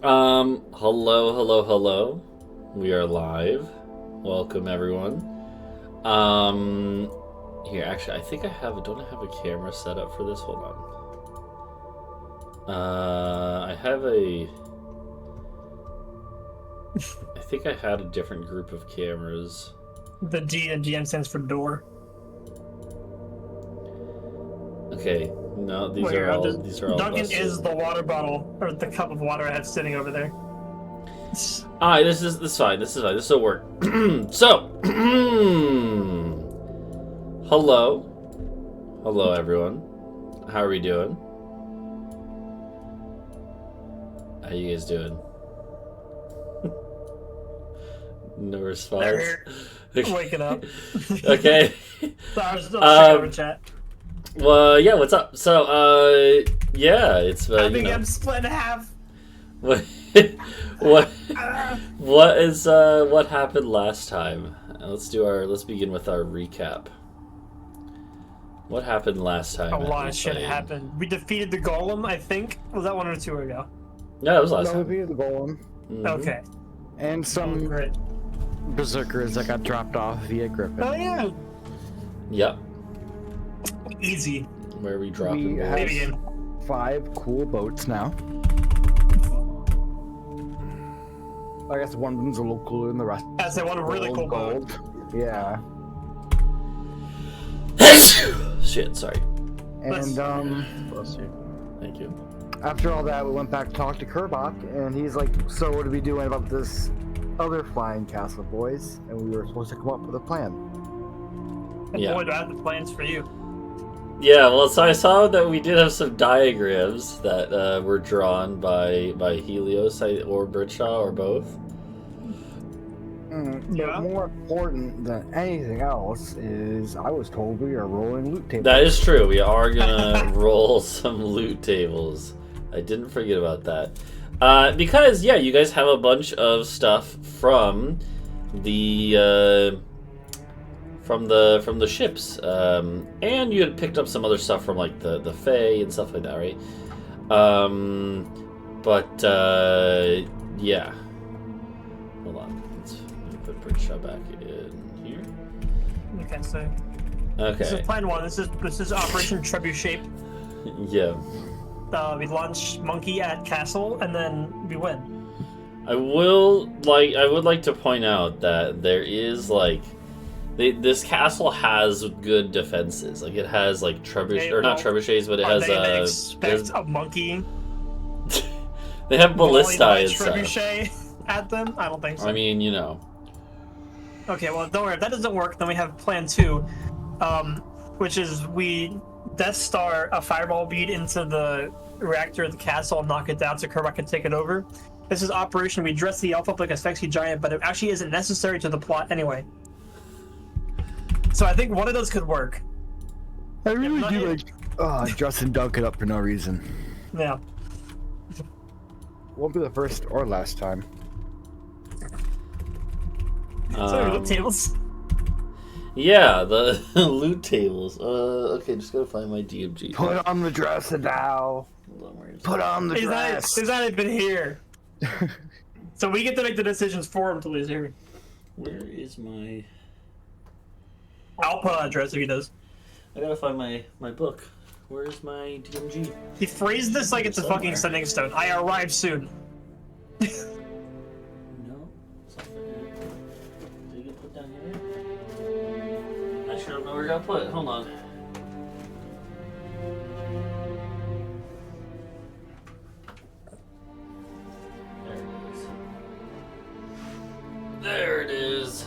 Hello. We are live. Welcome, everyone. Here, actually, I think don't I have a camera set up for this? Hold on. I think I had a different group of cameras. The D and GM stands for door. Okay, no, these are all Duncan busted. is the water bottle, or the cup of water I have sitting over there. Alright, this is fine. This will work. So, hello, everyone. How are we doing? How you guys doing? No response. Waking up. Okay. So I was still checking over chat. Well, yeah. What's up? So, yeah, it's I think I'm split in half. What happened last time? Let's begin with our recap. What happened last time? A lot of shit happened. We defeated the golem, I think. Was that 1 or 2 ago? No, it was last time. We defeated the golem. Mm-hmm. Okay. And some great berserkers that got dropped off via Griffin. Oh yeah. Yep. Easy. Where are we dropping? We have 5 cool boats now. I guess one of them's a little cooler than the rest. That's the one really cool boat. Yeah. Shit, sorry. And Bless you. Thank you. After all that, we went back to talk to Kerbach, and he's like, "So what are we doing about this other flying castle, boys?" And we were supposed to come up with a plan. Yeah. Boy, do I have the plans for you. Yeah, well, so I saw that we did have some diagrams that were drawn by Helios or Britsha or both. But more important than anything else is I was told we are rolling loot tables. That is true. We are gonna roll some loot tables. I didn't forget about that. Because yeah, you guys have a bunch of stuff from the ships, and you had picked up some other stuff from like the Fae and stuff like that, right? Yeah. Hold on. Let's put Britsha back in here. Okay, so. Okay. This is plan 1. This is Operation Trebuchet. Yeah. We launch Monkey at Castle, and then we win. I would like to point out that there is like. This castle has good defenses. Like it has like trebuchet, or not trebuchets, but it has they expect a monkey. They have ballista and trebuchet at them. I don't think so. I mean, you know. Okay, well, don't worry. If that doesn't work, then we have plan 2, which is we Death Star a fireball bead into the reactor of the castle and knock it down so Kerbach can take it over. This is Operation. We dress the elf up like a sexy giant, but it actually isn't necessary to the plot anyway. So I think one of those could work. I really do like dressing Duncan up for no reason. Yeah. Won't be the first or last time. So loot tables. Yeah, the loot tables. Okay, just gotta find my DMG. Put on the dress, Adau. Put on the dress. He's not even here. So we get to make the decisions for him until he's here. Where is my... I'll put on a dress if he does. I gotta find my book. Where's my DMG? He phrased this like it's a fucking sending stone. I arrive soon. No, it's not there. Did it get put down here? I sure don't know where I gotta put it. Hold on. There it is.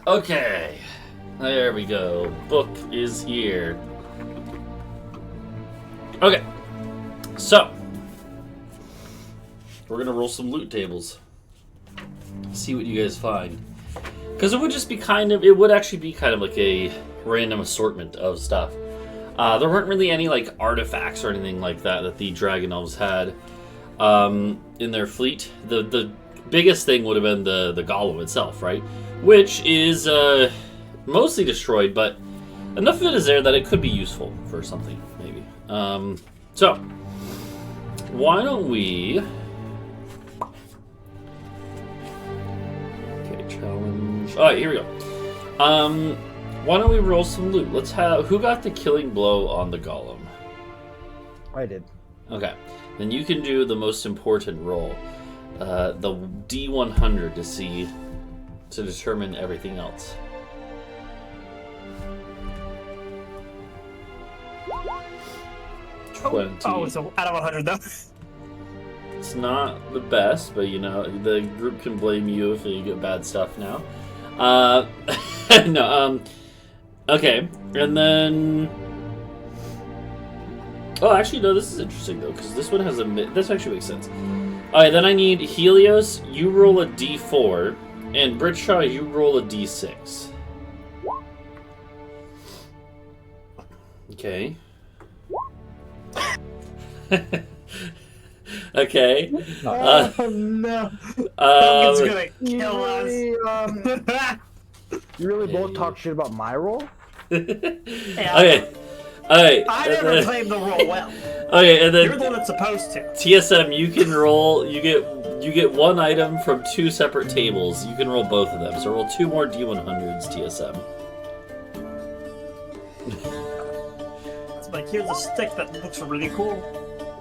Okay, there we go. Book is here. Okay, so we're gonna roll some loot tables. See what you guys find, because it would actually be kind of like a random assortment of stuff. There weren't really any like artifacts or anything like that the Dragon Elves had in their fleet. The biggest thing would have been the golem itself, right? Which is mostly destroyed, but enough of it is there that it could be useful for something, maybe. So, why don't we... Okay, challenge... Alright, here we go. Why don't we roll some loot? Let's have... Who got the killing blow on the golem? I did. Okay. Then you can do the most important roll. The D100 to determine everything else. Oh, it's out of 100 though. It's not the best, but you know, the group can blame you if you get bad stuff now. No, okay, and then... Oh, actually, no, this is interesting, though, because this one has a... This actually makes sense. Alright, then I need Helios, you roll a D4, and Britsha, you roll a D6. Okay. Okay. Oh, no. Duncan's gonna kill us. You really both talk shit about my roll? Yeah, Okay. Alright. I never played the role well. Okay, and then You're the one that's supposed to. TSM, you can roll. You get one item from two separate tables. You can roll both of them. So roll 2 more D100s, TSM. It's like, here's a stick that looks really cool.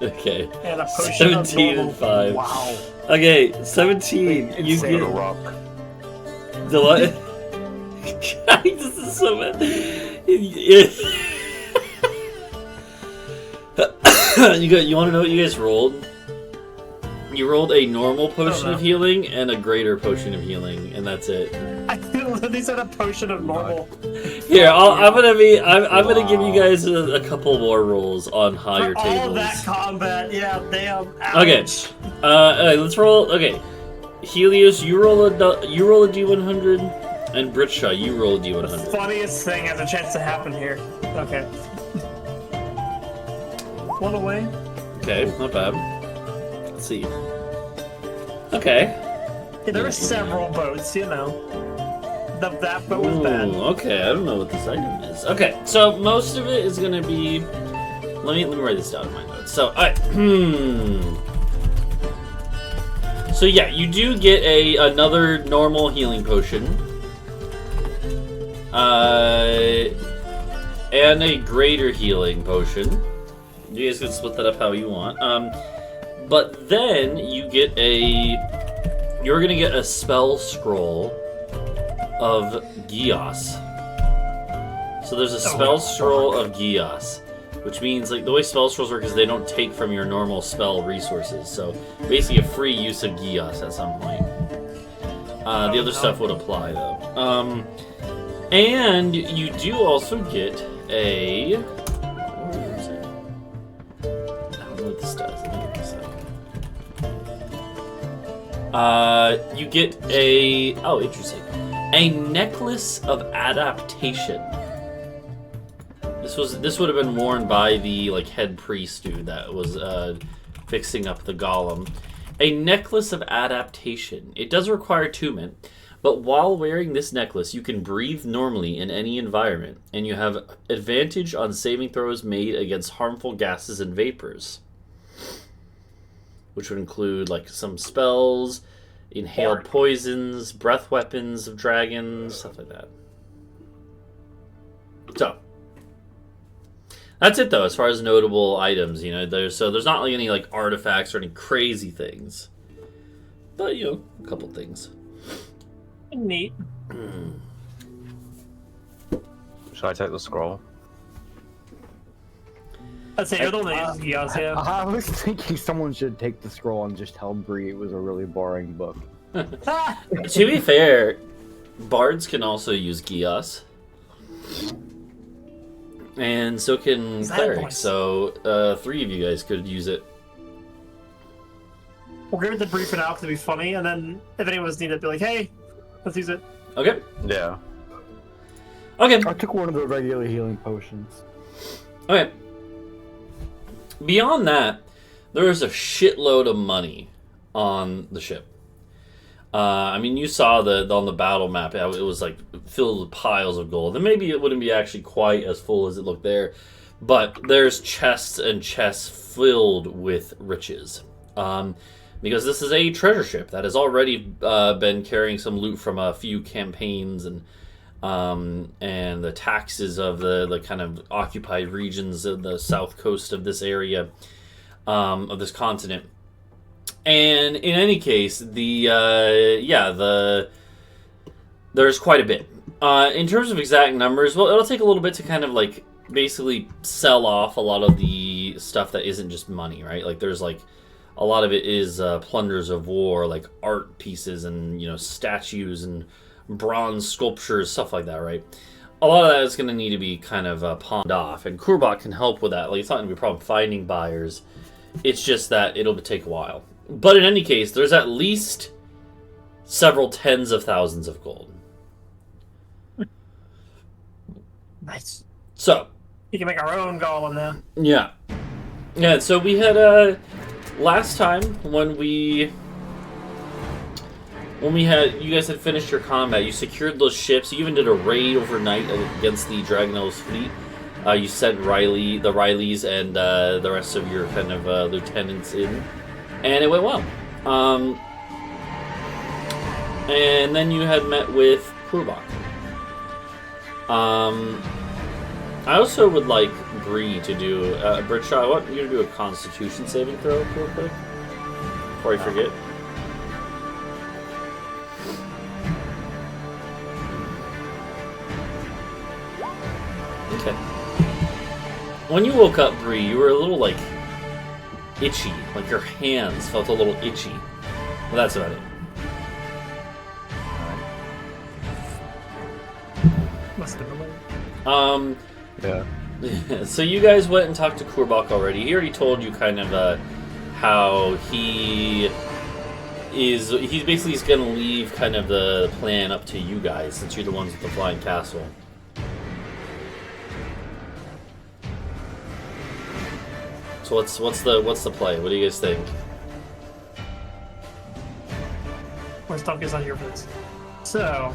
Okay. And a potion of 17 normal. and 5. Wow. Okay, 17. You Insane. get Rhuk. the what? This is so bad. You want to know what you guys rolled? You rolled a normal potion of healing and a greater potion of healing, and that's it. I literally said a potion of normal. Here, I'm gonna give you guys a couple more rolls on higher For tables. all that combat, yeah, damn. Okay. Ouch. Alright, let's roll. Okay, Helios, you roll a D100, and Britsha, you roll a The D100. funniest thing has a chance to happen here. Okay. One away. Okay, not bad. Let's see. Okay. Yeah, there were several boats, you know. That boat was bad. Ooh, okay, I don't know what this item is. Okay, so most of it is gonna be. Let me write this down in my notes. So, alright. So yeah, you do get another normal healing potion. And a greater healing potion. You guys can split that up how you want. But then you get you're gonna get a spell scroll of Gios. So there's a spell scroll of Gios, which means like the way spell scrolls work is they don't take from your normal spell resources. So basically a free use of Gios at some point. The other stuff would apply though. And you do also get a... Where is it? I don't know what this does. Let me look this up. You get a... Oh, interesting. A necklace of adaptation. This would have been worn by the head priest dude that was fixing up the golem. A necklace of adaptation. It does require attunement, but while wearing this necklace, you can breathe normally in any environment, and you have advantage on saving throws made against harmful gases and vapors, which would include some spells, inhaled poisons, breath weapons of dragons, stuff like that. So that's it though, as far as notable items. There's not any artifacts or any crazy things, but a couple things. Neat. Should I take the scroll? I'd say you're the one that uses Gios, yeah. I was thinking someone should take the scroll and just tell Bree it was a really boring book. To be fair, bards can also use Gios. And so can clerics, so 3 of you guys could use it. We'll give it the brief for now because it'd be funny, and then if anyone's needed, be like, hey, let's use it. Okay. Yeah. Okay. I took one of the regular healing potions. Okay. Beyond that, there is a shitload of money on the ship. You saw on the battle map, it was filled with piles of gold. And maybe it wouldn't be actually quite as full as it looked there. but there's chests and chests filled with riches. Because this is a treasure ship that has already been carrying some loot from a few campaigns and the taxes of the kind of occupied regions of the south coast of this area, of this continent. And in any case, there's quite a bit. In terms of exact numbers, well, it'll take a little bit to kind of like basically sell off a lot of the stuff that isn't just money, right? Like there's like a lot of it is plunders of war, like art pieces and statues and bronze sculptures, stuff like that, right? A lot of that is going to need to be kind of pawned off, and Kurbot can help with that. Like, it's not going to be a problem finding buyers. It's just that it'll take a while. But in any case, there's at least several tens of thousands of gold. Nice. So you can make our own golem now. Yeah. Yeah, so we had last time when you guys had finished your combat, you secured those ships, you even did a raid overnight against the Dragonel's fleet. You sent the Rileys and the rest of your kind of lieutenants in, and it went well. And then you had met with Kurbot. I also would like Bree to do Britsha. I want you to do a Constitution saving throw real quick before I forget. Okay. When you woke up, Bree, you were a little like itchy, like your hands felt a little itchy. Well, that's about it. Must have been. Yeah. So you guys went and talked to Kurbot already. He already told you kind of how he's basically going to leave kind of the plan up to you guys, since you're the ones with the flying castle. So what's the play? What do you guys think? Where's Duncan's on here for this? So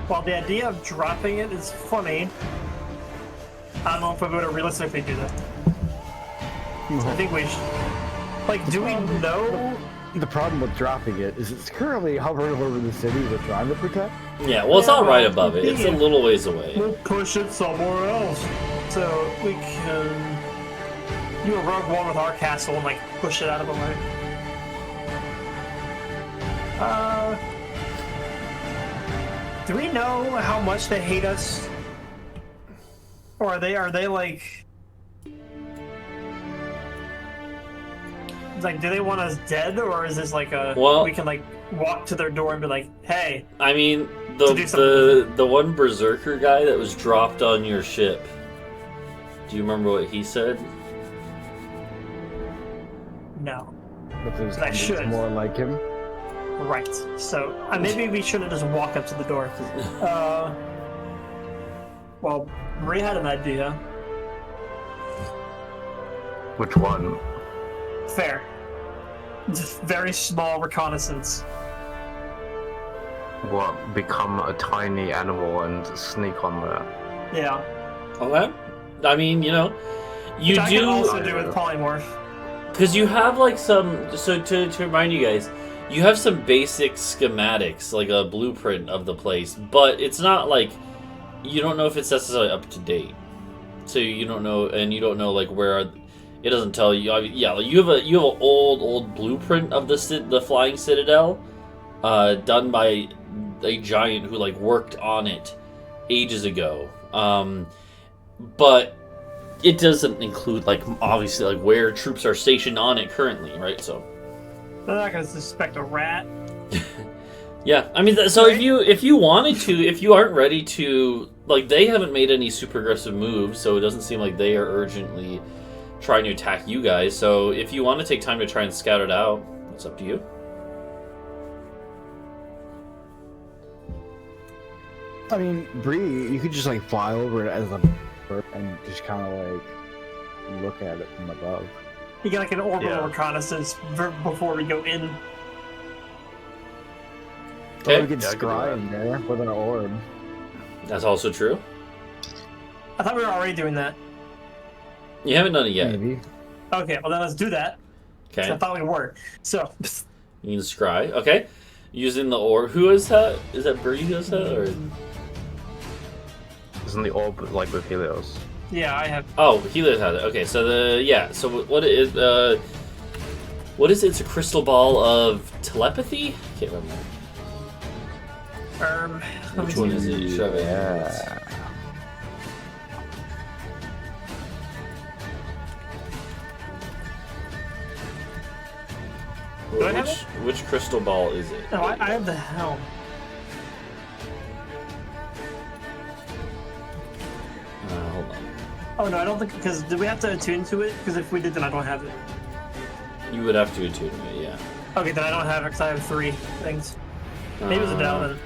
while the idea of dropping it is funny, I don't know if we're going to realistically do that. So I think we should. Like, do we know? The problem with dropping it is it's currently hovering over the city we're trying to protect. Yeah, well, it's not right above it. It's a little ways away. We'll push it somewhere else. So we can do a rogue one with our castle and, like, push it out of the way. Do we know how much they hate us? Or are they like... Like, do they want us dead, or is this like we can like walk to their door and be like, "Hey"? I mean, the one berserker guy that was dropped on your ship. Do you remember what he said? No. But there's I should. more like him. Right. So maybe we shouldn't just walk up to the door. Well, Bree had an idea. Which one? Fair. Just very small reconnaissance. What? Become a tiny animal and sneak on there? Yeah. Okay. I mean, you Which I can also do with polymorph. Because you have like some. So to remind you guys, you have some basic schematics, like a blueprint of the place, but it's not like you don't know if it's necessarily up to date. So you don't know, and you don't know like where. It doesn't tell you. Yeah, you have an old blueprint of the flying citadel, done by a giant who like worked on it ages ago. But it doesn't include like obviously like where troops are stationed on it currently, right? So they're not gonna suspect a rat. Yeah, I mean, so if you wanted to, if you aren't ready to, like, they haven't made any super aggressive moves, so it doesn't seem like they are urgently trying to attack you guys. So if you want to take time to try and scout it out, it's up to you. I mean, Bree, you could just like fly over it as a bird and just kind of like look at it from above. You get like an orbital reconnaissance before we go in. Or we could scry in there with an orb. That's also true. I thought we were already doing that. You haven't done it yet. Maybe. Okay, well then let's do that. 'Cause I Okay. thought we were. So, You can scry. Okay. Using the orb. Who is that? Is that Bree who is that? Or... Isn't the orb like with Helios? yeah, I have. Oh, Helios has it. Okay, so so what is it? It's a crystal ball of telepathy? Can't remember. Let me Which one see. is it? You shove it. Yeah. Do I have Which crystal ball is it? No, I have the helm. Hold on. Oh no, I don't think, because did we have to attune to it? Because if we did, then I don't have it. You would have to attune it, yeah. Okay, then I don't have it because I have 3 things. Maybe it's a Adau then.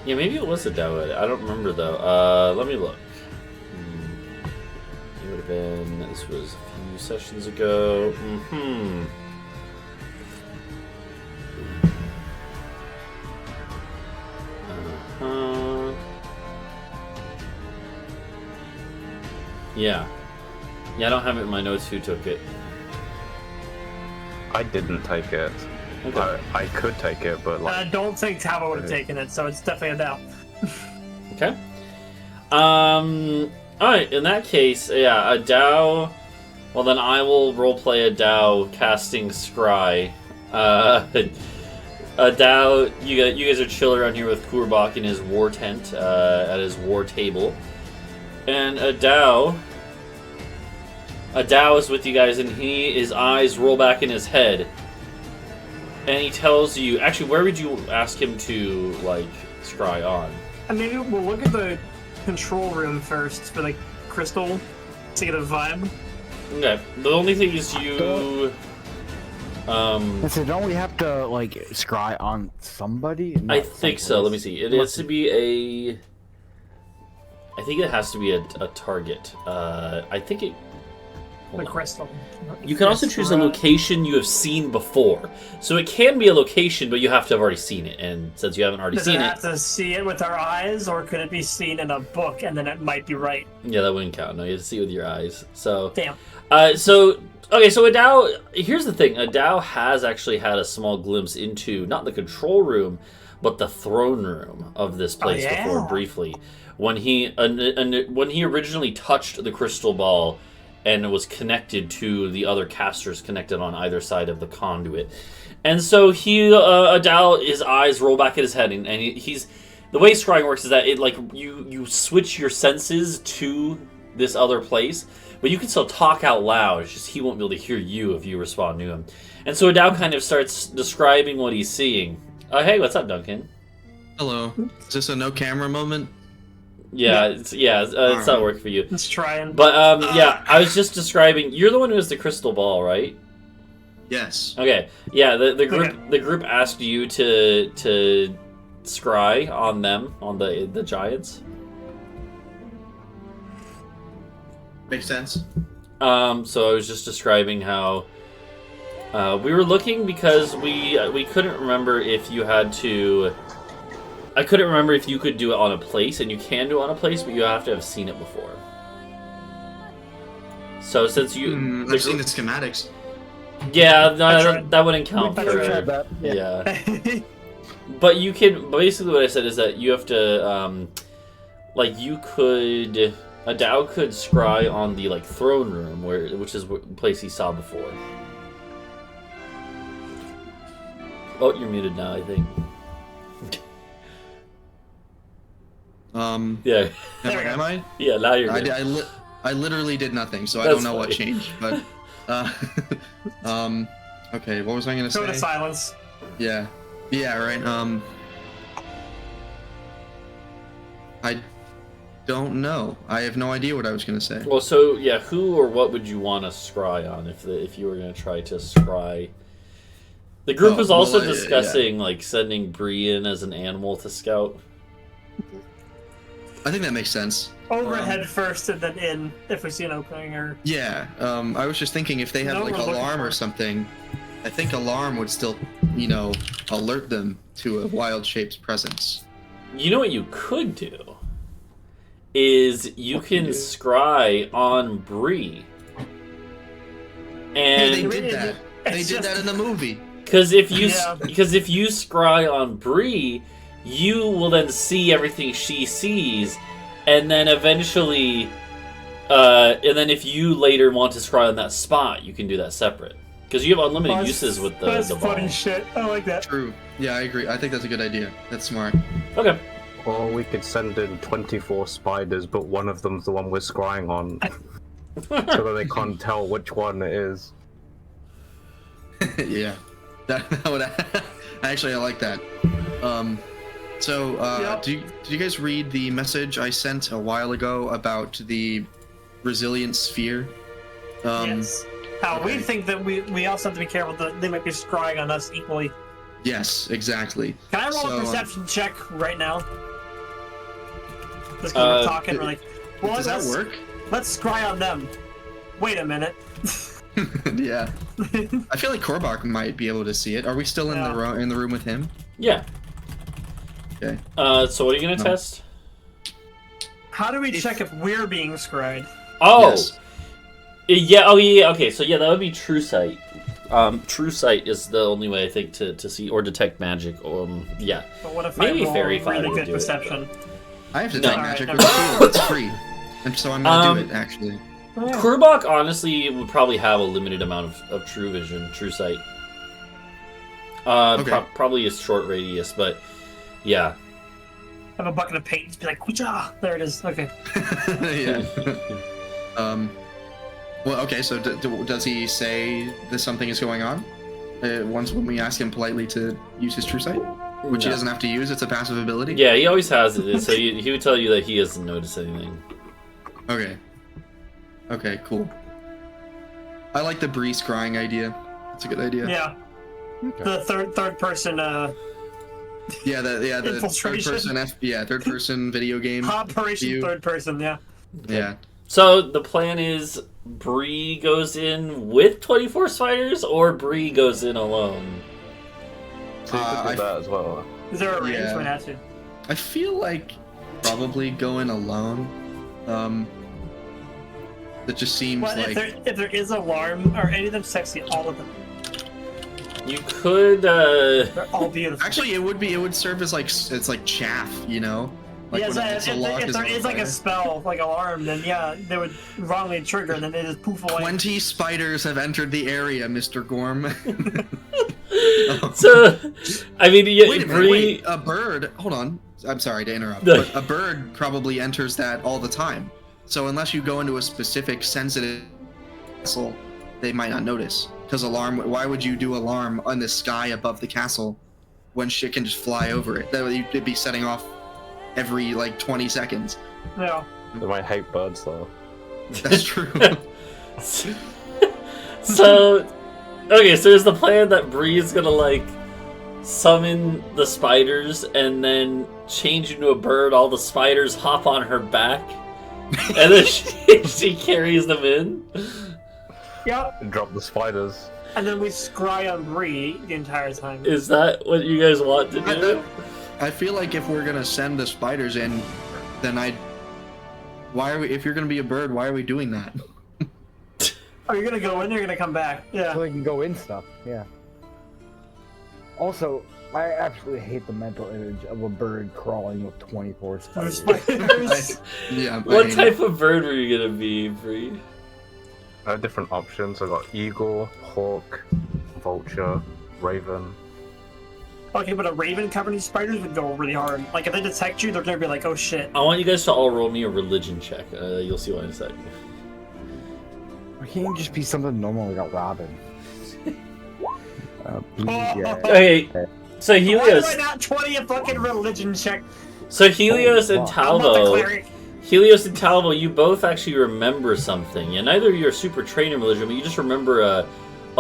Yeah, maybe it was a Adau. I don't remember though. Let me look. It would have been. This was a few sessions ago. Yeah. Yeah, I don't have it in my notes who took it. I didn't take it. Okay. I could take it, but I like don't think Talvo would have taken it, so it's definitely a Adau. Okay. Alright, in that case, yeah, Adau. Well, then I will roleplay Adau casting Scry. Adau, you guys are chill around here with Kurbak in his war tent, at his war table. And Adau is with you guys, and his eyes roll back in his head. And he tells you, actually, where would you ask him to, like, scry on? And maybe we'll look at the control room first for the crystal to get a vibe. Okay. The only thing is you... And so don't we have to, like, scry on somebody? I Not think so. someplace. Let me see. It has to be a... I think it has to be a target. I think it... Hold The on. crystal. You can also choose a location you have seen before. So it can be a location, but you have to have already seen it. And since you haven't already Does seen it it... have to see it with our eyes, or could it be seen in a book and then it might be right? Yeah, that wouldn't count. No, you have to see it with your eyes. So... Damn. Okay, so Adau, here's the thing. Adau has actually had a small glimpse into, not the control room, but the throne room of this place before, briefly. When he originally touched the crystal ball and it was connected to the other casters connected on either side of the conduit. And so Adau, his eyes roll back in his head, and he's... The way scrying works is that it, like, you switch your senses to this other place, but you can still talk out loud. It's just he won't be able to hear you if you respond to him. And so Adau kind of starts describing what he's seeing. Hey, what's up, Duncan? Hello. Is this a no camera moment? Yeah, it's not working for you. Let's try and... But yeah, I was just describing. You're the one who has the crystal ball, right? Yes. Okay. Yeah, the group Okay. the group asked you to scry on them, on the giants. Makes sense. So I was just describing how we were looking because we couldn't remember if you had to. I couldn't remember if you could do it on a place, and you can do it on a place, but you have to have seen it before. So since you, I've seen the schematics. yeah, no, tried. that wouldn't count I for. tried that. Yeah. But you can. Basically, what I said is that you have to, like, you could. Adau could scry on the throne room, which is the place he saw before. Oh, you're muted now, I think. Yeah. Am I? Yeah, now you're good. I literally did nothing, so I That's don't know what funny. changed. But, okay, what was I gonna Go to say? silence. Yeah, right. I don't know. I have no idea what I was gonna say. Well, so yeah, who or what would you want to scry on if you were going to try to scry? The group was also discussing sending Bree in as an animal to scout. I think that makes sense. Overhead first and then in if we see an opening or... Yeah, I was just thinking if they had No, we're looking alarm for or it. something, I think alarm would still, alert them to a wild shape's presence. You know what you could do? Is you can scry on Bree. Yeah, they And did that. They did that in the movie. because if you Yeah. scry on Bree, you will then see everything she sees, and then eventually, and then if you later want to scry on that spot, you can do that separate. Because you have unlimited uses with That's the ball. funny shit. I like that. True. Yeah, I agree. I think that's a good idea. That's smart. Okay. Or we could send in 24 spiders, but one of them's the one we're scrying on, so that they can't tell which one it is. Yeah. That would actually, I like that. Yep. Did you guys read the message I sent a while ago about the resilient sphere? Yes. How we okay. think that we also have to be careful that they might be scrying on us equally. Yes, exactly. Can I roll So, a perception check right now? Just 'cause we're talking, we're like, well, Does that let's- work? Let's scry on them. Wait a minute. Yeah. I feel like Korbach might be able to see it. Are we still in the room with him? Yeah. Okay. So what are you gonna test? How do we check if we're being scryed? Oh. Yes. Yeah. Oh yeah. Okay. So yeah, that would be True Sight. True Sight is the only way I think to see or detect magic. Yeah. But what if Maybe I roll Fairy really Finder would good do it, perception? I have to No. take Alright, magic never with mind. shield. It's free. And so I'm gonna do it, actually. Kurbak honestly would probably have a limited amount of True Vision, True Sight. Okay. Probably a short radius, but yeah. Have a bucket of paint. Just be like, "Kucha!" There it is. Okay. Yeah. Well, okay. So does he say that something is going on? Once when we ask him politely to use his true sight, which he No. doesn't have to use. It's a passive ability. Yeah, he always has it. So he would tell you that he doesn't notice anything. Okay. Okay. Cool. I like the Bree scrying idea. It's a good idea. Yeah. Okay. The third person Yeah. The third Infiltration. person. Third person video game. Operation view. third person. Yeah. Yeah. So the plan is Bree goes in with 24 spiders, or Bree goes in alone. So you could do that as well. Is there a range Yeah. for that too? I feel like probably going alone. That just seems Well, like if there is alarm, are any of them sexy? All of them. You could. They're all beautiful. actually it would serve as like it's like chaff, you know. Like yes, when it's a lock if is there on is like fire. a spell, like alarm, then yeah, they would wrongly trigger, and then they just poof away. 20 spiders have entered the area, Mr. Gorm. So, I mean, yeah, Wait a minute, Bree. wait, a bird. Hold on. I'm sorry to interrupt, No. but a bird probably enters that all the time. So unless you go into a specific sensitive castle, they might not notice. Because alarm. Why would you do alarm on the sky above the castle when shit can just fly over it? That would you'd be setting off every like 20 seconds. Yeah. They might hate birds though. That's true. So, okay, so there's the plan that Bree is gonna like summon the spiders and then change into a bird. All the spiders hop on her back, and then she carries them in. Yep. Drop the spiders. And then we scry on Bree the entire time. Is that what you guys want to do? I feel like if we're gonna send the spiders in, then why are we? If you're gonna be a bird, why are we doing that? Are you gonna go in? Or you're gonna come back? Yeah. So they can go in stuff, yeah. Also, I absolutely hate the mental image of a bird crawling with 24 spiders. Spiders. Yeah. What type of bird were you gonna be, Bree? I have different options. I've got eagle, hawk, vulture, raven. Okay, but a raven covered in spiders would go really hard. Like if they detect you, they're gonna be like, "Oh shit." I want you guys to all roll me a religion check. You'll see why in a sec. Why can't you just be something normal like a robin? Yeah. Okay, so Why did Helios. I not 20 a fucking religion check? So Helios and Oh, I'm not the Talvo. cleric. Helios and Talvo, you both actually remember something. And neither of you are super trained in religion, but you just remember a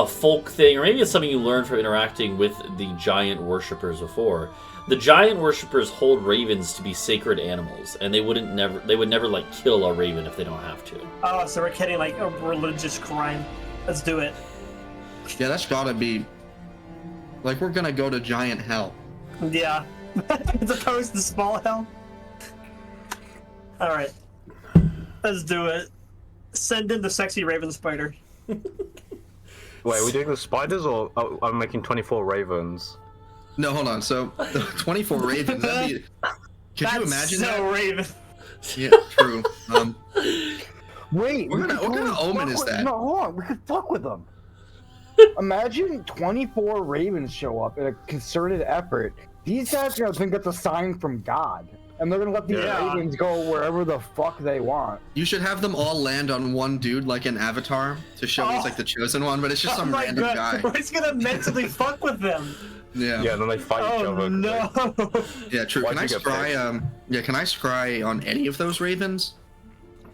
folk thing, or maybe it's something you learned from interacting with the giant worshippers before. The giant worshippers hold ravens to be sacred animals, and they would never like kill a raven if they don't have to. Oh, so we're kidding, like a religious crime. Let's do it. Yeah, that's gotta be. Like we're gonna go to giant hell. Yeah. as opposed to small hell. All right, let's do it. Send in the sexy raven spider. Wait, are we doing the spiders or I'm making 24 ravens? No, hold on. So 24 ravens. Could you imagine so that? Raven. Yeah, true. Wait, What kind of omen is that? No, hold on. We could fuck with them. Imagine 24 ravens show up in a concerted effort. These guys are gonna think it's a sign from God, and they're gonna let these Yeah. ravens go wherever the fuck they want. You should have them all land on one dude like an avatar to show he's like the chosen one, but it's just some my random God. guy. We're just gonna mentally fuck with them. Yeah. Yeah, and then they fight each Oh other. no. Yeah, true. Why'd Can I you get scry? Yeah, can I scry on any of those ravens?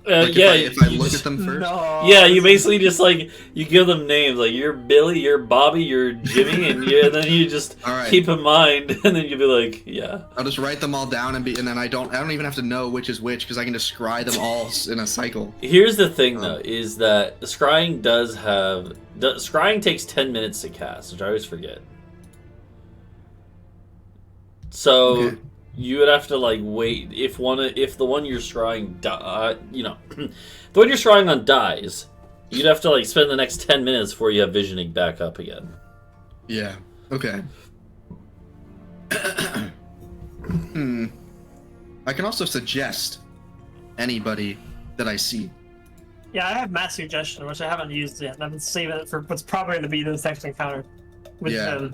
Yeah, if I you look just- at them first. No. Yeah, you basically just like you give them names like you're Billy, you're Bobby, you're Jimmy, and then you just All right. keep in mind, and then you'll be like, yeah. I'll just write them all down and then I don't even have to know which is which because I can just scry them all in a cycle. Here's the thing though, is that scrying scrying takes 10 minutes to cast, which I always forget. So Okay. you would have to like wait if the one you're scrying the one you're scrying on dies, you'd have to like spend the next 10 minutes before you have visioning back up again. Yeah. Okay. I can also suggest anybody that I see. Yeah, I have mass suggestion, which I haven't used yet. And I've been saving it for what's probably going to be this next encounter with Yeah.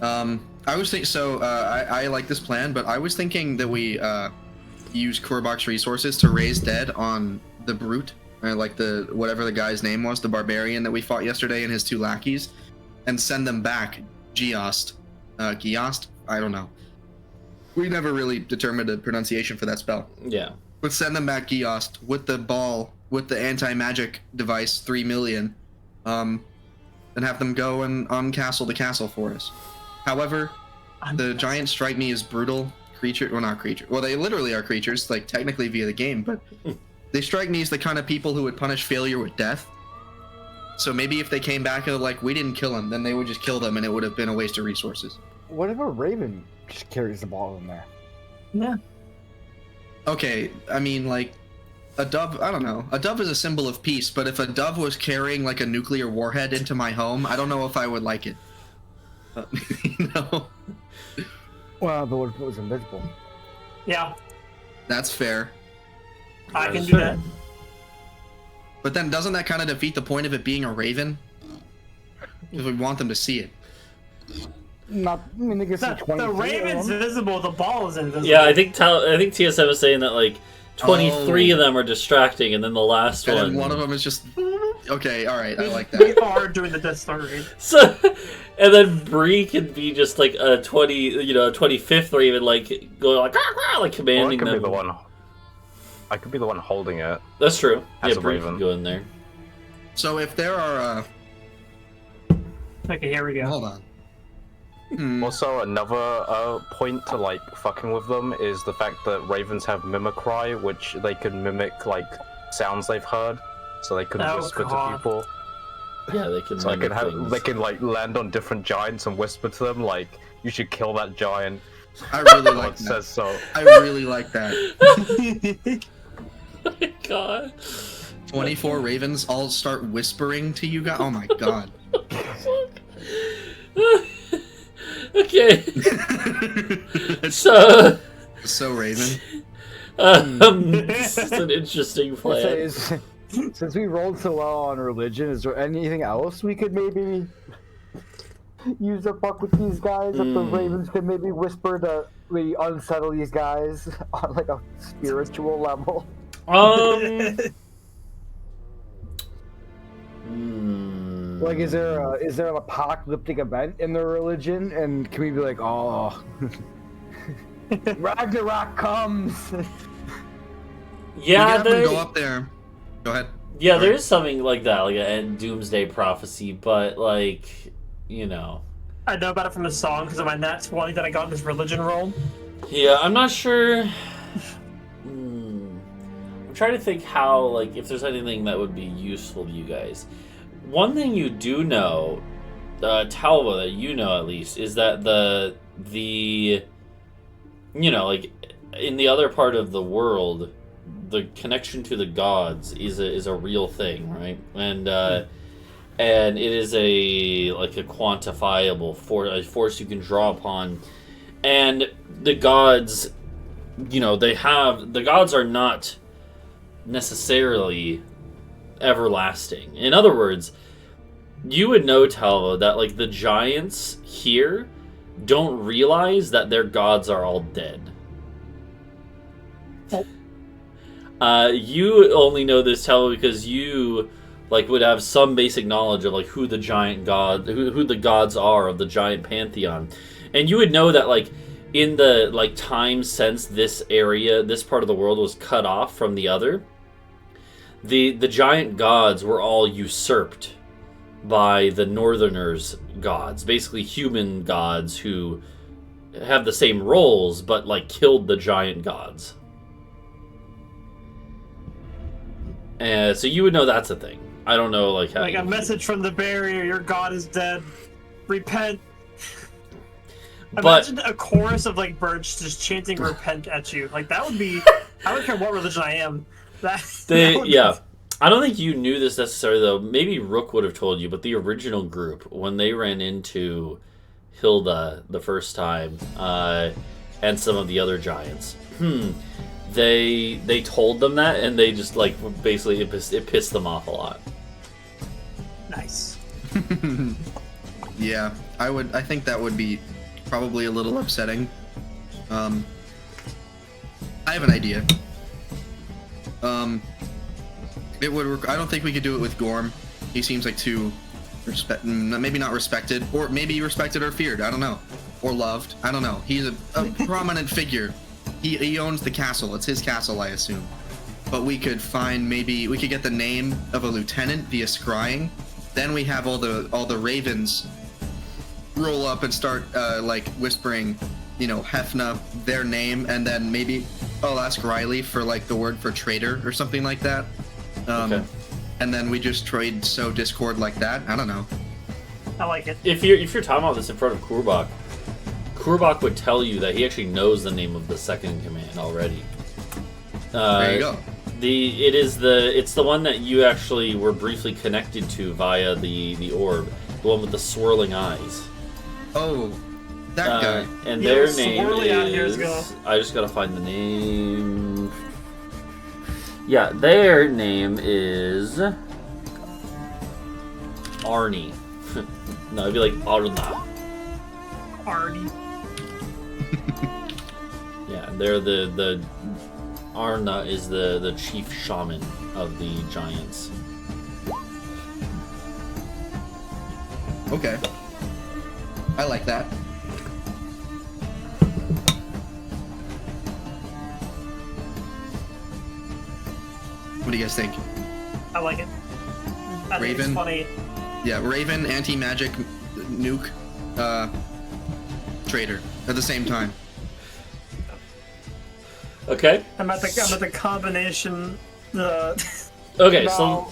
them. I was thinking. So I like this plan, but I was thinking that we use Korbox resources to raise dead on the brute, or like the whatever the guy's name was, the barbarian that we fought yesterday, and his two lackeys, and send them back. Geost, I don't know. We never really determined a pronunciation for that spell. Yeah. But send them back Geost with the ball, with the anti-magic device, 3 million, and have them go and uncastle the castle for us. However, the giant strike me as brutal creature. Well, not creature. Well, they literally are creatures, like technically via the game, but they strike me as the kind of people who would punish failure with death. So maybe if they came back and like, we didn't kill him, then they would just kill them and it would have been a waste of resources. What if a raven just carries the ball in there? Yeah. Okay, I mean, like, a dove, I don't know. A dove is a symbol of peace, but if a dove was carrying, like, a nuclear warhead into my home, I don't know if I would like it. You know? Well, but what if it was invisible? Yeah, That's fair. I can do that. But then doesn't that kind of defeat the point of it being a raven? Because we want them to see it. Not, I mean, they can see 20 The feet raven's of them. visible, the ball is invisible. Yeah, I think TSM was saying that like 23 of them are distracting, and then the last And one. then one of them is just... Okay, alright, I like We that. are doing the Death Star raid. So, and then Bree could be just like a 25th raven, like going like Or I commanding could them. be the one. I could be the one holding it. That's true. As Yeah, a Bree raven. can go in there. So if there are... Okay, here we go. Hold on. Hmm. Also, another point to like fucking with them is the fact that ravens have mimicry, which they can mimic like sounds they've heard, so they can Oh, whisper God. to people. Yeah, they can. So I mimic can have things. they can like land on different giants and whisper to them like, "You should kill that giant." I really God like says that. so. I really like that. Oh my God. 24 ravens all start whispering to you guys. Oh my god. Okay. So, So raven. this is an interesting plan. Since we rolled so well on religion, is there anything else we could maybe use to fuck with these guys? If the ravens could maybe whisper to maybe unsettle these guys on like a spiritual level? Like, is there an apocalyptic event in their religion, and can we be like, oh, Ragnarok comes? Yeah, we can have them there, go up there. Go ahead. yeah, Sorry. there is something like that, like a doomsday prophecy, but like, you know. I know about it from the song because of my nat 20 that I got in this religion roll. Yeah, I'm not sure. I'm trying to think how, like, if there's anything that would be useful to you guys. One thing you do know, Talvo, that you know at least, is that the the, like in the other part of the world, the connection to the gods is a real thing, right? And it is a quantifiable force you can draw upon, and the gods, the gods are not necessarily everlasting. In other words, you would know, Talvo, that like the giants here don't realize that their gods are all dead. You only know this, Talvo, because you would have some basic knowledge of who the giant god, who the gods are of the giant pantheon, and you would know that in the time since this part of the world was cut off from the other, the giant gods were all usurped by the Northerners' gods, basically human gods who have the same roles but killed the giant gods. And so you would know that's a thing. I don't know how a message from the barrier, your god is dead. Repent. But, imagine a chorus of birds just chanting repent at you. That would be, I don't care what religion I am. I don't think you knew this necessarily, though. Maybe Rhuk would have told you, but the original group, when they ran into Hilda the first time, and some of the other giants, they told them that, and they just basically it pissed them off a lot. Nice. Yeah, I think that would be probably a little upsetting. I have an idea. It would. I don't think we could do it with Gorm. He seems too maybe not respected, or maybe respected or feared. I don't know, or loved. I don't know. He's a prominent figure. He owns the castle. It's his castle, I assume. But we could get the name of a lieutenant via scrying. Then we have all the ravens roll up and start whispering, Hefna, their name, and then maybe I'll ask Riley for the word for traitor or something like that. Okay. And then we just trade sow discord like that. I don't know. I like it. If you're talking about this in front of Kurbak would tell you that he actually knows the name of the second command already. There you go. It's the one that you actually were briefly connected to via the orb, the one with the swirling eyes. Oh, that guy. And Yeah, their name swirly out here is. is I just gotta find the name. Yeah, their name is Arnie. No, it'd be Arna. Arnie. Yeah, they're the Arna is the chief shaman of the giants. Okay. I like that. What do you guys think? I like it. I think Raven? it's funny. Yeah, Raven, anti-magic, nuke, traitor at the same time. Okay. I'm at the combination. Okay, Now,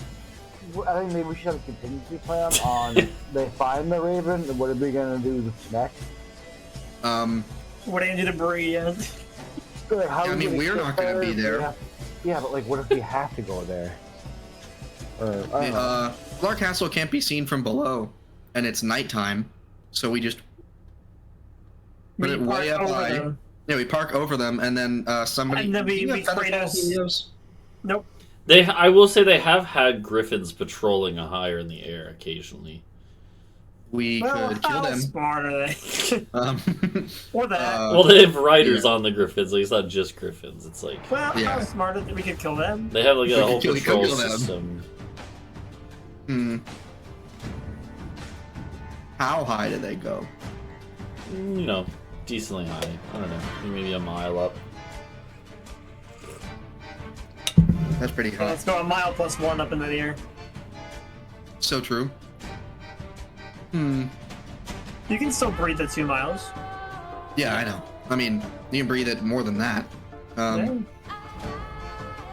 I think maybe we should have a contingency plan on they find the Raven, and what are we gonna do next? What are you gonna do to Bree? How I mean, we're not gonna be there. Yeah, but what if we have to go there? Or, I don't know. Our castle can't be seen from below, and it's nighttime, so we just put it way up high. Them. Yeah, we park over them, and then somebody. And then we trade us. Helios? Nope. I will say they have had griffins patrolling higher in the air occasionally. We Well, could kill how them. smart are they? Or that. Well, they have riders on the griffins. It's not just griffins. It's well, yeah. how smart are they? We could kill them. they have a whole kill patrol them. system. How high do they go? Decently high. I don't know, maybe a mile up. That's pretty So high. let's go a mile plus 1 up into the air. So true. You can still breathe at 2 miles. Yeah, I know. I mean, you can breathe it more than that. Yeah.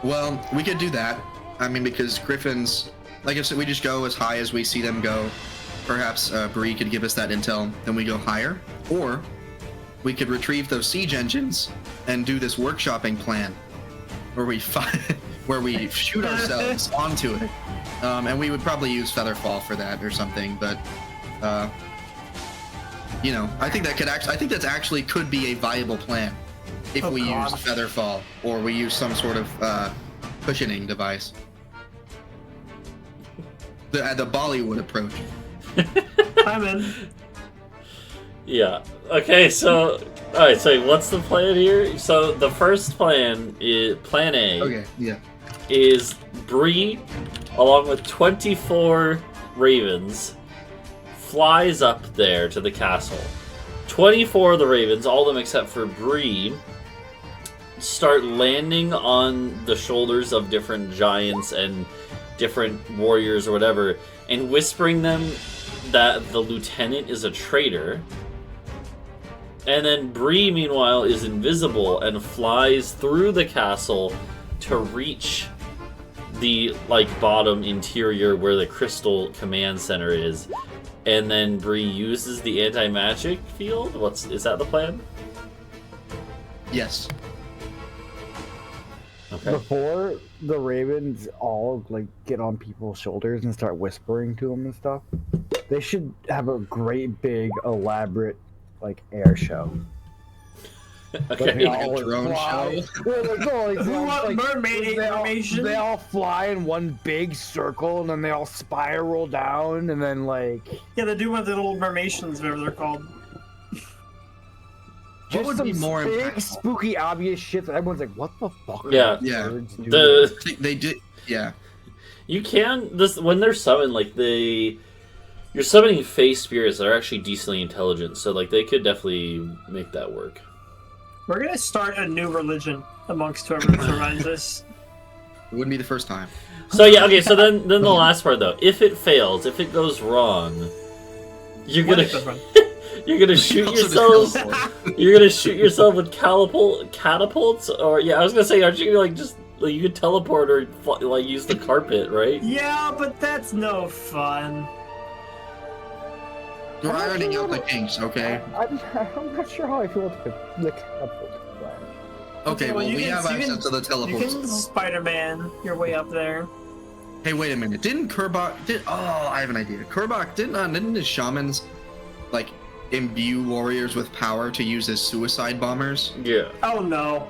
Well, we could do that. I mean, because griffins, like I said, we just go as high as we see them go. Perhaps Bree could give us that intel, then we go higher. Or we could retrieve those siege engines and do this workshopping plan, where we where we shoot ourselves onto it, and we would probably use Featherfall for that or something. But you know, I think that actually could be a viable plan if we use Featherfall or we use some sort of cushioning device. The Bollywood approach. I'm in. Yeah. Okay, so alright, so what's the plan here? So the first plan is plan A. Okay, yeah. Is Bree, along with 24 ravens, flies up there to the castle. 24 of the ravens, all of them except for Bree, start landing on the shoulders of different giants and different warriors or whatever, and whispering them that the lieutenant is a traitor. And then Bree, meanwhile, is invisible and flies through the castle to reach the bottom interior where the crystal command center is. And then Bree uses the anti-magic field. Is that the plan? Yes. Okay. Before the ravens all get on people's shoulders and start whispering to them and stuff, they should have a great big elaborate air show. Okay. Like a drone show. We want mermaid animation. They all fly in one big circle and then they all spiral down and then Yeah, they do one of the little mermaids, whatever they're called. What would be more big, impactful? spooky, obvious shit that everyone's like, "What the fuck?" are Yeah. these Yeah. birds doing?" They did. Yeah. You can when they're summoned, you're summoning face spirits that are actually decently intelligent, so they could definitely make that work. We're gonna start a new religion amongst whoever survives this. It wouldn't be the first time. So yeah, okay. So then the last part though, if it fails, if it goes wrong, you're gonna shoot yourselves. You're gonna shoot yourself with catapults, or I was gonna say, aren't you gonna you could teleport or use the carpet, right? Yeah, but that's no fun. We're ironing out the kinks, okay? I'm not sure how I feel about the catapult plan. Okay, well, we have access to the You teleport. can Spider-Man your way up there. Hey, wait a minute. Didn't Kurbak... I have an idea. Kurbak, didn't his shamans, imbue warriors with power to use as suicide bombers? Yeah. Oh no.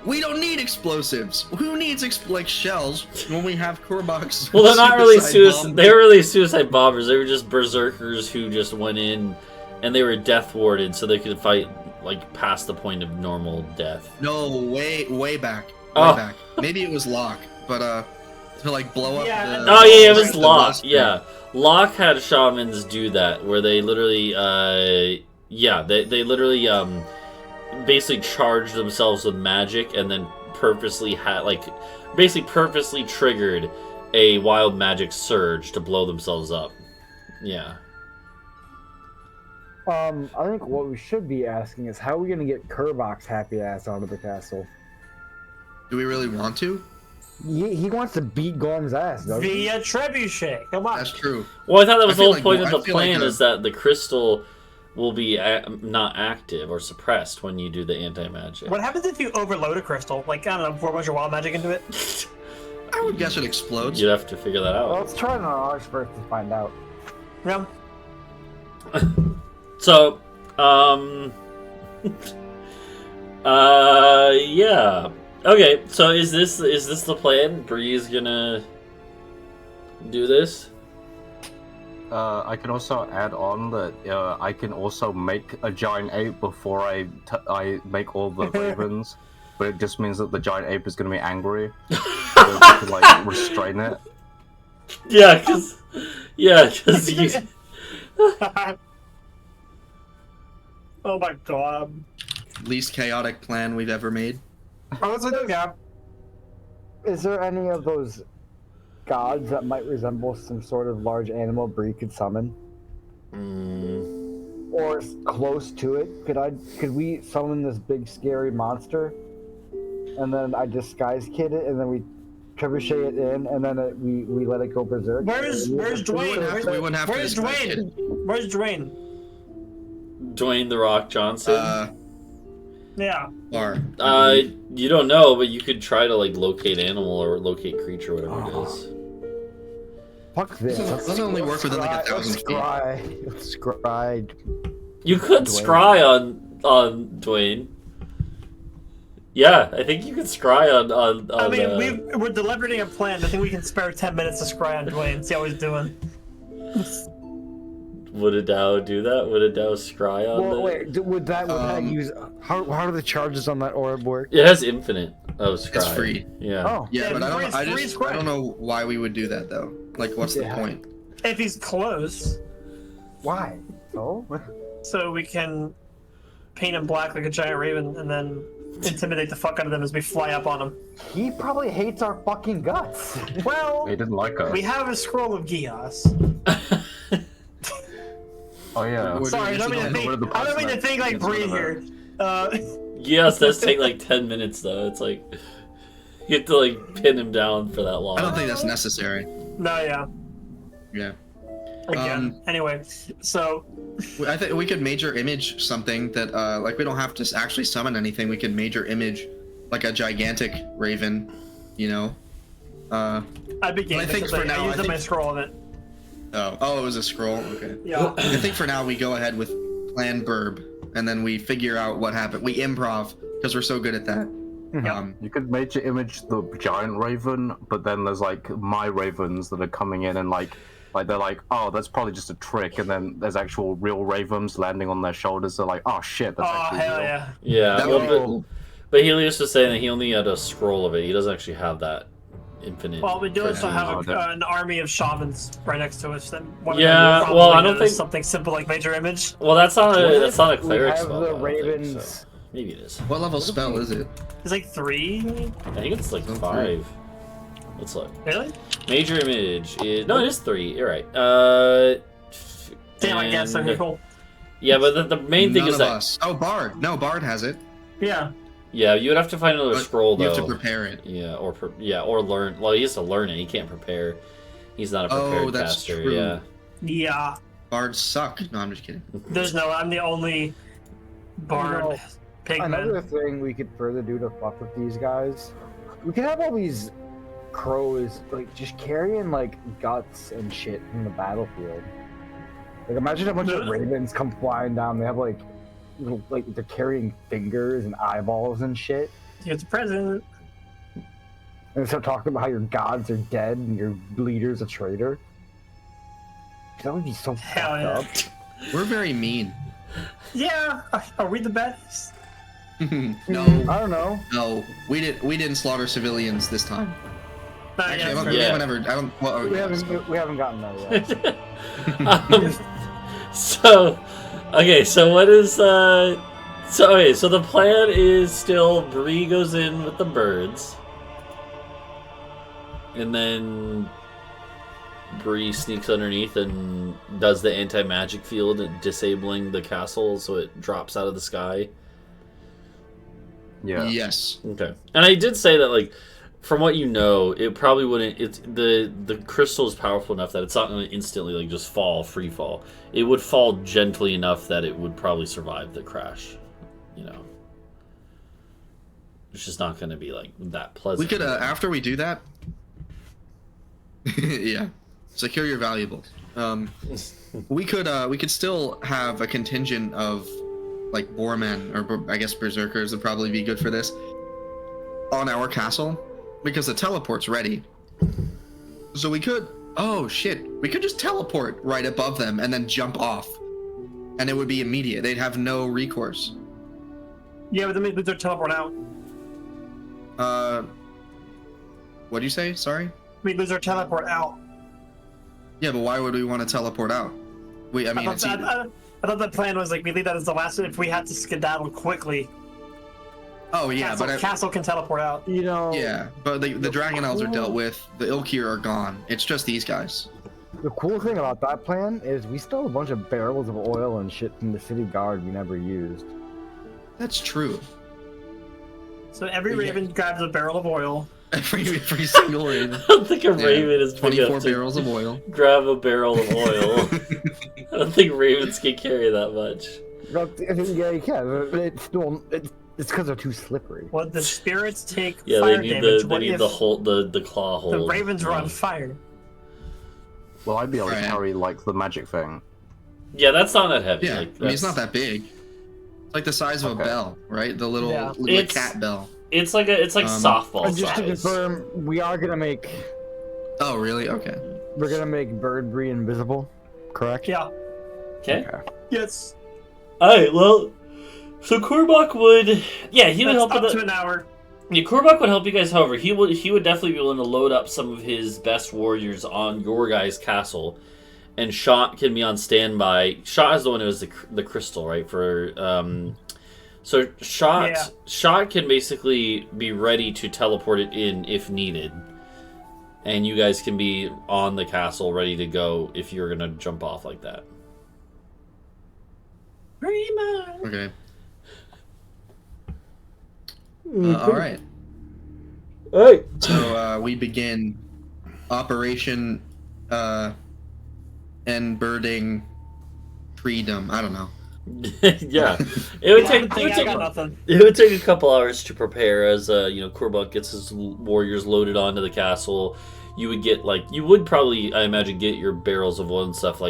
We don't need explosives. Who needs shells when we have Kurbak's? Well, they're not really suicide They were really suicide bombers. They were just berserkers who just went in, and they were death warded, so they could fight past the point of normal death. No, way back. Oh. Back. Maybe it was Locke, but to blow up. Yeah. The, Oh yeah, it was the Locke. Western. Yeah, Locke had shamans do that, where they literally, they literally basically charged themselves with magic, and then purposely purposely triggered a wild magic surge to blow themselves up. Yeah. I think what we should be asking is how are we gonna get Kurbak's happy ass out of the castle? Do we really want to? He wants to beat Gorm's ass, doesn't he? Via trebuchet. Come on. That's true. Well, I thought that was I the feel whole point like- of I the feel like plan a- is that the crystal will be not active or suppressed when you do the anti-magic. What happens if you overload a crystal? I don't know, pour a bunch of wild magic into it? I would guess it explodes. You'd have to figure that Well, out. let's try it on ours first to find out. Yeah. So, yeah. Okay, so is this the plan? Bree's gonna do this? I can also add on that I can also make a giant ape before I make all the ravens, but it just means that the giant ape is going to be angry, so we can restrain it. Yeah, cause you. Oh my god. Least chaotic plan we've ever made. Honestly, yeah. Is there any of those gods that might resemble some sort of large animal Bree could summon? Or close to it? Could we summon this big scary monster? And then I disguise kit it, and then we trebuchet it in, and then we let it go berserk? Where's Dwayne? We wouldn't have to Where's disguise Dwayne? it. Where's Dwayne? Dwayne the Rock Johnson. Yeah. Or You don't know, but you could try to like locate animal or locate creature, whatever it is. Fuck this. doesn't only work within like 1,000 feet. Let's scry. You could scry on Dwayne. Yeah, I think you could scry on I mean, we're deliberating a plan. I think we can spare 10 minutes to scry on Dwayne, see how he's doing. Would Adau do that? Would Adau scry on Well, that? wait, would that use... How do the charges on that orb work? It has infinite of scry. It's free. Yeah. Oh. Yeah, but I free don't scry. know why we would do that though. Like, what's the point? If he's close, Why? Oh? so we can paint him black like a giant raven and then intimidate the fuck out of them as we fly up on him. He probably hates our fucking guts. Well, He didn't like us. we have a scroll of Gios. Oh yeah. Sorry, I don't mean to think like Bree here. Yes, does take like 10 minutes though. It's like you have to like pin him down for that long. I don't think that's necessary. No, yeah. Yeah. Again. Anyway, so I think we could major image something that, like, we don't have to actually summon anything. We could major image, like, a gigantic raven, you know? I began. I think for now, I used my scroll of it. Oh, it was a scroll? Okay. Yeah. I think for now we go ahead with Plan Burb, and then we figure out what happened. We improv, because we're so good at that. You could major image the giant raven, but then there's like my ravens that are coming in and like they're like, oh, that's probably just a trick, and then there's actual real ravens landing on their shoulders. They're like, oh shit, that's actually hell real. yeah. Yeah, That well, would be cool. but Helios was saying that he only had a scroll of it. He doesn't actually have that infinite. Well, we do also have Yeah. an army of shamans right next to us. Then one Yeah, of them will well, I probably don't notice think- something simple like major image. Well, that's not a We cleric have spell. the though, I don't think, ravens. so. Maybe it is. What level spell is it? It's like 3. I think it's like 5. Let's look. Really? Major image is no, it is 3. You're right. Damn, I guess. and- Okay, cool. Yeah, but the main thing None is of that us. Oh, Bard. No, Bard has it. Yeah. yeah, you would have to find another But scroll though. You have to prepare it. Yeah, or learn. Well, he has to learn it. He can't prepare. He's not a prepared Oh, that's caster. true. Yeah. Yeah. Bards suck. No, I'm just kidding. There's no. I'm the only bard You know, Another pigman. thing we could further do to fuck with these guys, we could have all these crows like just carrying like guts and shit from the battlefield. Like imagine a bunch of ravens come flying down. They have like little, like they're carrying fingers and eyeballs and shit. You're the president. And they start talking about how your gods are dead and your leader's a traitor. That would be so Hell fucked yeah. up. We're very mean. Yeah. Are we the best? No, I don't know. no, we didn't slaughter civilians this time. Nah, Actually, yeah, we Yeah. haven't ever. I don't. Well, We haven't gotten there yet. So, okay, so what is so the plan is still Bree goes in with the birds, and then Bree sneaks underneath and does the anti-magic field, disabling the castle so it drops out of the sky. Yeah. Yes. Okay, and I did say that, like, from what you know, it probably wouldn't. It's the crystal is powerful enough that it's not going to instantly like just free fall. It would fall gently enough that it would probably survive the crash. You know, it's just not going to be like that pleasant. We could after we do that. Yeah, secure your valuables. We could still have a contingent of like Boarman or I guess Berserkers would probably be good for this on our castle because the teleport's ready. So we could we could just teleport right above them and then jump off, and it would be immediate. They'd have no recourse. Yeah, but then we lose our teleport out. What'd you say? Sorry. We lose our teleport out. Yeah, but why would we want to teleport out? I mean, it's either... I thought the plan was like we leave that as the last. If we had to skedaddle quickly, Oh yeah, castle can teleport out. You know. yeah, but the Dragon Elves are dealt with. The Ilkir are gone. It's just these guys. The cool thing about that plan is we still have a bunch of barrels of oil and shit from the city guard we never used. That's true. So every raven grabs a barrel of oil. Every single raven. I don't think a raven is big 24 enough to barrels of oil. grab a barrel of oil. I don't think ravens can carry that much. Yeah, you can. It's because they're too slippery. Well, the spirits take Yeah, fire they need damage. the What if the claw hold. the ravens were on fire? Well, I'd be able to Right. carry like the magic thing. Yeah, that's not that heavy. Yeah, Like, I mean, it's not that big. It's like the size of a Okay. bell, right? The little Yeah. like It's- cat bell. It's like softball And just to size. confirm, we are gonna make Oh, really? Okay. we're gonna make Bird Bree invisible, correct? Yeah. Okay. Yes. Alright, well, so Kurbak would, yeah, he would That's help up with to it. an hour. Yeah, Kurbak would help you guys. However, he would definitely be willing to load up some of his best warriors on your guys' castle, and Shot can be on standby. Shot is the one who has the crystal, right? So Shot can basically be ready to teleport it in if needed, and you guys can be on the castle ready to go if you're gonna jump off like that. Prima. Okay. All right. Hey. So we begin Operation End Birding Freedom. I don't know. Yeah, it would take. I got nothing. It would take a couple hours to prepare as Kurbak gets his warriors loaded onto the castle. You would get you would probably, I imagine, get your barrels of oil and stuff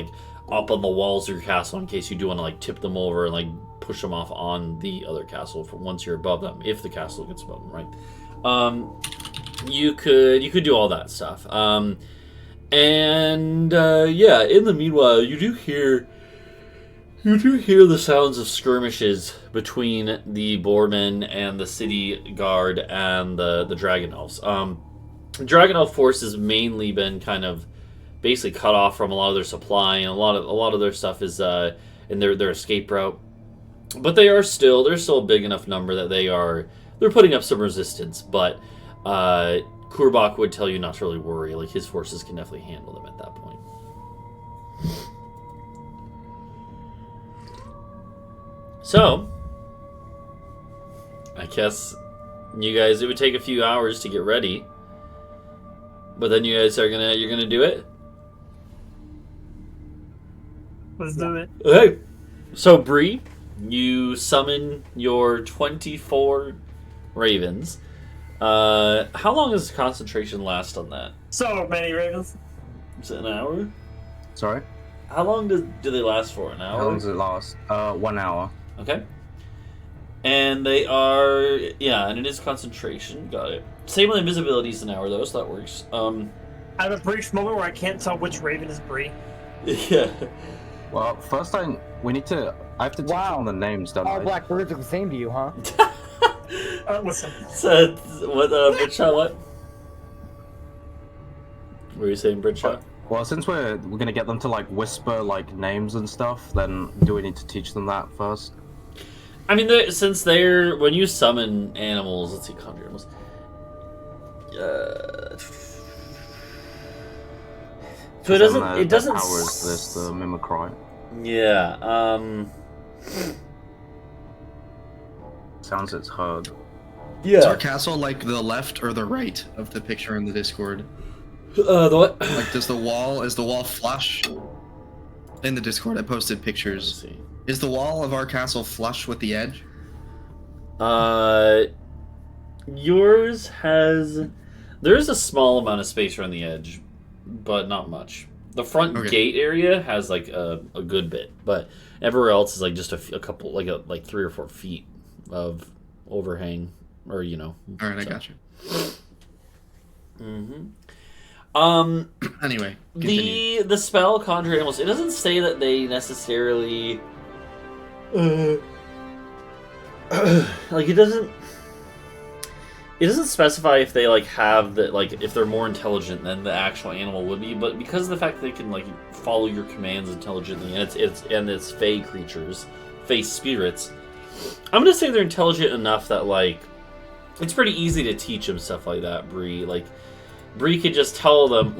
up on the walls of your castle in case you do want to tip them over and push them off on the other castle for once you're above them, if the castle gets above them, right? You could do all that stuff. In the meanwhile, you do hear the sounds of skirmishes between the Boarman and the city guard and the Dragon Elves. The Dragon Elf force has mainly been kind of basically cut off from a lot of their supply, and a lot of their stuff is in their escape route. But they're still a big enough number that they're putting up some resistance. But Kurbak would tell you not to really worry. His forces can definitely handle them at that point. So, I guess you guys, it would take a few hours to get ready, but then you guys you're gonna do it. Let's do it. Okay. So Bree, you summon your 24 ravens. How long does concentration last on that? So many ravens. Is it an hour? Sorry? How long do they last for? An hour? How long does it last? 1 hour. Okay. And they are, and it is concentration. Got it. Same with invisibility is an hour though, so that works. I have a brief moment where I can't tell which raven is Bree. Yeah. Well, first I have to teach them the names, don't All I? black birds are the same to you, huh? Listen. So what, Britsha? What? What were you saying, Britsha? Well, since we're gonna get them to whisper names and stuff, then do we need to teach them that first? I mean, when you summon animals, let's see, conjure animals. So it doesn't. Powers this the mimicry. Yeah. Sounds it's heard. Yeah. Is our castle the left or the right of the picture in the Discord? The what? Is the wall flush? In the Discord, I posted pictures. Let's see. Is the wall of our castle flush with the edge? Yours has. There is a small amount of space around the edge, but not much. The front gate area has a good bit, but everywhere else is just a couple, 3 or 4 feet of overhang, or All right, I got you. Mm-hmm. Anyway, continue. The spell conjure animals. It doesn't say that they necessarily. It doesn't. It doesn't specify if they have that if they're more intelligent than the actual animal would be, but because of the fact that they can follow your commands intelligently, and it's fey creatures, fey spirits, I'm gonna say they're intelligent enough that it's pretty easy to teach them stuff like that. Bree Bree could just tell them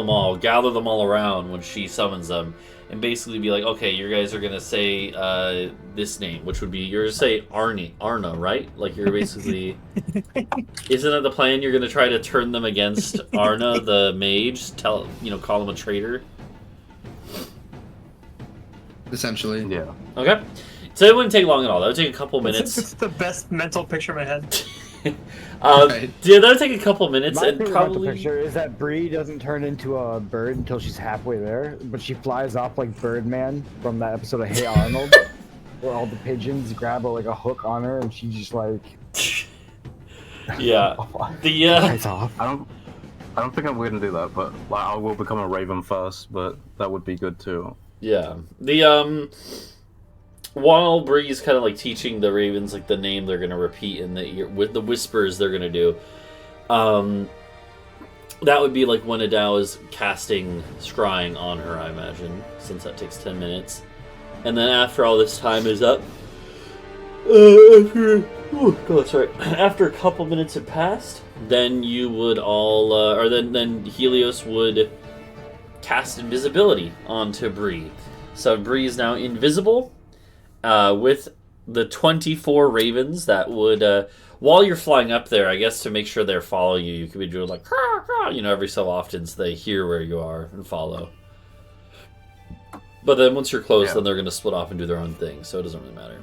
all, gather them all around when she summons them, and basically be okay, you guys are gonna say this name, which would be you're gonna say Arna, right? You're basically, isn't that the plan? You're gonna try to turn them against Arna, the mage. Call him a traitor. Essentially. Yeah. Okay. So it wouldn't take long at all. That would take a couple minutes. This is the best mental picture in my head. Right. Yeah, that would take a couple minutes, My and favorite probably. picture is that Bree doesn't turn into a bird until she's halfway there, but she flies off like Birdman from that episode of Hey Arnold, where all the pigeons grab like a hook on her, and she just like Yeah. The flies off. I don't think I'm gonna do that, but like, I will become a raven first, but that would be good too. Yeah. The while Bree's kind of like teaching the ravens like the name they're gonna repeat in the ear with the whispers they're gonna do, that would be like when Adau is casting scrying on her, I imagine, since that takes 10 minutes. And then after all this time is up, after a couple minutes had passed, then you would all, or then Helios would cast invisibility onto Bree. So Bree is now invisible, with the 24 ravens that would, while you're flying up there, I guess to make sure they're following you, you could be doing like, caw, caw, every so often so they hear where you are and follow. But then once you're close, then they're going to split off and do their own thing, so it doesn't really matter.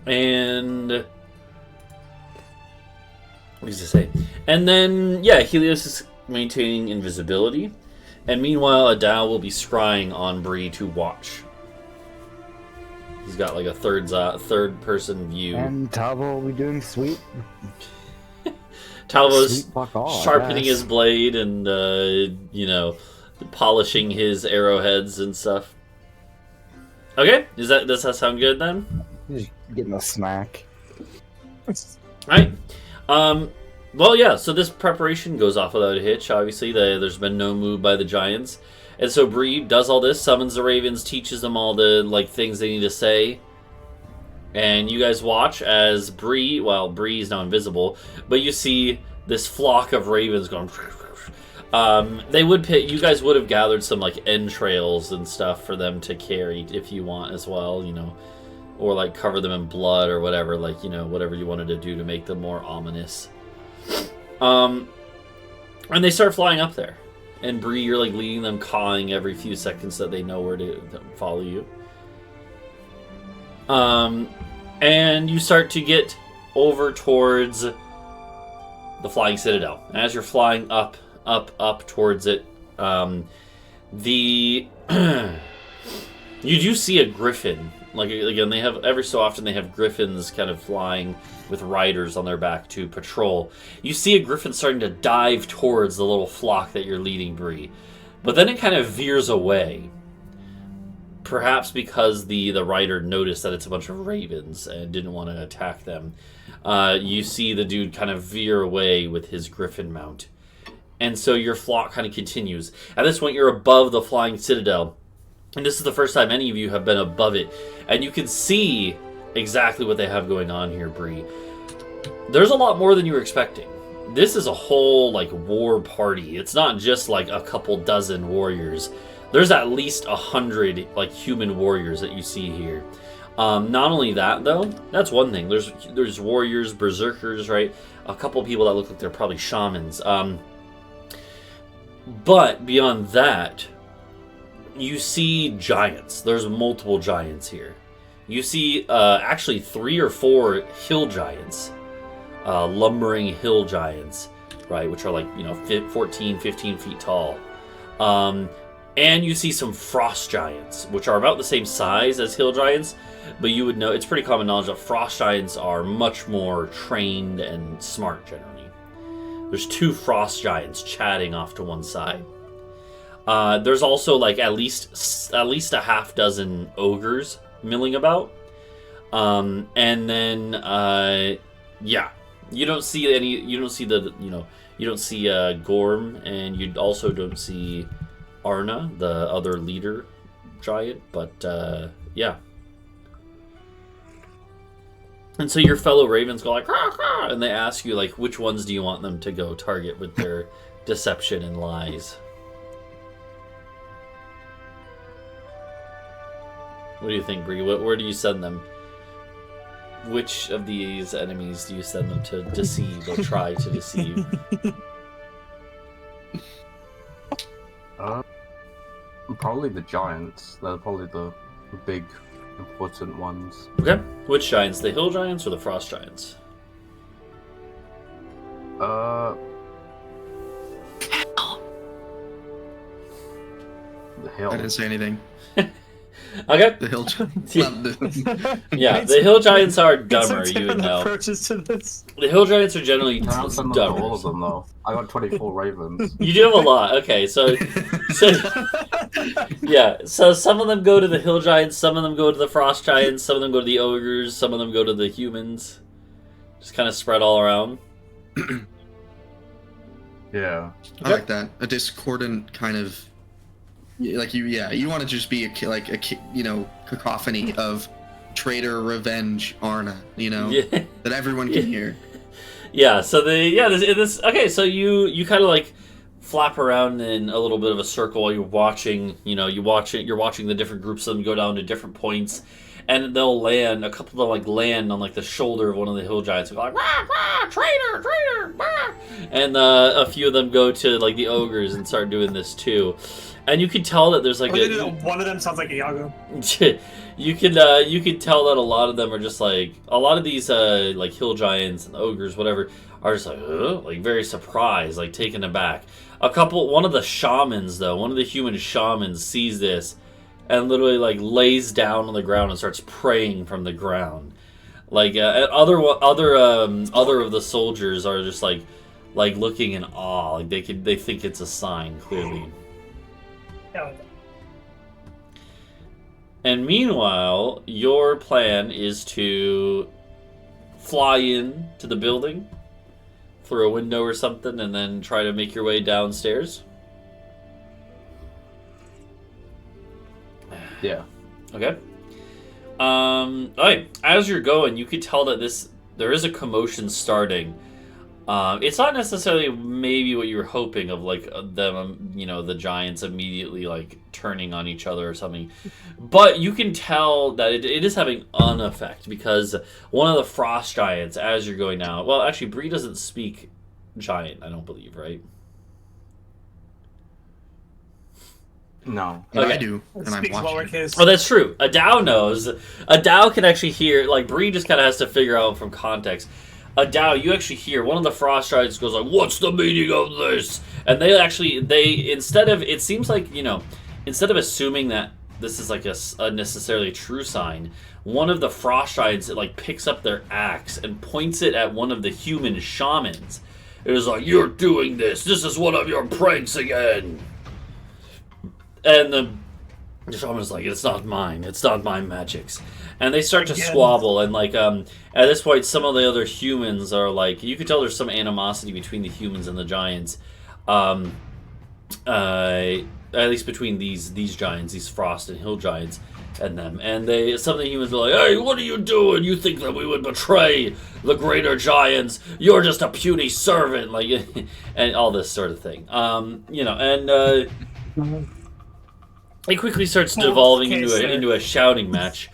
And what was I say? And then, yeah, Helios is maintaining invisibility, and meanwhile, Adau will be scrying on Bree to watch. He's got like a third-person view. And Talvo will be doing sweet. Talvo's Sweet fuck all, I sharpening guess. his blade and, polishing his arrowheads and stuff. Okay, does that sound good then? Just getting a snack. Alright. Well, yeah, so this preparation goes off without a hitch. Obviously, there's been no move by the giants. And so Bree does all this, summons the ravens, teaches them all the things they need to say. And you guys watch as Bree is now invisible, but you see this flock of ravens going. You guys would have gathered some entrails and stuff for them to carry if you want as well, or cover them in blood or whatever, whatever you wanted to do to make them more ominous. And they start flying up there. And Bree, you're leading them, cawing every few seconds that they know where to follow you. And you start to get over towards the flying Citadel. And as you're flying up towards it, you do see a griffin. Again, they have every so often they have griffins kind of flying with riders on their back to patrol. You see a griffin starting to dive towards the little flock that you're leading, Bree, but then it kind of veers away. Perhaps because the rider noticed that it's a bunch of ravens and didn't want to attack them. You see the dude kind of veer away with his griffin mount, and so your flock kind of continues. At this point, you're above the flying Citadel. And this is the first time any of you have been above it. And you can see exactly what they have going on here, Bree. There's a lot more than you were expecting. This is a whole, war party. It's not just, a couple dozen warriors. There's at least 100, human warriors that you see here. Not only that, though, that's one thing. There's warriors, berserkers, right? A couple people that look like they're probably shamans. But beyond that, you see giants. There's multiple giants here. You see actually 3 or 4 hill giants, lumbering hill giants, right, which are 14, 15 feet tall. And you see some frost giants, which are about the same size as hill giants, but you would know, it's pretty common knowledge that frost giants are much more trained and smart generally. There's 2 frost giants chatting off to one side. There's also at least a half dozen ogres milling about, and then you don't see any. You don't see you don't see Gorm, and you also don't see Arna, the other leader giant. But yeah. And so your fellow ravens go "Caw, caw," and they ask you which ones do you want them to go target with their deception and lies. What do you think, Bree? Where do you send them? Which of these enemies do you send them to deceive or try to deceive? Probably the giants. They're probably the big important ones. Okay. Which giants? The hill giants or the frost giants? The hill. I didn't say anything. Okay. The hill. Yeah, the hill giants are dumber, Some you would different know. approaches to this. The hill giants are generally I don't know all dumber. of them though. I got 24 ravens. You do have a lot. Okay, so yeah, so some of them go to the hill giants, some of them go to the frost giants, some of them go to the ogres, some of them go to the humans. Just kind of spread all around. Yeah. I like that. A discordant kind of, like you want to just be a cacophony of traitor, revenge, Arna, Yeah. that everyone can hear. Yeah, so this okay, so you kind of like flap around in a little bit of a circle while you're watching, you're watching the different groups of them go down to different points, and they'll land, a couple of them like land on like the shoulder of one of the hill giants and go like, rah, rah, traitor, rah. And a few of them go to like the ogres and start doing this too. And you can tell that there's like one of them sounds like a Iago. you can tell that a lot of them are just like, a lot of these like hill giants and ogres, whatever, are just like very surprised, like taken aback. One of the shamans though, one of the human shamans sees this and literally like lays down on the ground and starts praying from the ground. Like other of the soldiers are just like looking in awe, like they think it's a sign clearly. Yeah. And meanwhile, your plan is to fly in to the building through a window or something and then try to make your way downstairs? Yeah. Okay. Alright, as you're going, you could tell that there is a commotion starting. It's not necessarily maybe what you were hoping of, like them, the giants immediately like turning on each other or something, but you can tell that it is having an effect because one of the frost giants, as you're going down, well, actually, Bree doesn't speak giant, I don't believe, right? No. And Okay. I do, and I'm Speaks watching. lowercase. Oh, that's true. Adau knows. Adau can actually hear, like, Bree just kind of has to figure out from context. Adau, you actually hear one of the frost giants goes like, "What's the meaning of this?" And instead of assuming that this is like a necessarily true sign, one of the frost giants like picks up their axe and points it at one of the human shamans. It is like, "You're doing this. This is one of your pranks again." And the shaman's like, "It's not mine. It's not my magics." And they start to squabble, and like at this point, some of the other humans are like, you can tell there's some animosity between the humans and the giants, at least between these giants, these frost and hill giants, and them. And some of the humans are like, "Hey, what are you doing? You think that we would betray the greater giants? You're just a puny servant," like, and all this sort of thing. It quickly starts devolving into a shouting match.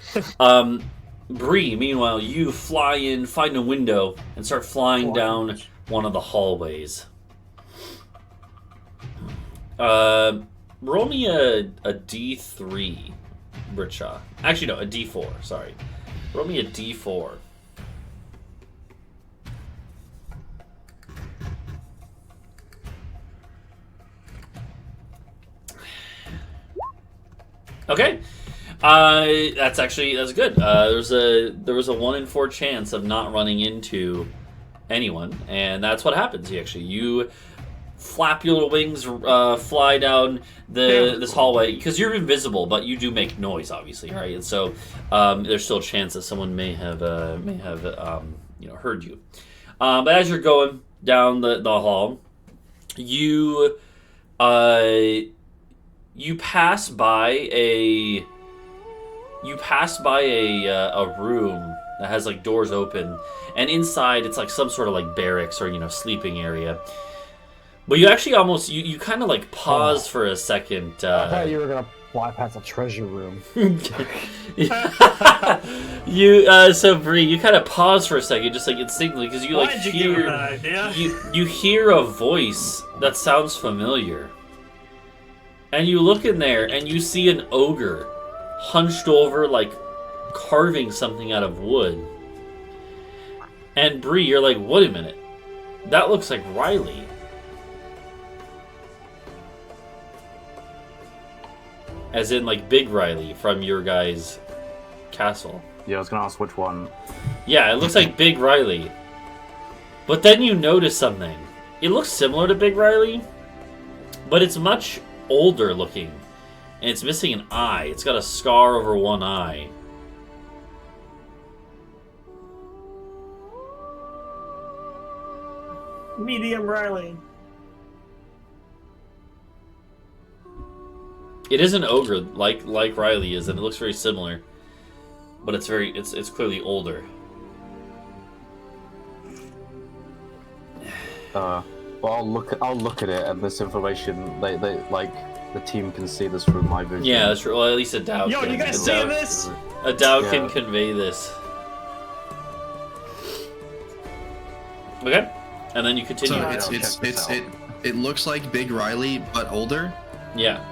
Bree, meanwhile, you fly in, find a window, and start flying down one of the hallways. Roll me a D3, Britsha. Actually, no, a D4, sorry. Roll me a D4. Okay, that's good. There was a 1 in 4 chance of not running into anyone, and that's what happens. You flap your little wings, fly down this hallway because you're invisible, but you do make noise, obviously, right? And so there's still a chance that someone may have heard you. But as you're going down the hall, you pass by a room that has like doors open, and inside it's like some sort of like barracks or sleeping area. But you actually you kind of like pause for a second. I thought you were gonna fly past a treasure room. So Bree, you kind of pause for a second, just like instinctively, because you like you hear a voice that sounds familiar. And you look in there, and you see an ogre hunched over, like carving something out of wood. And Bree, you're like, wait a minute. That looks like Riley. As in, like, Big Riley from your guys' castle. Yeah, I was gonna ask which one. Yeah, it looks like Big Riley. But then you notice something. It looks similar to Big Riley, but it's much older looking. And it's missing an eye. It's got a scar over one eye. Medium Riley. It is an ogre, like Riley is, and it looks very similar. But it's clearly older. Well, I'll look at it, and this information, they like the team can see this through my vision. Yeah, that's true. Well, at least Adau Yo, can. you guys see this? Adau can convey this. Okay, and then you continue. So it looks like Big Riley, but older. Yeah.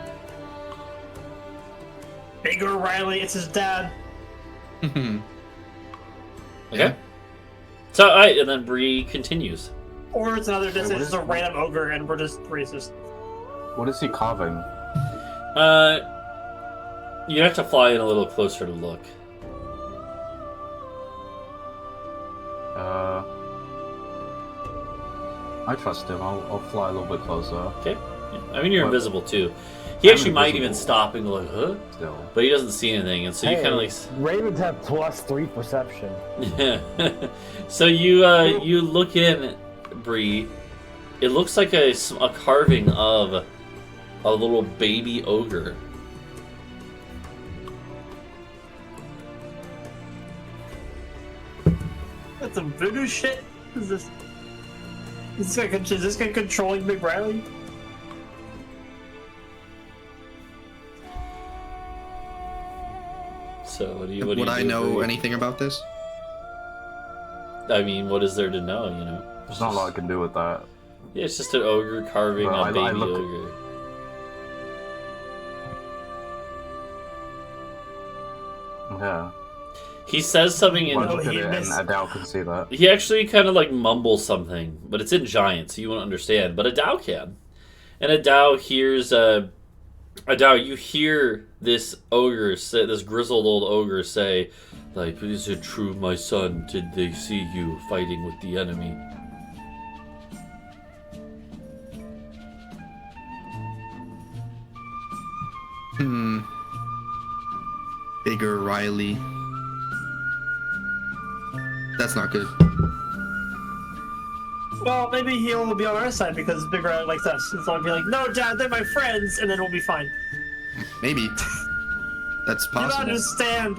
Bigger Riley, it's his dad. Okay. Yeah. So, alright, and then Bree continues. Or it's another just what it's is- a random ogre and we're just racist. What is he carving? You have to fly in a little closer to look. I trust him. I'll fly a little bit closer. Okay. Yeah. I mean, you're What? invisible too. He I'm actually might even invisible. stop and go like, huh? Still. But he doesn't see anything, and so you kind of like. Ravens have +3 perception. Yeah. So you look in, Bree. It looks like a carving of a little baby ogre. That's some voodoo shit. Is this? Is this guy controlling Big Riley? So what do you? Would I do, know Bree? anything about this? I mean, what is there to know? You know. There's not a lot I can do with that. Yeah, it's just an ogre carving Well, a I baby look- ogre. Yeah. He says something in. Well, look at he it, and missed- Adau can see that. He actually kind of like mumbles something, but it's in giant, so you won't understand. But Adau can, and Adau hears. Adau, you hear this ogre say, this grizzled old ogre say, like, "Is it true, my son? Did they see you fighting with the enemy?" Bigger Riley. That's not good. Well, maybe he'll be on our side because Big Riley likes us. So I'll be like, no, Dad, they're my friends, and then we'll be fine. Maybe. That's You don't possible. understand.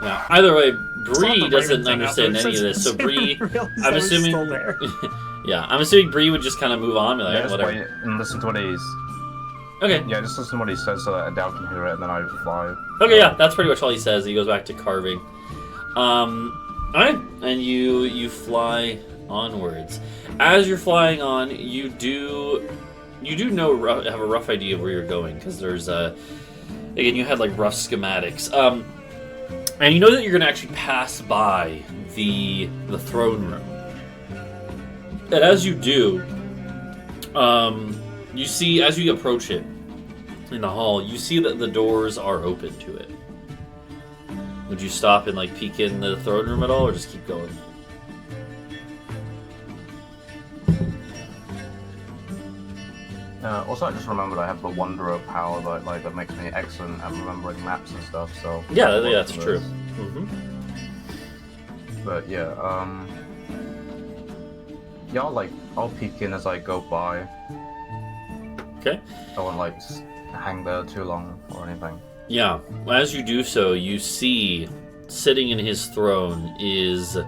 Now, either way, It's Bree not the doesn't Raven thing understand after. any of this. So Bree, Realize I'm I was assuming. still there. Yeah, I'm assuming Bree would just kind of move on, be like, Yeah, just whatever. wait and listen to what he's. Okay. Yeah, just listen to what he says so that Adau can hear it, and then I fly. Okay, yeah, that's pretty much all he says. He goes back to carving. Alright, and you fly onwards. As you're flying on, you do have a rough idea of where you're going, because there's again, you had like rough schematics. And you know that you're gonna actually pass by the throne room. And as you do, you see, as you approach it in the hall, you see that the doors are open to it. Would you stop and like peek in the throne room at all, or just keep going? Also, I just remembered I have the Wanderer power that makes me excellent at remembering maps and stuff. So Yeah, that's true. Mm-hmm. But yeah, yeah, I'll peek in as I go by. Okay. I won't hang there too long or anything. Yeah. As you do so, you see sitting in his throne is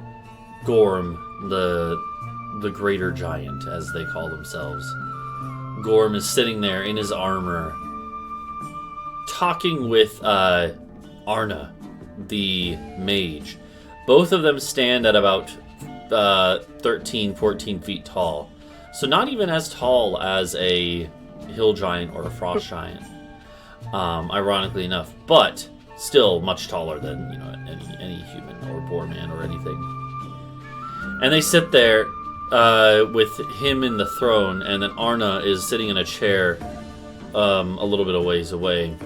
Gorm, the greater giant, as they call themselves. Gorm is sitting there in his armor, talking with Arna, the mage. Both of them stand at about 13, 14 feet tall. So not even as tall as a hill giant or a frost giant, ironically enough. But still much taller than any human or Boarman or anything. And they sit there with him in the throne, and then Arna is sitting in a chair a little bit of ways away.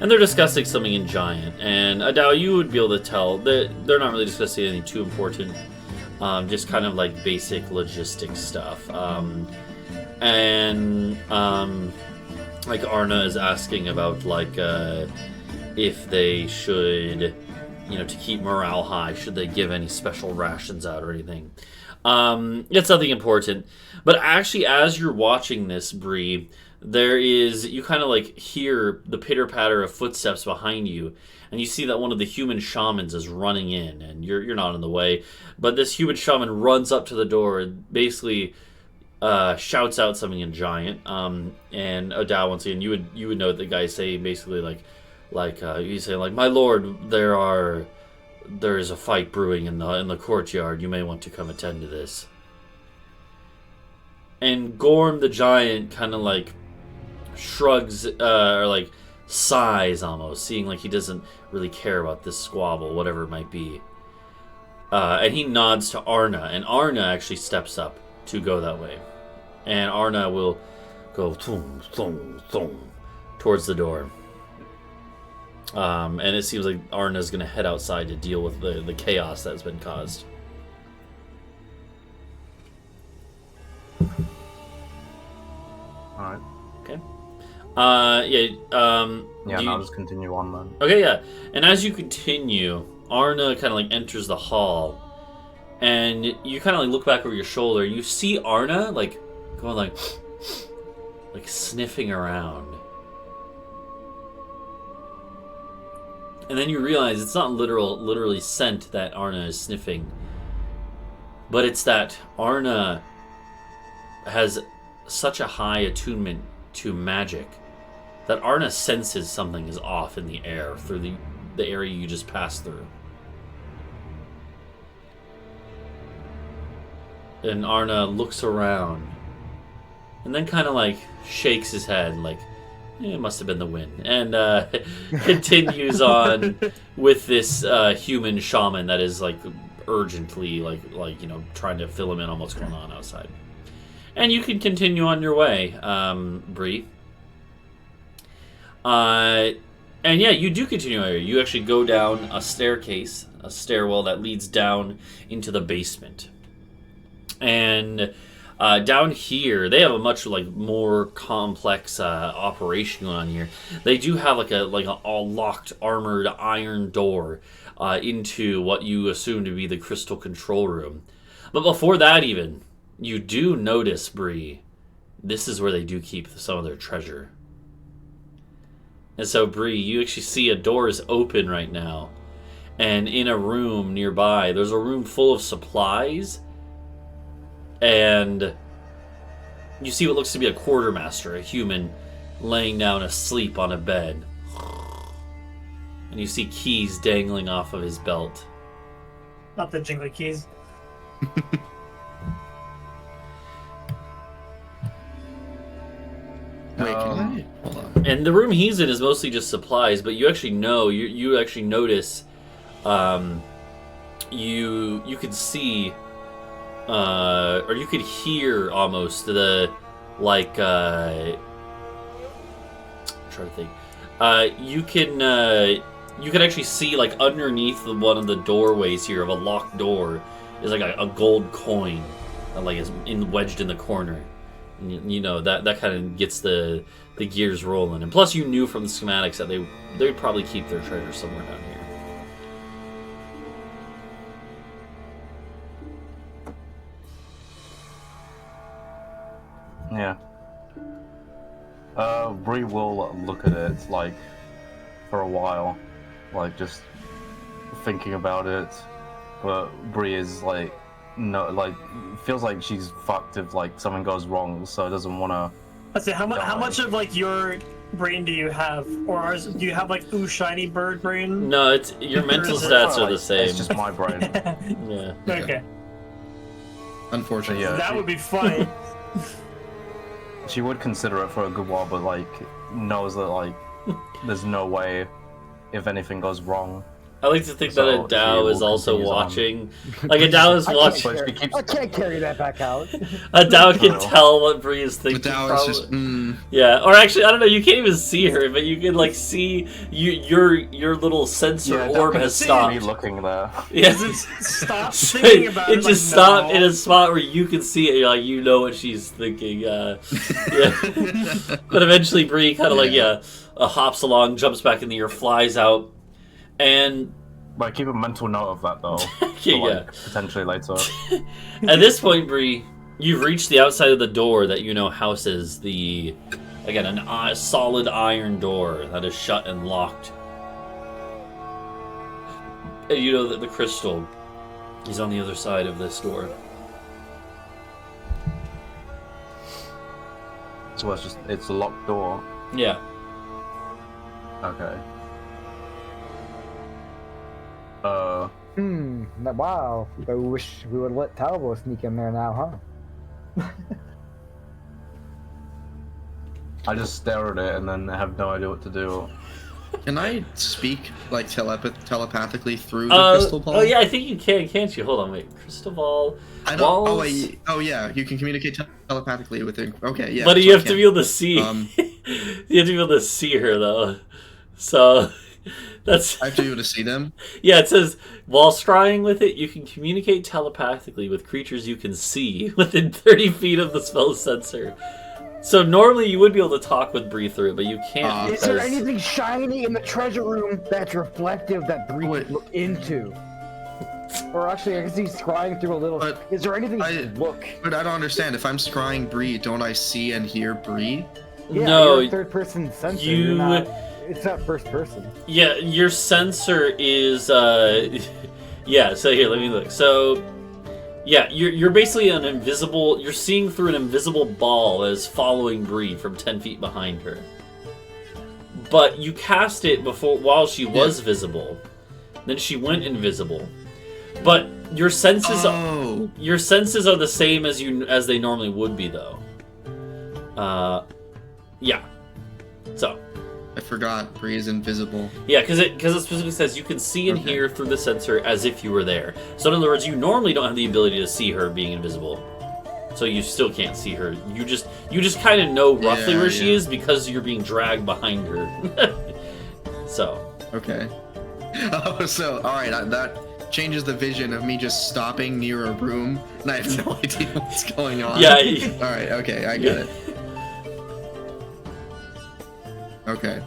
And they're discussing something in Giant. And Adau, you would be able to tell that they're not really discussing anything too important. Just kind of like basic logistic stuff. Like Arna is asking about like if they should, to keep morale high, should they give any special rations out or anything. It's nothing important. But actually, as you're watching this, Bree, you kind of like hear the pitter-patter of footsteps behind you, and you see that one of the human shamans is running in, and you're not in the way, but this human shaman runs up to the door and basically shouts out something in Giant. And Adau, once again, you would know the guy say basically he's saying like, "My lord, there is a fight brewing in the courtyard. You may want to come attend to this." And Gorm the Giant kind of like shrugs or like sighs almost, seeing like he doesn't really care about this squabble, whatever it might be. And he nods to Arna, and Arna actually steps up to go that way. And Arna will go thum, thum, thum, towards the door. And it seems like Arna's going to head outside to deal with the chaos that's been caused. Alright. Okay. I'll just continue on then. Okay, yeah. And as you continue, Arna kind of like enters the hall, and you kind of like look back over your shoulder, and you see Arna like going like sniffing around. And then you realize it's not literally scent that Arna is sniffing, but it's that Arna has such a high attunement to magic that Arna senses something is off in the air through the area you just passed through. And Arna looks around and then kind of like shakes his head like, it must have been the wind, and continues on with this human shaman that is like urgently like trying to fill him in on what's going on outside. And you can continue on your way, Bree. And yeah, you do continue on. You actually go down a stairwell that leads down into the basement. And down here, they have a much more complex operation going on here. They do have like a all locked, armored iron door into what you assume to be the crystal control room. But before that, even you do notice, Bree, this is where they do keep some of their treasure. And so, Bree, you actually see a door is open right now, and in a room nearby, there's a room full of supplies. And you see what looks to be a quartermaster, a human, laying down asleep on a bed. And you see keys dangling off of his belt. Not the jingly keys. Wait, can I? Hold on. And the room he's in is mostly just supplies, but you actually know, you actually notice, you could see, or you could hear almost the, I'm trying to think. You can actually see like underneath one of the doorways here of a locked door is like a gold coin that like is wedged in the corner. And you know that kind of gets the gears rolling. And plus, you knew from the schematics that they would probably keep their treasure somewhere down here. Yeah. Bree will look at it like for a while, like just thinking about it. But Bree is like, no, like feels like she's fucked if like something goes wrong, so doesn't want to. Let's see, how much of like your brain do you have, or do you have like shiny bird brain? No, it's your mental stats are the same. It's just my brain. Yeah. Okay. Unfortunately, yeah, That would be funny. She would consider it for a good while, but like knows that like there's no way if anything goes wrong. I like to think So that she Adau will is also continue on. watching. Like Adau is watching. But she keeps- I can't carry that back out. Adau can No. tell what Bree is thinking. Adau is just. Yeah, or actually, I don't know. You can't even see her, but you can like see your little sensor Yeah, orb Duncan has see stopped. me looking there. Yeah, Stop thinking about it. it just stopped in a spot where you can see it. You're like, you know what she's thinking. Yeah, but eventually Bree kind of hops along, jumps back in the air, flies out, and But keep a mental note of that though. yeah. Potentially later. At this point, Bree, you've reached the outside of the door that you know houses a solid iron door that is shut and locked. And you know that the crystal is on the other side of this door. So it's a locked door. Yeah. Okay. Wow. I wish we would let Talvo sneak in there now, huh? I just stare at it and then have no idea what to do. Can I speak like telepathically through the crystal ball? Oh yeah, I think you can, can't you? Hold on, wait. Crystal ball. I don't. Walls? Oh wait. Oh yeah, you can communicate telepathically with it. Okay, yeah. But so you I have to can. be able to see. Um, You have to be able to see her though. So that's I have to be able to see them. yeah. It says while scrying with it, you can communicate telepathically with creatures you can see within 30 feet of the spell sensor. So normally you would be able to talk with Bree through it, but you can't. Is there because- anything shiny in the treasure room that's reflective that Bree Wait. could look into? Or actually, I guess he's scrying through a little. But Is there anything I- to look? But I don't understand. If I'm scrying Bree, don't I see and hear Bree? Yeah, No, you're a third-person sensor. you- You're not, it's not first person. Yeah, your sensor is yeah, so here, let me look. So yeah, you're basically an invisible, you're seeing through an invisible ball that is following Bree from 10 feet behind her. But you cast it while she was visible. Then she went invisible. But your senses Oh. your senses are the same as they normally would be though. Yeah. So I forgot. Bree is invisible. yeah, because it specifically says you can see and hear through the sensor as if you were there. So in other words, you normally don't have the ability to see her being invisible. So you still can't see her. You just kind of know roughly Yeah, where she yeah. is because you're being dragged behind her. So Okay. Oh, so all right. That changes the vision of me just stopping near a room, and I have no idea what's going on. yeah, All right. Okay, I get it. Okay.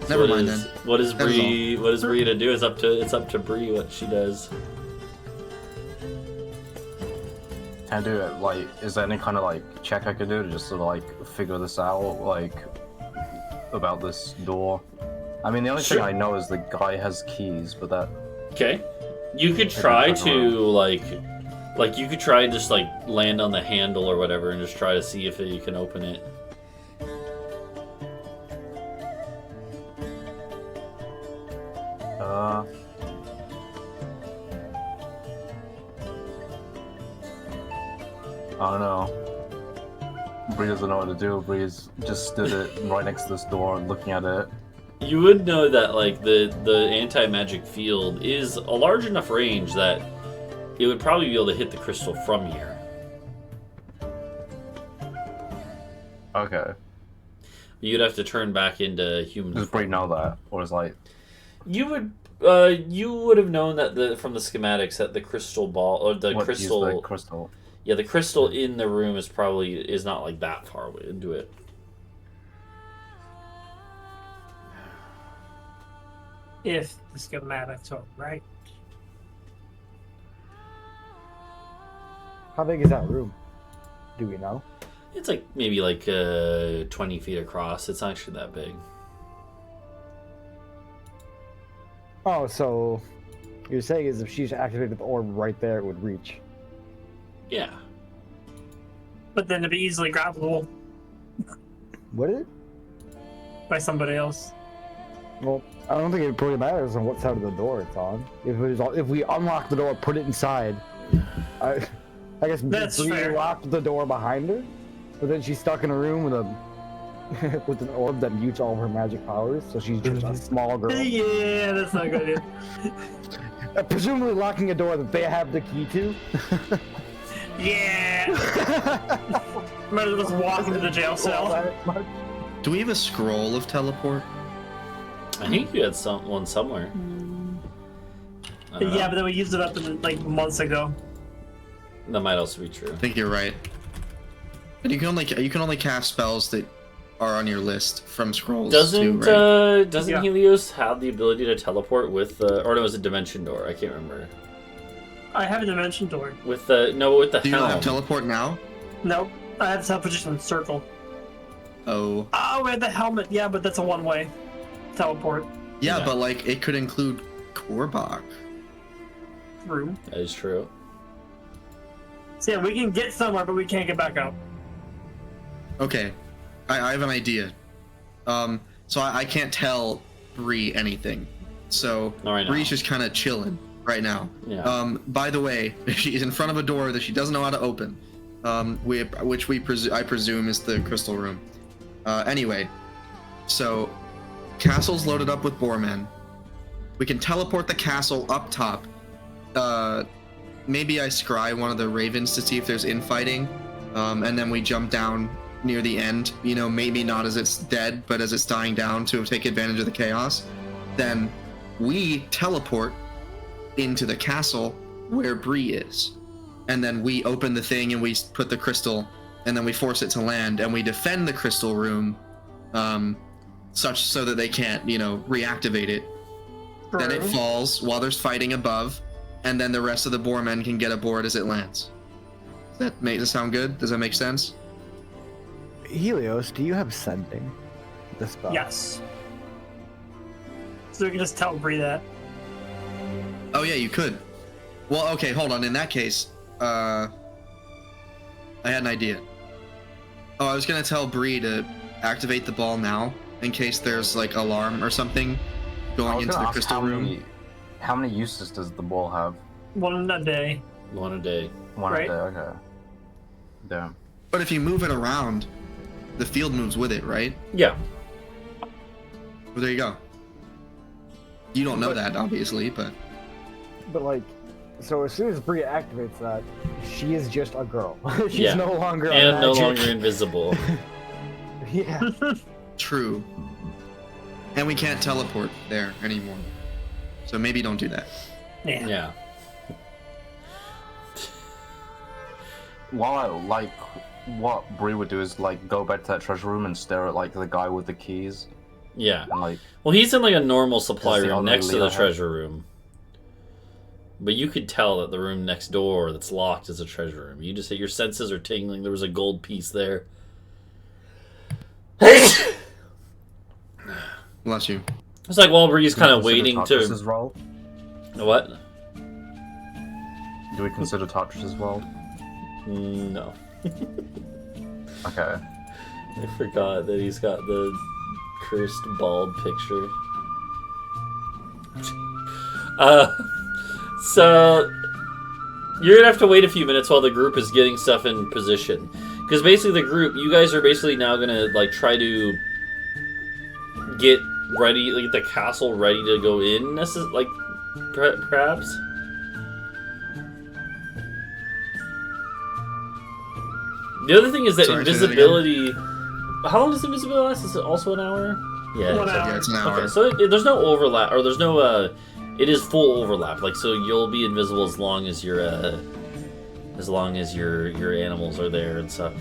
so Never mind then. What is That is Bree? What is Bree to do? It's up to Bree what she does. Can I do it? Like, is there any kind of like check I can do to just sort of like figure this out? Like, about this door? I mean, the only Sure. thing I know is the guy has keys, but that. Okay. You could try to like you could try and just like land on the handle or whatever and just try to see if you can open it. I don't know. Bree doesn't know what to do. Bree's just stood it right next to this door and looking at it. You would know that like the anti-magic field is a large enough range that it would probably be able to hit the crystal from here. Okay. You'd have to turn back into human. Does Bree know that, or is like? You would have known that from the schematics that the crystal ball or the what, crystal. use the crystal. Yeah, the crystal in the room is not like that far into it. If the schematics are right. How big is that room? Do we know? It's like maybe like 20 feet across. It's not actually that big. Oh, so you're saying is if she's activated the orb right there, it would reach. Yeah. But then it'd be easily grabbable Would it? by somebody else. Well, I don't think it really matters on what side of the door it's on. If we unlock the door, put it inside. I guess That's Bree fair. locked the door behind her, but then she's stuck in a room with a with an orb that mutes all of her magic powers, so she's just a small girl. Yeah, that's not good. Presumably locking a door that they have the key to. Yeah. Might as well just walk into the jail cell. Do we have a scroll of teleport? I think you had one somewhere. I don't Yeah, know. but then we used it up like months ago. That might also be true. I think you're right. But you can only cast spells that are on your list from scrolls. Doesn't too, right? doesn't Yeah. Helios have the ability to teleport with the, or no, it was a dimension door? I can't remember. I have a dimension door. With the with the Do you not have helm. teleport now? Nope. I have teleportation circle. Oh. Oh, we had the helmet. Yeah, but that's a one-way teleport Yeah, Yeah. but like it could include Korbach. through. That is true. So yeah, we can get somewhere, but we can't get back up. Okay, I have an idea. So I can't tell Bree anything. So Not right now. Bree's just kind of chilling right now. Yeah. By the way, she's in front of a door that she doesn't know how to open. I presume is the crystal room. Anyway, so castle's loaded up with Boarman. We can teleport the castle up top. Maybe I scry one of the ravens to see if there's infighting, and then we jump down near the end. You know, maybe not as it's dead, but as it's dying down to take advantage of the chaos. Then we teleport into the castle where Bree is, and then we open the thing and we put the crystal, and then we force it to land, and we defend the crystal room, such so that they can't, reactivate it. Then it falls while there's fighting above, and then the rest of the Boarmen can get aboard as it lands. Does that sound good? Does that make sense? Helios, do you have sending? The spell. Yes. So we can just tell Bree that. Oh yeah, you could. Well, okay, hold on. In that case, I had an idea. Oh, I was gonna tell Bree to activate the ball now, in case there's like alarm or something I going was into gonna the ask crystal room. how many uses does the ball have? One a day. One a day. One Right. a day, okay. Damn. But if you move it around, the field moves with it, right? Yeah. Well, there you go. You don't know that, obviously, but But like, so as soon as Bree activates that, she is just a girl. She's Yeah. no longer And a no magic. longer invisible. Yeah. true. And we can't teleport there anymore. So maybe don't do that. Yeah. Yeah. While what Bree would do is go back to that treasure room and stare at the guy with the keys Yeah. and Well, he's in like a normal supply Is the room only next to lead the I have? treasure room. But you could tell that the room next door that's locked is a treasure room. You just your senses are tingling. There was a gold piece there. Bless you. It's like while Bree's kind of Do we waiting consider to Tartrus as well? what? Do we consider Tartrus as well? No, Okay. I forgot that he's got the cursed bald picture. So you're gonna have to wait a few minutes while the group is getting stuff in position, because basically the group, you guys are basically now gonna try to get ready, get the castle ready to go in. Perhaps. The other thing is that Sorry, say that invisibility. How long does invisibility last? Is it also an hour? Yeah. 1 hour. Yeah, it's an hour. Okay, so there's no overlap, or there's no. It is full overlap. So you'll be invisible as long as your animals are there and stuff.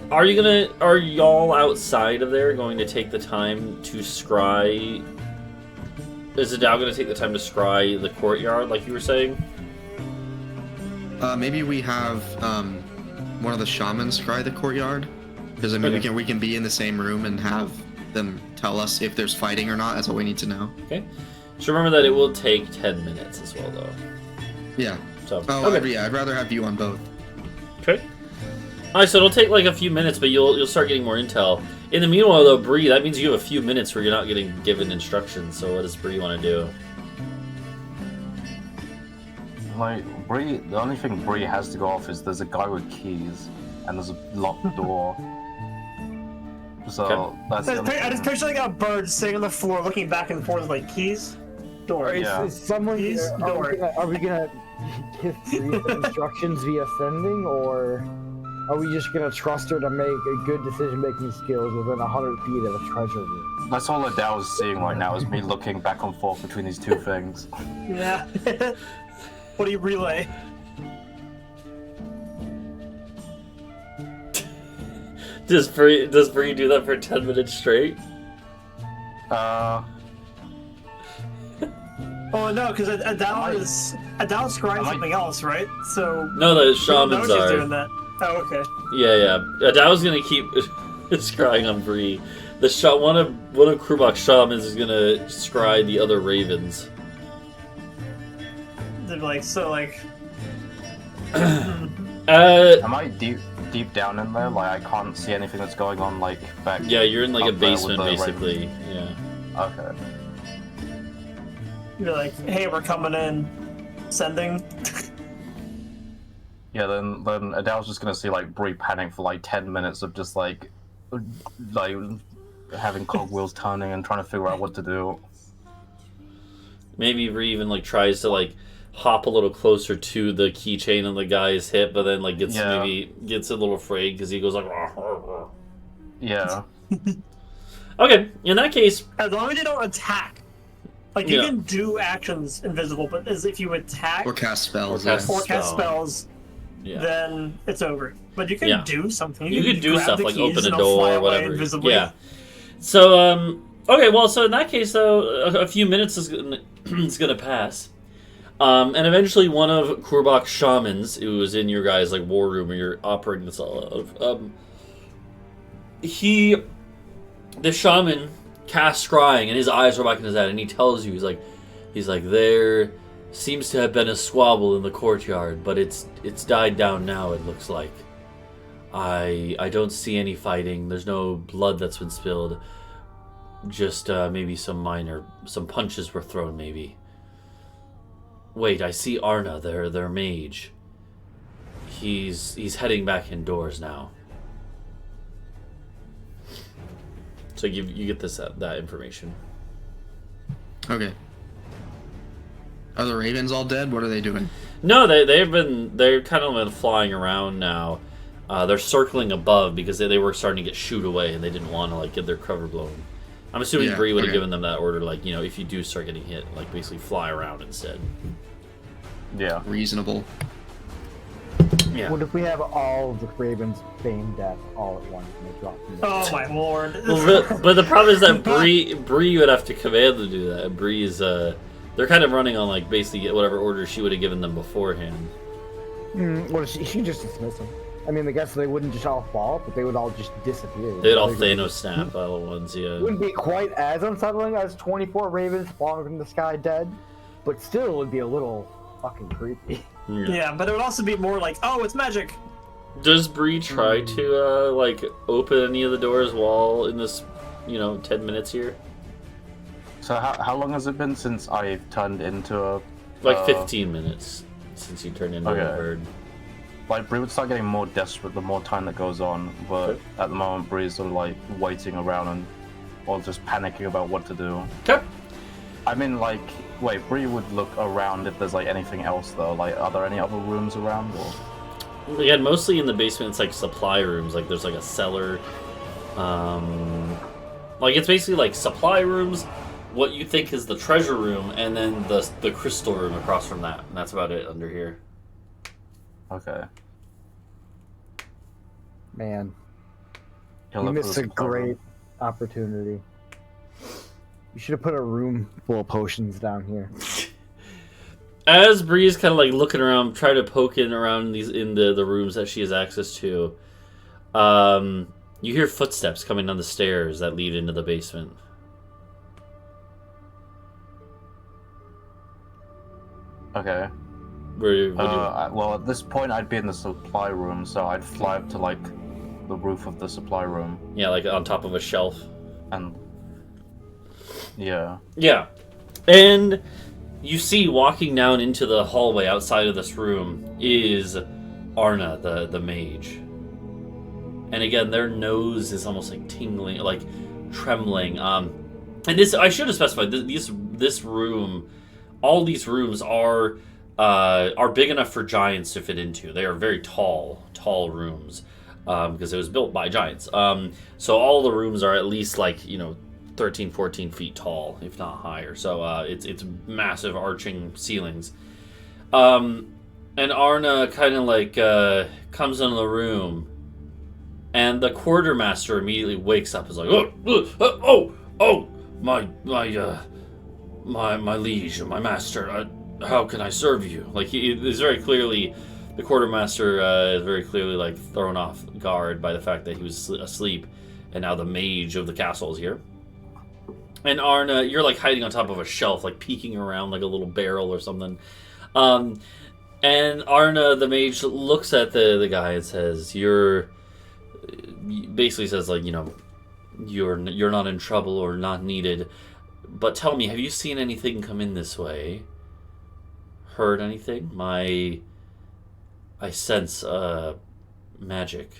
Are y'all outside of there going to take the time to scry? Is Adau going to take the time to scry the courtyard, like you were saying? Maybe we have one of the shamans scry the courtyard, because Okay. we can be in the same room and have them tell us if there's fighting or not. That's all we need to know. Okay. So remember that it will take 10 minutes as well, though. Yeah. So Oh, okay. I'd rather have you on both. Okay. Alright, so it'll take like a few minutes, but you'll start getting more intel. In the meanwhile, though, Bree, that means you have a few minutes where you're not getting given instructions. So what does Bree want to do? Bree, the only thing Bree has to go off is there's a guy with keys and there's a locked door. So that's the I just picture like a bird sitting on the floor, looking back and forth like keys, door. Yeah. Is someone Keys, door. are we gonna give Bree instructions via sending, or are we just gonna trust her to make a good decision-making skills within 100 feet of a treasure room? That's all Adau is seeing right now is me looking back and forth between these two things. Yeah. What do you relay? Does Bree do that for 10 minutes straight? Oh no, because Adau is scrying something else, right? So No, the we don't know shamans she's are. doing that. Oh, okay. Yeah. Adau's gonna keep scrying on Bree. One of Krubak's shamans is gonna scry the other ravens. They're like Am I deep down in there? Like I can't see anything that's going on. Like back. Yeah, you're in like a up there with basement the basically. Yeah. Okay. you're like, hey, we're coming in, sending. Yeah, then Adele's just gonna see like Bree panic for like 10 minutes of just like having cogwheels turning and trying to figure out what to do. Maybe Bree even like tries to like hop a little closer to the keychain on the guy's hip, but then like gets a little afraid because he goes like. Yeah. Okay, in that case, As long as you don't attack. Like, you can do actions invisible, but as if you attack Or cast spells. Or cast- or cast spells, yeah. then it's over. But you can do something. You could do grab stuff the like keys open a and they'll door fly or away whatever. invisibly. Yeah. So, okay, well, so in that case, though, a few minutes is gonna pass. And eventually one of Kurbak's shamans, who was in your guys' like war room where you're operating this all out of, the shaman casts scrying and his eyes are back in his head and he tells you, he's like, there seems to have been a squabble in the courtyard, but it's died down now, it looks like. I don't see any fighting, there's no blood that's been spilled. Just maybe some punches were thrown maybe. Wait, I see Arna, their mage. He's heading back indoors now. So you get that information. Okay. Are the ravens all dead? What are they doing? No, they're kind of been flying around now. They're circling above because they were starting to get shooed away and they didn't want to like get their cover blown. I'm assuming Bree would have given them that order, like, you know, if you do start getting hit, like basically fly around instead. Yeah. Reasonable. Yeah. What if we have all of the ravens feign death all at once and they drop from the Oh my lord. Well, but the problem is that Bree would have to command to do that. Bree's they're kind of running on like basically whatever order she would have given them beforehand. Well, she just dismissed them. I mean, I guess they wouldn't just all fall, but they would all just disappear. They'd all Thanos snap all at once, yeah. It wouldn't be quite as unsettling as 24 ravens falling from the sky dead, but still it would be a little fucking creepy. Yeah, but it would also be more like, oh, it's magic. Does Bree try to like open any of the doors while in this, 10 minutes here? So how long has it been since I've turned into a... Like 15 minutes since you turned into a bird. Like, Bree would start getting more desperate the more time that goes on, but at the moment Bree's sort of like waiting around or just panicking about what to do. Okay. I mean, like, wait, Bree would look around if there's like anything else though. Like, are there any other rooms around? Or... Again, mostly in the basement, it's like supply rooms. Like, there's like a cellar. Like, it's basically like supply rooms, what you think is the treasure room, and then the crystal room across from that. And that's about it under here. Okay. Man, He'll you look for missed the a supply room. great opportunity. You should have put a room full of potions down here. As Bree's kind of like looking around, trying to poke in around in the rooms that she has access to, you hear footsteps coming down the stairs that lead into the basement. Okay. Well, at this point, I'd be in the supply room, so I'd fly up to like the roof of the supply room. Yeah, like on top of a shelf. And yeah. Yeah, and you see walking down into the hallway outside of this room is Arna, the mage, and again, their nose is almost like tingling, like trembling. And this, I should have specified, this room, all these rooms are big enough for giants to fit into. They are very tall rooms, because it was built by giants. So all the rooms are at least like, 13, 14 feet tall, if not higher. So it's massive arching ceilings. And Arna kind of like comes into the room, and the quartermaster immediately wakes up. Is like, my liege, my master. How can I serve you? Like he is very clearly, the quartermaster is very clearly like thrown off guard by the fact that he was asleep, and now the mage of the castle is here. And Arna, you're like hiding on top of a shelf, like peeking around like a little barrel or something. And Arna, the mage, looks at the guy and says, basically says like, you're not in trouble or not needed, but tell me, have you seen anything come in this way? Heard anything? I sense magic.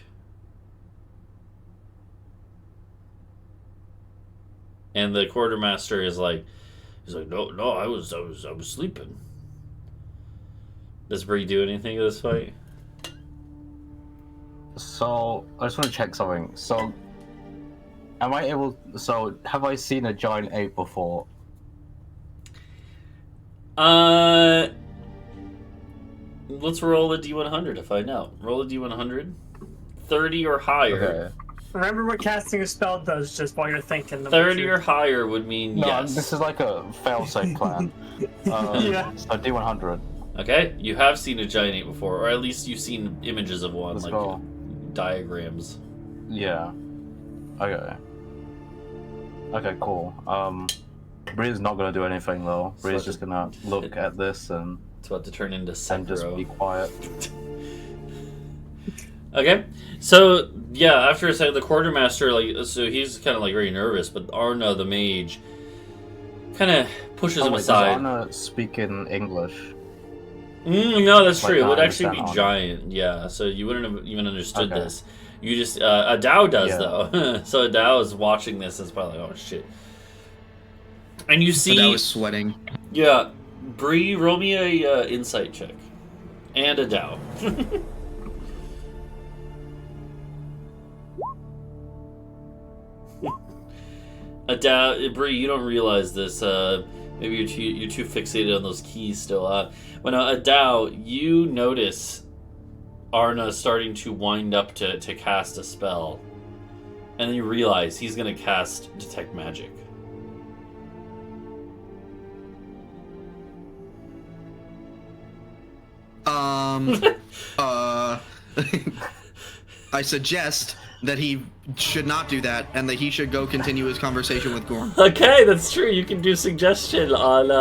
And the quartermaster is like, no, I was sleeping. Does Bree do anything in this fight? So, I just want to check something. So, have I seen a giant ape before? Let's roll a D100 to find out. Roll a D100. 30 or higher. Okay. Remember what casting a spell does just while you're thinking. 30 or higher would mean No, yes. this is like a fail-safe plan. Yeah. So D100. Okay, you have seen a giant ape before, or at least you've seen images of one, Let's like go. diagrams. Yeah. Okay. Okay, cool. Bree's not gonna do anything though. So Bree's just gonna look at this and It's about to turn into just be Sekiro. quiet. Okay, so yeah, after a second, the quartermaster, so he's kind of like very nervous, but Arna, the mage, kind of pushes him Does aside. Anna speak in English? No, that's Like, true. It I would actually be understand giant, yeah. So you wouldn't have even understood Okay. this. You just Adau does Yeah. though. So Adau is watching this and it's probably like, oh shit. And you see, But I was sweating. yeah, Bree, roll me a insight check, and Adau. Adau, Bree, you don't realize this. Maybe you're too fixated on those keys still. When Adau, you notice Arna starting to wind up to cast a spell, and then you realize he's going to cast Detect Magic. I suggest that he should not do that, and that he should go continue his conversation with Gorm. Okay, that's true. You can do suggestion on.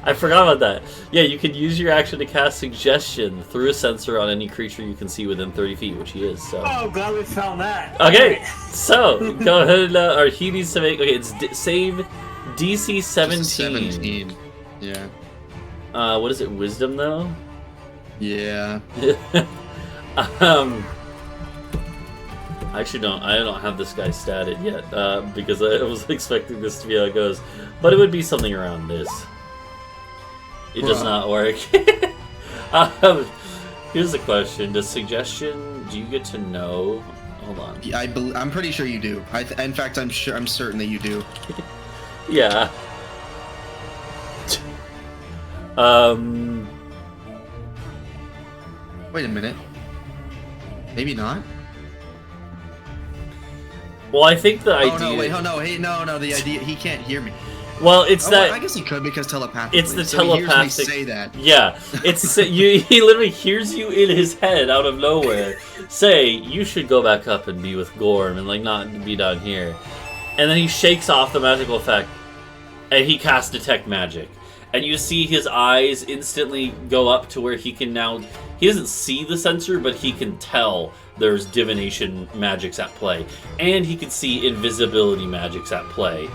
I forgot about that. Yeah, you can use your action to cast suggestion through a sensor on any creature you can see within 30 feet, which he is. So. Oh, glad we found that. Okay, so go ahead. Or he needs to make. Okay, it's save DC 17. 17. Yeah. What is it? Wisdom though. Yeah. I actually don't. I don't have this guy statted yet because I was expecting this to be how it goes, but it would be something around this. It does not work. Here's the question: does suggestion? Do you get to know? Hold on. Yeah, I'm pretty sure you do. In fact, I'm certain that you do. Yeah. Wait a minute. Maybe not. Well, I think the idea. Oh no! Wait! Oh no! Hey! No! The idea. He can't hear me. Well, it's Oh, that. I guess he could because telepathically. It's the so he hears telepathic. me say that. Yeah, it's he literally hears you in his head out of nowhere say you should go back up and be with Gorm and like not be down here, and then he shakes off the magical effect, and he casts Detect Magic, and you see his eyes instantly go up to where he can now. He doesn't see the sensor, but he can tell there's divination magics at play, and he can see invisibility magics at play.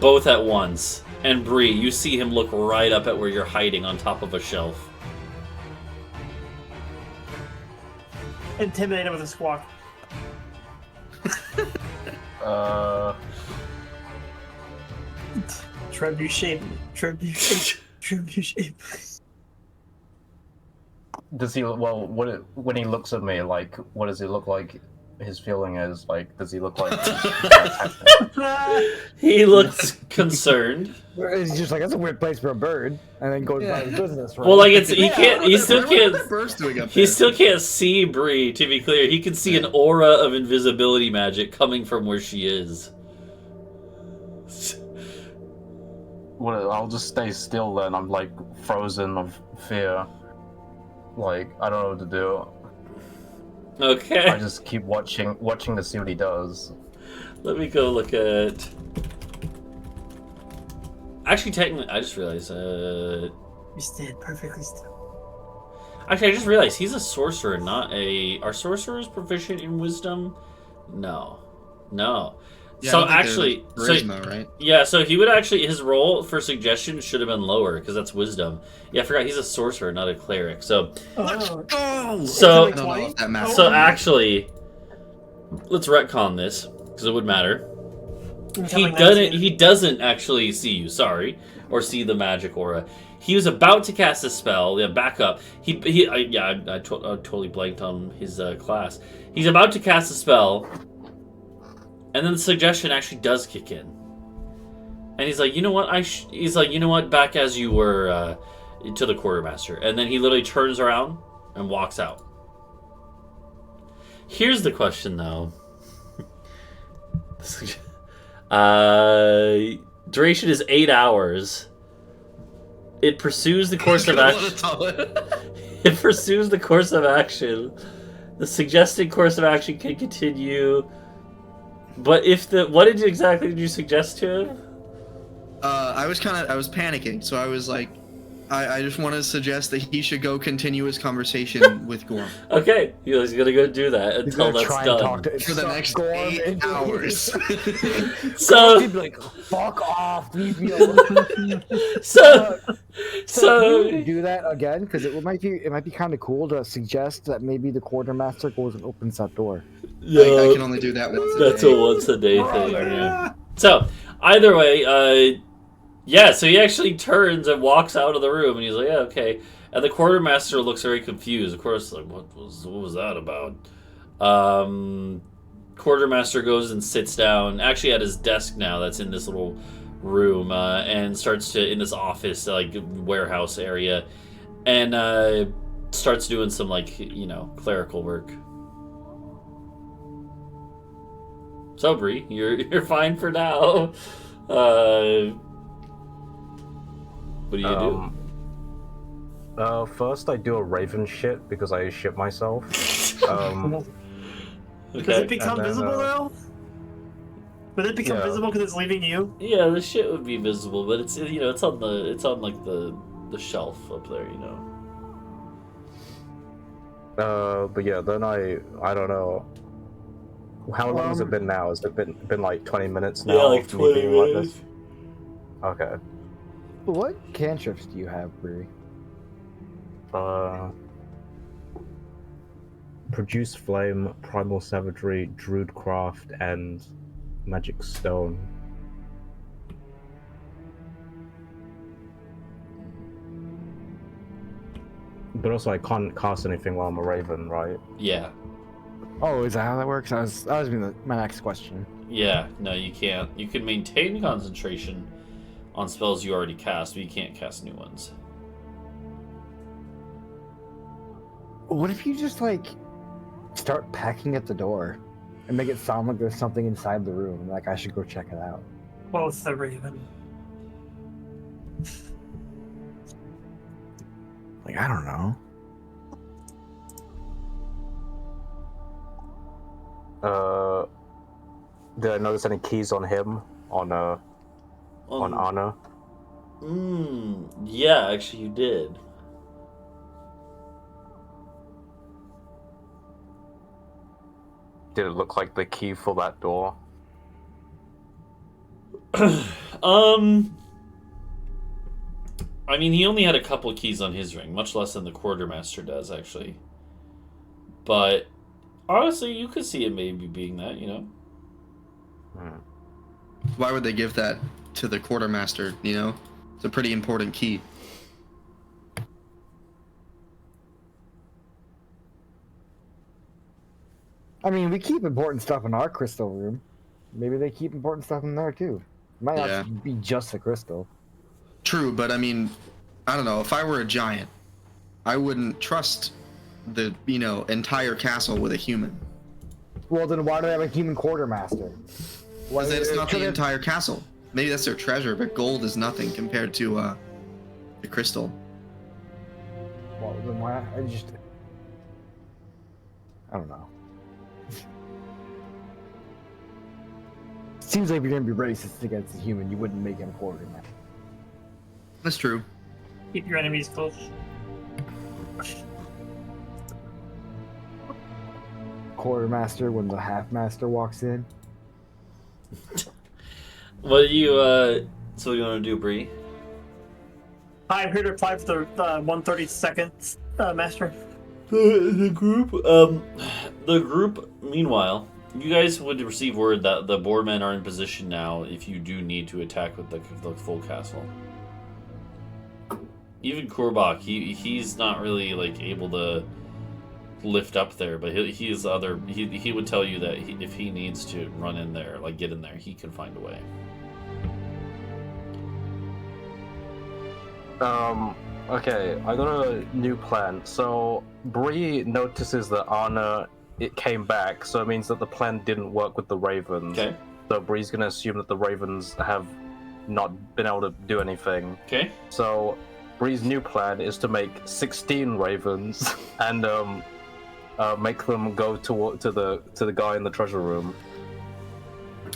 Both at once. And Bree, you see him look right up at where you're hiding on top of a shelf. Intimidated with a squawk. Trebuchet. Does he? Well, when he looks at me, like, what does he look like? His feeling is like, does he look like He looks concerned. He's just like, that's a weird place for a bird, and then goes about his business. Right? Well, like he still can't. Bird's doing up He there? still can't see Bree. To be clear, he can see an aura of invisibility magic coming from where she is. Well, I'll just stay still then. I'm like frozen of fear. Like, I don't know what to do. Okay. I just keep watching to see what he does. Let me go look at. Actually, technically, I just realized. You stand perfectly still. Actually, I just realized he's a sorcerer, not a. Are sorcerers proficient in wisdom? No. Yeah, So I don't think actually, they're charisma, right? yeah. So he would actually his roll for suggestion should have been lower because that's wisdom. Yeah, I forgot he's a sorcerer, not a cleric. So Oh. Go! So- I don't know if that matters. so actually, let's retcon this because it would matter. He doesn't actually see you. Sorry, or see the magic aura. He was about to cast a spell. Yeah, back up. I totally blanked on his class. He's about to cast a spell, and then the suggestion actually does kick in. And he's like, you know what? He's like, you know what? Back as you were to the quartermaster. And then he literally turns around and walks out. Here's the question, though. Duration is 8 hours. It pursues the course of action. It pursues the course of action. The suggested course of action can continue. But if what exactly did you suggest to him? I was panicking, so I was like, I just want to suggest that he should go continue his conversation with Gorm. Okay, he's gonna go do that until that's done. For the next 8 hours. So, he'd be like, fuck off, leave me alone. so Can you do that again? Because it might be kind of cool to suggest that maybe the quartermaster goes and opens that door. I can only do that once a That's day. a once a day thing. Yeah. So either way, yeah. So he actually turns and walks out of the room, and he's like, "Yeah, okay." And the quartermaster looks very confused. Of course, like, what was that about? Quartermaster goes and sits down, actually at his desk now. That's in this little room, and starts to in this office, like warehouse area, and starts doing some clerical work. So Bree, you're fine for now. What do you do? First I do a raven shit because I shit myself. Does it become And then, visible now? Would it become yeah. visible because it's leaving you? Yeah, the shit would be visible, but it's it's on like the shelf up there, But yeah, then I don't know. How long has it been now? Has it been like 20 minutes now? Yeah, like of me 20 being like minutes. this? Okay. What cantrips do you have, Bree? Produce Flame, Primal Savagery, Druid Craft, and Magic Stone. But also I can't cast anything while I'm a raven, right? Yeah. Oh, is that how that works? That was my next question. Yeah, no, you can't. You can maintain concentration on spells you already cast, but you can't cast new ones. What if you just start pecking at the door and make it sound like there's something inside the room? Like I should go check it out. Well, it's the raven. I don't know. Did I notice any keys on him? On Anna? Yeah, actually you did. Did it look like the key for that door? I mean, he only had a couple keys on his ring, much less than the quartermaster does, actually. But honestly, you could see it maybe being that, Why would they give that to the quartermaster? You know, it's a pretty important key. I mean, we keep important stuff in our crystal room. Maybe they keep important stuff in there too. It might Yeah. not be just a crystal. True, but I mean, I don't know. If I were a giant, I wouldn't trust the entire castle with a human. Well, then why do they have a human quartermaster? Why Because it's not the couldn't- entire castle. Maybe that's their treasure, but gold is nothing compared to the crystal. Well, then why? I don't know. Seems like if you're gonna be racist against a human, you wouldn't make him quartermaster. That's true. Keep your enemies close. Quartermaster when the half master walks in. What do you, so what do you want to do, Bree? Hi, I'm here to apply for the 132nd master. The group, meanwhile, you guys would receive word that the boardmen are in position now if you do need to attack with the full castle. Even Kurbak, he's not really, like, able to lift up there, but he would tell you that if he needs to run in there, like, get in there, he can find a way. Okay, I got a new plan. So Bree notices that Anna it came back, so it means that the plan didn't work with the ravens. Okay. So Bree's gonna assume that the ravens have not been able to do anything. Okay. So Bree's new plan is to make 16 ravens and make them go to the guy in the treasure room.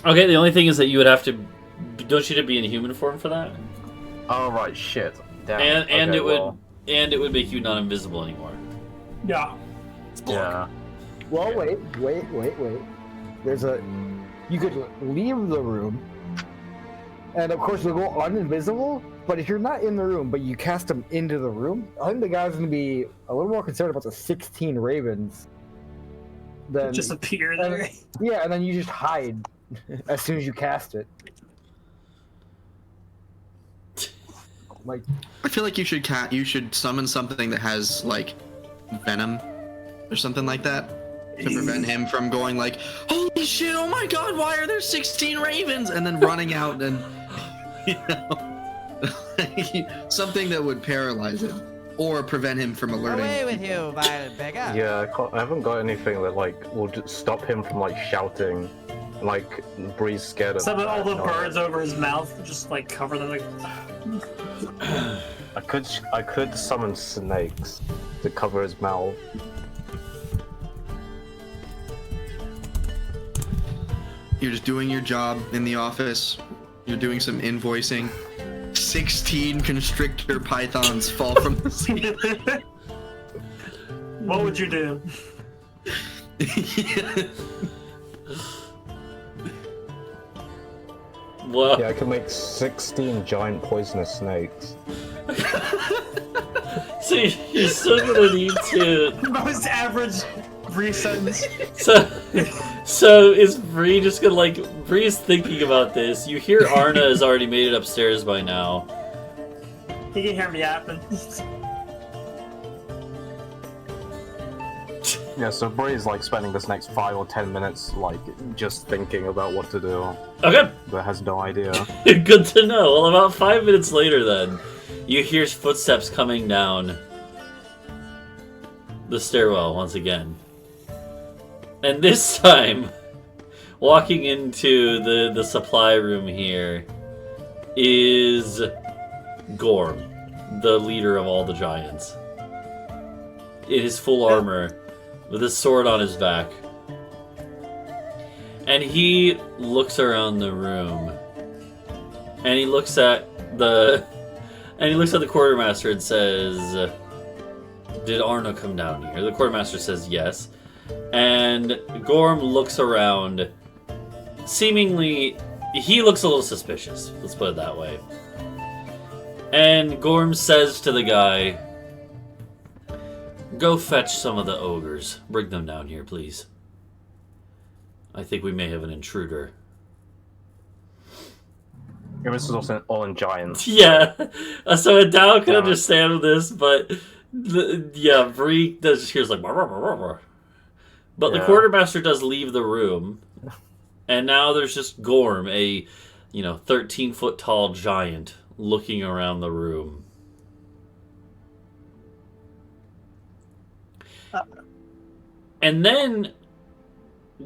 Okay, the only thing is that you would have to... Don't you have to be in human form for that? Oh right, shit. Damn. And Okay, it would and it would make you not invisible anymore. Yeah. Yeah. Well, wait. You could leave the room, and of course you'll go uninvisible. But if you're not in the room, but you cast them into the room, I think the guy's gonna be a little more concerned about the 16 ravens. Than Just appear there. yeah, and then you just hide as soon as you cast it. Like, I feel like you should summon something that has like venom or something like that to prevent him from going like, holy shit, oh my god, why are there 16 ravens? And then running out and something that would paralyze him or prevent him from alerting. Away with you, vile beggar! Yeah, I haven't got anything that like will just stop him from like shouting, like Bree's scared of. Summon all the birds over his mouth, just like cover them. Like... I could summon snakes to cover his mouth. You're just doing your job in the office. You're doing some invoicing. 16 constrictor pythons fall from the ceiling. What would you do? Well, Yeah, I can make 16 giant poisonous snakes. so you're still gonna need to. Most average brief sentence. So is Bree just gonna like? Bree's thinking about this. You hear Arna has already made it upstairs by now. He can hear me yapping. Yeah, so Bree's like spending this next 5 or 10 minutes like just thinking about what to do, Okay, but has no idea. good to know. Well, about 5 minutes later, then you hear footsteps coming down the stairwell once again, and this time, walking into the supply room here is Gorm, the leader of all the giants, in his full armor, with his sword on his back. And he looks around the room. And he looks at the quartermaster and says, "Did Arna come down here?" The quartermaster says yes. And Gorm looks around. Seemingly, he looks a little suspicious. Let's put it that way. And Gorm says to the guy, "Go fetch some of the ogres. Bring them down here, please. I think we may have an intruder." This is also all in giants. Yeah. So Adau can Yeah. understand this, but Bree does just hears like. But the Yeah. quartermaster does leave the room, and now there's just Gorm, a 13-foot tall giant, looking around the room. And then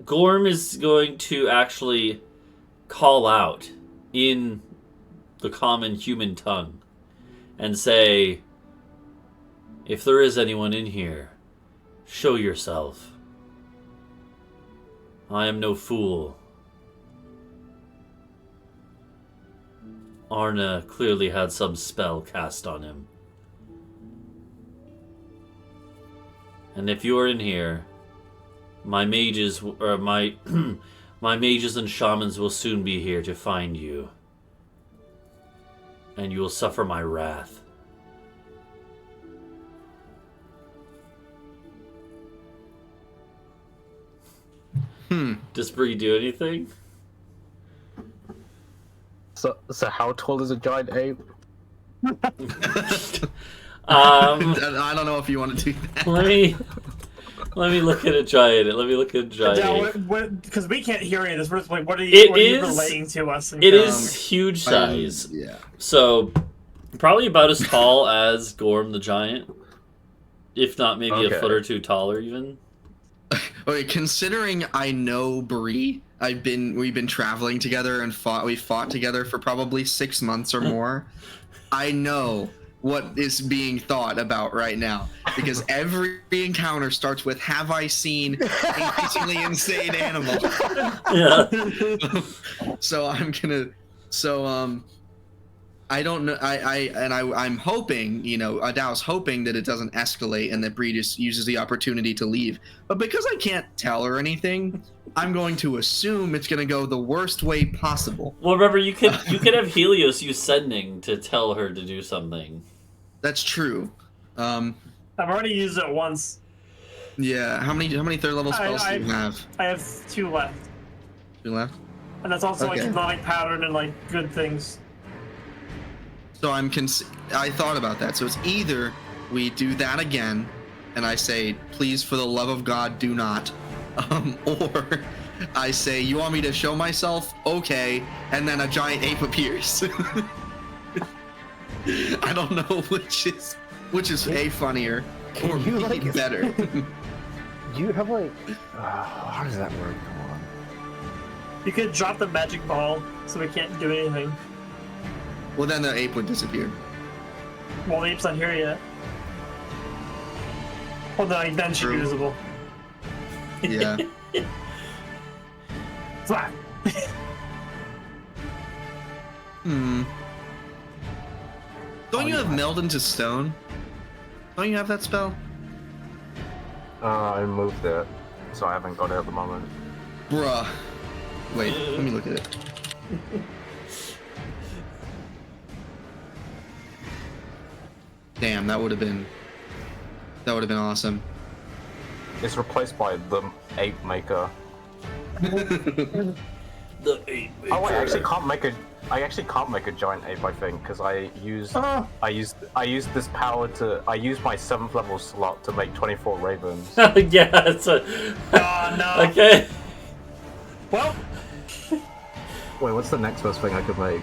Gorm is going to actually call out in the common human tongue and say, "If there is anyone in here, show yourself. I am no fool." Arna clearly had some spell cast on him. And if you are in here, my mages my mages and shamans will soon be here to find you. And you will suffer my wrath. Does Bree do anything? So how tall is a giant ape? I don't know if you want to do that. Let me look at a giant. Let me look at a giant. Because we can't hear any of this. We're just like, what are It you is- relaying to us? It is huge size. Yeah. So, probably about as tall as Gorm the giant. If not, maybe a Okay. foot or two taller, even. Okay, considering I know Bree, we've been traveling together and we fought together for probably 6 months or more. I know what is being thought about right now because every encounter starts with "Have I seen increasingly insane animal?" Yeah. I don't know. I'm hoping, Adau's hoping that it doesn't escalate and that Bree just uses the opportunity to leave. But because I can't tell her anything, I'm going to assume it's going to go the worst way possible. Well, remember, you could have Helios use sending to tell her to do something. That's true. I've already used it once. Yeah. How many third level spells do you have? I have 2 left. 2 left. And that's also Okay. like hypnotic pattern and like good things. So I thought about that. So it's either we do that again, and I say, "Please, for the love of God, do not," or I say, "You want me to show myself? Okay," and then a giant ape appears. I don't know which is A, funnier or you, B, like- better. Do you have like? How does that work? Come on. You could drop the magic ball so we can't do anything. Well, then the ape would disappear. Well, the ape's not here yet. Well, then she'd be True. visible. Yeah. Flat. Don't you have meld into stone? Don't you have that spell? I moved it, so I haven't got it at the moment. Bruh. Wait, let me look at it. Damn, that would have been awesome. It's replaced by the ape maker. The ape. Oh wait, I actually can't make a giant ape. I think because I used this power to. I used my 7th level slot to make 24 ravens. Yeah, it's a. Oh, no. Okay. Well, Wait, what's the next best thing I could make?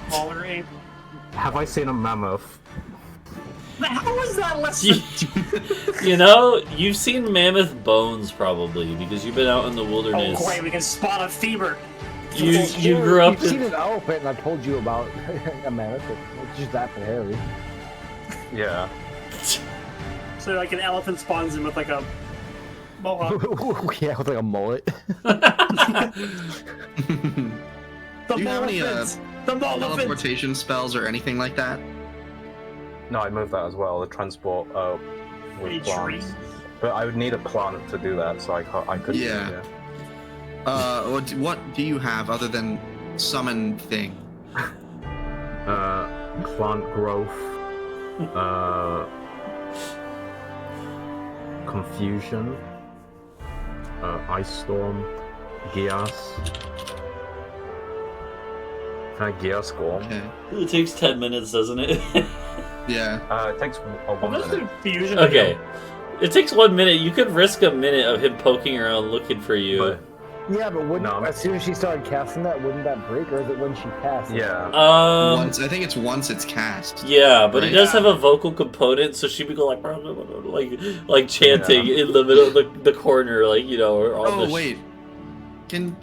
smaller ape. Have I seen a mammoth? How was that less You, you've seen mammoth bones probably because you've been out in the wilderness. Oh, great, we can spot a fever. You grew up You've seen in. an elephant, and I told you about a mammoth. It's just that but hairy. Yeah. So, like, an elephant spawns in with, like, a mohawk. Yeah, with like a mullet. The Do you have any Molefants! The Molefants! teleportation spells or anything like that? No, I moved that as well. The transport A with tree. plants. But I would need a plant to do that, so I couldn't. Yeah. What do you have other than summon thing? Plant growth. Confusion. Ice storm. Gias. Can I gear score? Okay. It takes 10 minutes, doesn't it? Yeah. It takes a What 1 does minute. confusion Okay. It takes 1 minute. You could risk a minute of him poking around looking for you. But, Yeah, but wouldn't No. as soon as she started casting that, wouldn't that break, or is it when she casts? it? yeah. Once I think it's once it's cast. Yeah, but it Right. does have a vocal component, so she would go like chanting in the middle of the corner, like, you know, or on Oh the wait. Can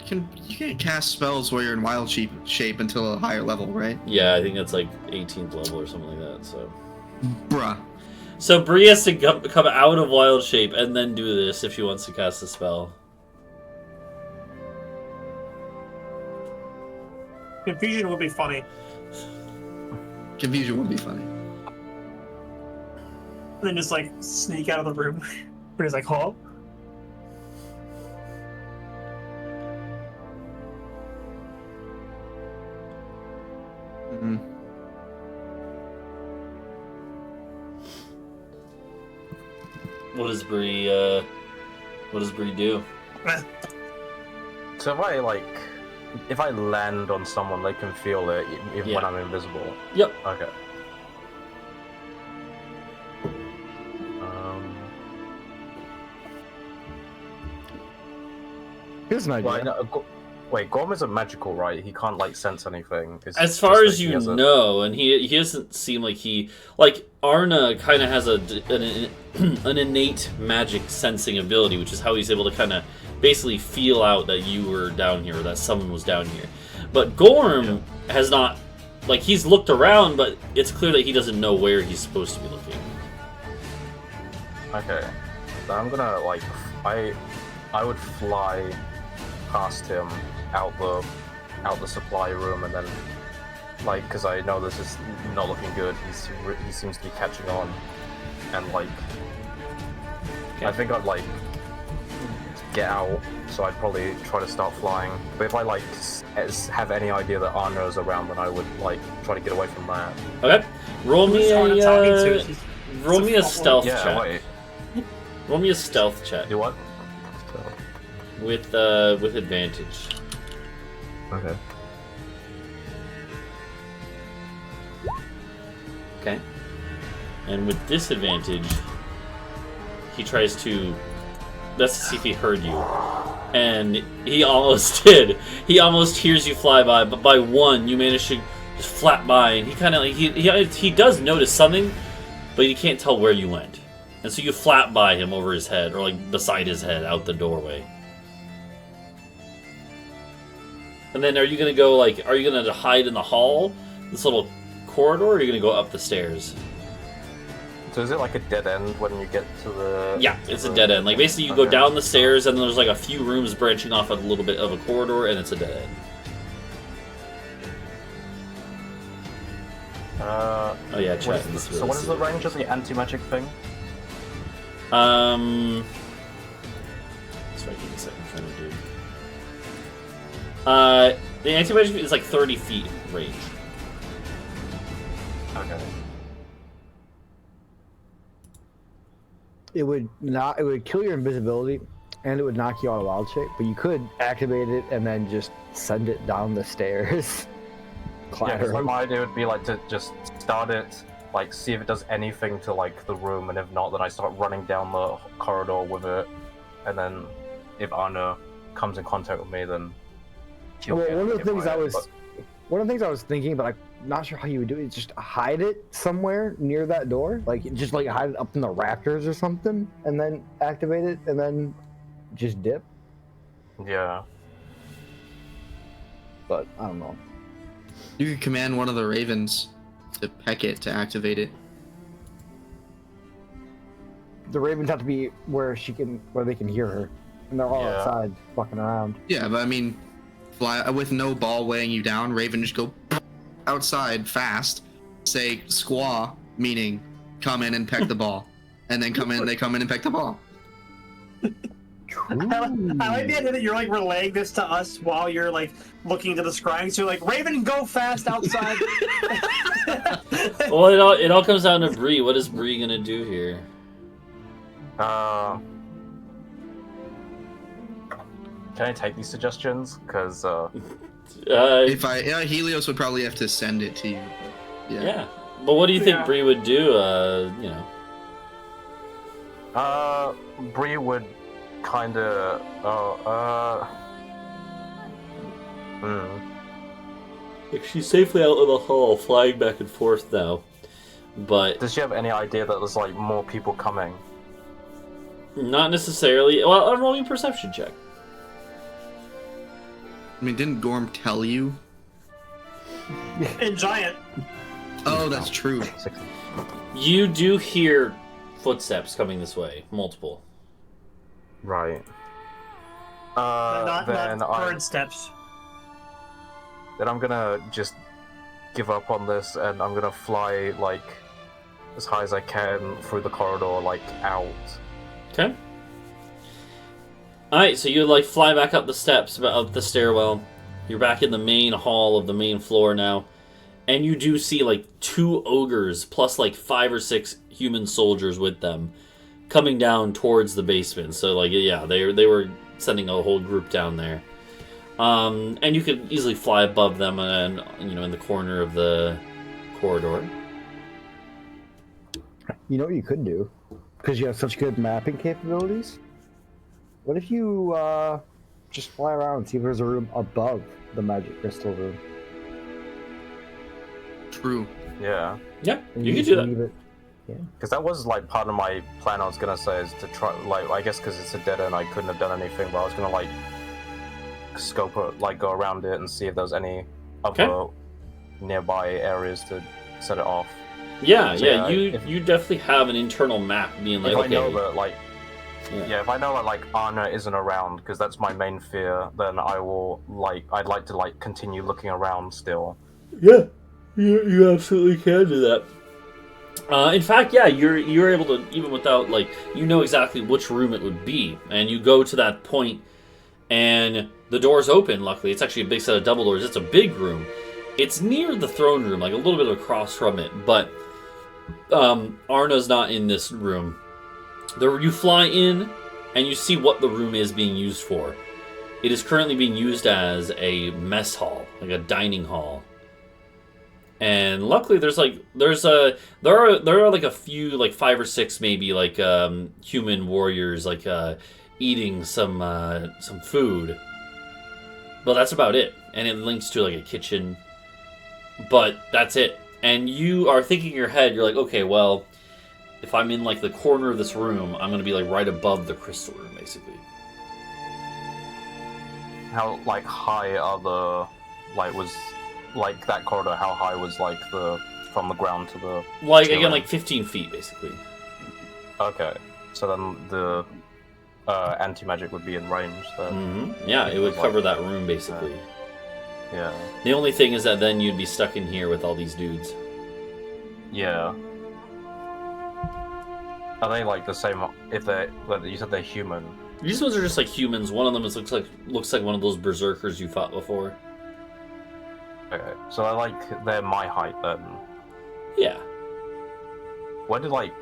you can't cast spells while you're in wild shape until a higher level, right? Yeah, I think that's like 18th level or something like that. Bruh. So Bree has to come out of wild shape and then do this if she wants to cast a spell. Confusion would be funny. Confusion would be funny. And then just like sneak out of the room. Where he's like, huh? Mm-hmm. What does Bree do? So if I land on someone, they can feel it even when Yeah. I'm invisible. Yep. Okay. Here's an idea. Well, I know, wait, Gorm isn't magical, right? He can't like sense anything. It's As just far that as he you has a- know, and he doesn't seem like Arna kind of has an innate magic sensing ability, which is how he's able to kind of basically feel out that you were down here or that someone was down here. But Gorm has not, like, he's looked around, but it's clear that he doesn't know where he's supposed to be looking. Okay, so I'm gonna I would fly past him out the supply room, and then because I know this is not looking good. He seems to be catching on, and I think I'd get out. So I'd probably try to start flying. But if I have any idea that Arno's around, then I would try to get away from that. Okay, roll me Who's Arna talking to? a She's- roll it's me a fucking- stealth Yeah, check. wait. Roll me a stealth check Do what? with advantage. Okay. Okay. And with disadvantage, he tries to. That's to see if he heard you. And he almost did. He almost hears you fly by, but by one, you manage to just flap by. And he kind of he does notice something, but he can't tell where you went. And so you flap by him over his head, or beside his head, out the doorway. And then are you gonna go are you gonna hide in the hall, this little corridor, or are you gonna go up the stairs? So is it like a dead end when you get to the? Yeah, it's a dead end. Basically, you go down the stairs, and then there's a few rooms branching off a little bit of a corridor, and it's a dead end. Oh yeah, chat. So what is the range of the anti-magic thing? Sorry, give me a second. I'm trying to do. The anti-magic is 30 feet range. Okay. It would kill your invisibility, and it would knock you out of wild shape. But you could activate it and then just send it down the stairs. Yeah, 'cause my idea would be to just start it, see if it does anything to the room, and if not, then I start running down the corridor with it, and then if Anna comes in contact with me, then she'll Well, get one of the hit things by I it, was but- one of the things I was thinking, but I'm not sure how you would do it, is just hide it somewhere near that door, just hide it up in the rafters or something, and then activate it, and then just dip. Yeah. But I don't know. You could command one of the ravens to peck it to activate it. The ravens have to be where they can hear her, and they're all Yeah. outside fucking around. Yeah, but I mean, fly with no ball weighing you down. Raven just go outside fast. Say squaw, meaning come in and peck the ball, and then they come in and peck the ball. I like the idea that you're relaying this to us while you're looking into the scrying. So you're Raven, go fast outside. Well, it all comes down to Bree. What is Bree gonna do here? Can I take these suggestions? Because Helios would probably have to send it to you. Yeah. But what do you think Yeah. Bree would do? Bree would kind of. Like she's safely out in the hall, flying back and forth now. But Does she have any idea that there's like more people coming? not necessarily. Well, I'm rolling a perception check. I mean, didn't Gorm tell you? In giant. Oh, that's true. You do hear footsteps coming this way, multiple. Right. Not Then bird steps. Then I'm gonna just give up on this, and I'm gonna fly like as high as I can through the corridor, like out. Okay. Alright, so you like fly back up the steps, up the stairwell. You're back in the main hall of the main floor now. And you do see like 2 ogres plus like 5 or 6 human soldiers with them coming down towards the basement. So like yeah, they were sending a whole group down there. And you could easily fly above them and in the corner of the corridor. You know what you could do? Because you have such good mapping capabilities? What if you just fly around and see if there's a room above the magic crystal room? True. Yeah. Yeah, And you could just do that. leave it. Because that was like part of my plan. I was gonna say is to try, like, I guess because it's a dead end, I couldn't have done anything. But I was gonna like scope it, like go around it and see if there's any other nearby areas to set it off. Yeah, So, yeah. if- You definitely have an internal map being like, If I okay, know that, like, Yeah. if I know that like Anna isn't around, because that's my main fear, then I will I'd like to like continue looking around still. yeah, you absolutely can do that. In fact, yeah, you're able to, even without like, you know exactly which room it would be, and you go to that point, and the door's open. Luckily, it's actually a big set of double doors. It's a big room. It's near the throne room, like a little bit across from it, but Arna's not in this room. You fly in, and you see what the room is being used for. It is currently being used as a mess hall, like a dining hall. And luckily, there are like a few, like 5 or 6 maybe, like human warriors, like eating some food. But that's about it. And it links to like a kitchen. But that's it. And you are thinking in your head, you're like, okay, well, if I'm in like the corner of this room, I'm gonna be like right above the crystal room, basically. How like high are the like that corridor? How high was like from the ground to the Like ceiling? again, like 15 feet, basically. Okay, so then the anti-magic would be in range. Then Yeah, it would Like- cover that room basically. yeah, The only thing is that then you'd be stuck in here with all these dudes. yeah. Are they like the same? If you said they're human. These ones are just like humans. One of them looks like one of those berserkers you fought before. Okay, so they're my height then. Yeah, Where do like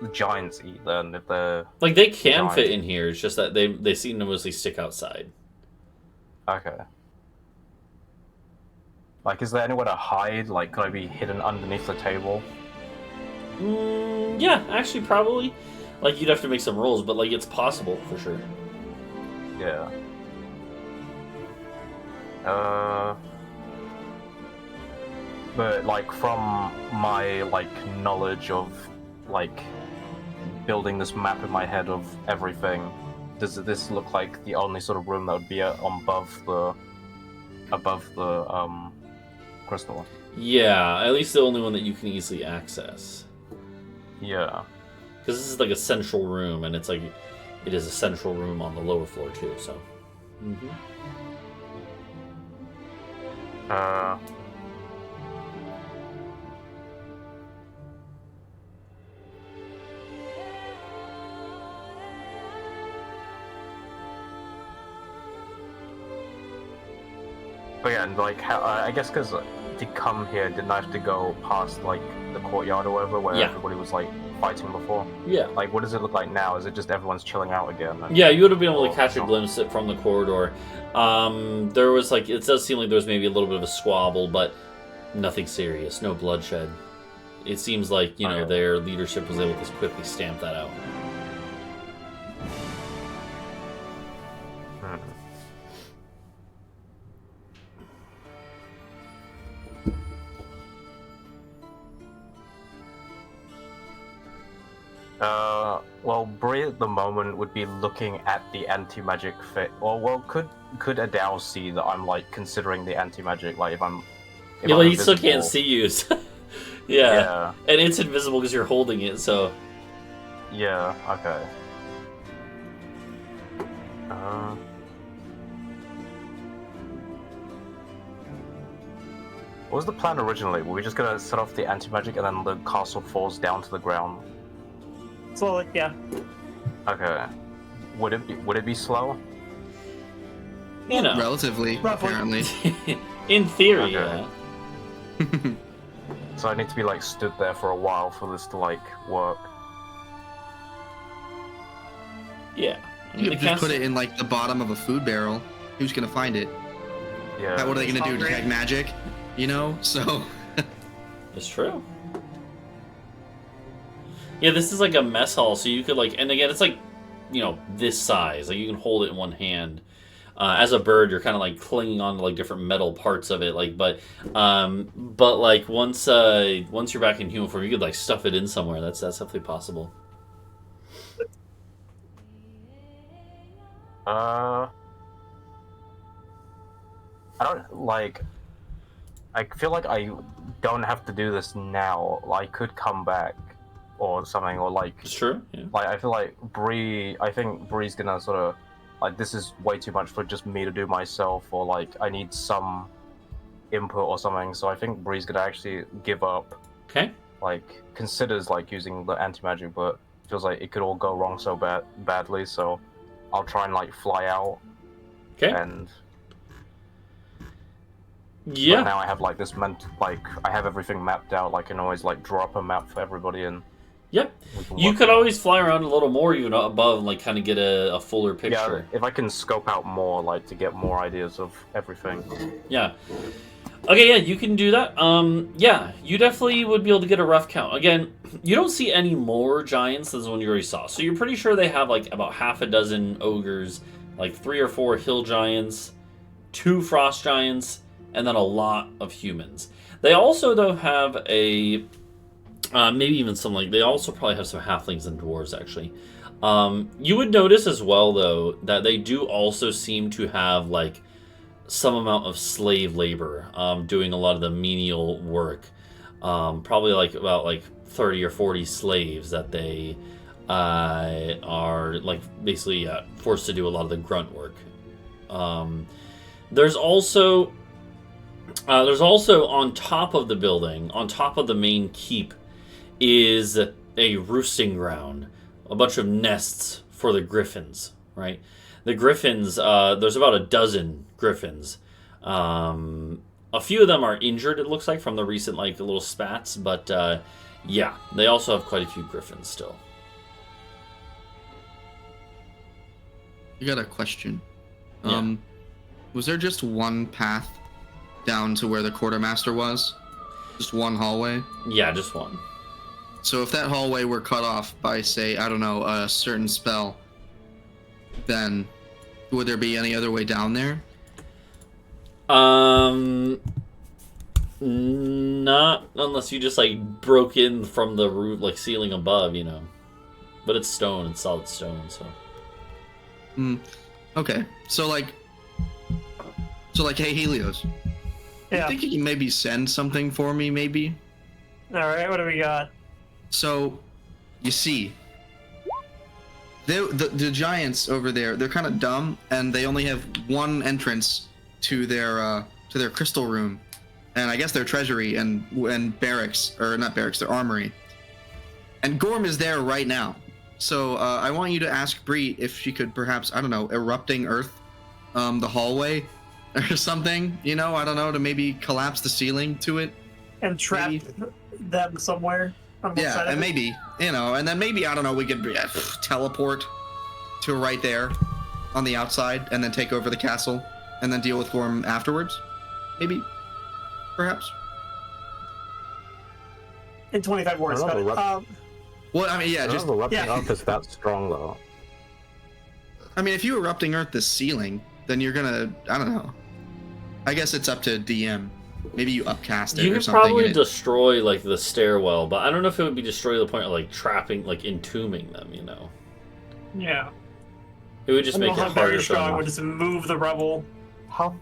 the giants eat then? If they're like they can Giant. fit in here. It's just that they seem to mostly stick outside. okay. Like, is there anywhere to hide? Like, could I be hidden underneath the table? Yeah, actually, probably. Like you'd have to make some rolls, but like it's possible for sure. Yeah. But like from my like knowledge of like building this map in my head of everything, does this look like the only sort of room that would be above the crystal? Yeah, at least the only one that you can easily access. Yeah. Because this is like a central room, and it's like it is a central room on the lower floor too. So. But yeah, and like, how, I guess because to come here, didn't I have to go past like the courtyard or whatever, where Yeah. everybody was like fighting before? Yeah. Like, what does it look like now? Is it just everyone's chilling out again? And... Yeah, you would have been able to Oh, catch a no. glimpse of it from the corridor. There was like, it does seem like there was maybe a little bit of a squabble, but nothing serious, no bloodshed. It seems like, you know, Okay. their leadership was able to quickly stamp that out. Hmm. Well, Bree at the moment would be looking at the anti-magic fit. Or, well, could Adau see that I'm, like, considering the anti-magic, like, if Yeah, I'm but he still invisible? can't see you. So yeah. Yeah, And it's invisible because you're holding it, so... yeah, okay. Uh... What was the plan originally? Were we just gonna set off the anti-magic and then the castle falls down to the ground? Slowly, yeah. Okay. Would it be slow? You know. Relatively, Roughly. apparently. In theory, Okay. yeah. So I need to be like stood there for a while for this to like work. Yeah. I mean, You the could just put castle- it in like the bottom of a food barrel. Who's gonna find it? Yeah. What are they gonna do? Hungry. Detect magic? You know? So It's true. Yeah, this is like a mess hall, so you could like, and again, it's like, you know, this size. Like you can hold it in one hand. As a bird, you're kind of like clinging on to like different metal parts of it. Like, but like once you're back in human form, you could like stuff it in somewhere. That's definitely possible. I don't like. I feel like I don't have to do this now. I could come back or something, or like. It's true. Yeah. Like I feel like Bree. I think Bree's gonna sort of like this is way too much for just me to do myself, or like I need some input or something. So I think Bree's gonna actually give up. Okay. Like considers like using the anti-magic, but feels like it could all go wrong so badly. So I'll try and like fly out. Okay. And Yeah. but now I have like this like I have everything mapped out. Like I can always like draw up a map for everybody and. Yep. We can You work could it out. always fly around a little more, even above, and like kind of get a fuller Yeah, picture. if I can scope out more, like to get more ideas of everything. Yeah. Okay, yeah, you can do that. Yeah, you definitely would be able to get a rough count. Again, you don't see any more giants than the one you already saw. So you're pretty sure they have like about half a dozen ogres, like 3 or 4 hill giants, 2 frost giants, and then a lot of humans. They also, though, have a... maybe even some, like... They also probably have some halflings and dwarves, actually. You would notice as well, though, that they do also seem to have, like, some amount of slave labor doing a lot of the menial work. Probably, like, about, like, 30 or 40 slaves that they are, like, basically forced to do a lot of the grunt work. There's also on top of the building, on top of the main keep, is a roosting ground, a bunch of nests for the griffins, right? The griffins, there's about a dozen griffins. A few of them are injured, it looks like, from the recent, like, little spats, but, yeah, they also have quite a few griffins still. I got a question. Yeah. Was there just one path down to where the quartermaster was? Just one hallway? Yeah, just one. So if that hallway were cut off by, say, I don't know, a certain spell, then would there be any other way down there? Not unless you just, like, broke in from the roof, like, ceiling above, you know. But it's stone, it's solid stone, so... Okay. So, like, hey, Helios. Yeah. I think you can maybe send something for me, maybe? Alright, what do we got? So, you see, the giants over there, they're kind of dumb, and they only have one entrance to their crystal room, and I guess their treasury and barracks, or not barracks, their armory. And Gorm is there right now. So I want you to ask Bree if she could perhaps, I don't know, erupting earth the hallway or something. You know, I don't know, to maybe collapse the ceiling to it. And trap them somewhere on one side Yeah, of and it. maybe, you know, and then maybe, I don't know, we could teleport to right there on the outside and then take over the castle and then deal with Gorm afterwards. Maybe. Perhaps. In 25 words. I don't know, Got it. Well, I mean, yeah, I just, don't know, erupting yeah. earth is that strong though. I mean, if you erupting Earth the ceiling, then you're gonna, I don't know. I guess it's up to DM. Maybe you upcast it You or could something. probably and it- destroy like the stairwell, but I don't know if it would be destroy to the point of like trapping, like entombing them. You know, Yeah. it would just I make don't it know how very harder for strong them. would just move the rubble. How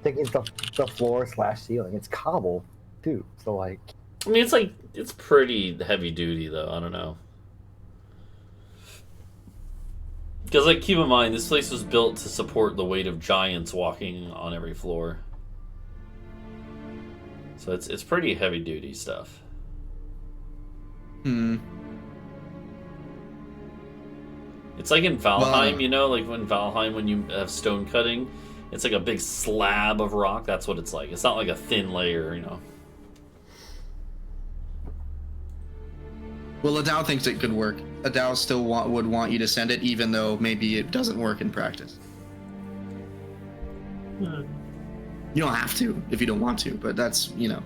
thick is the floor / ceiling? It's cobble, too. So like, I mean, it's pretty heavy duty though. I don't know. Because, like, keep in mind, this place was built to support the weight of giants walking on every floor. So it's pretty heavy duty stuff. It's like in Valheim, you know, like when Valheim, when you have stone cutting, it's like a big slab of rock. That's what it's like. It's not like a thin layer, you know. Well, Adau thinks it could work. Adau still would want you to send it, even though maybe it doesn't work in practice. You don't have to if you don't want to, but that's, you know.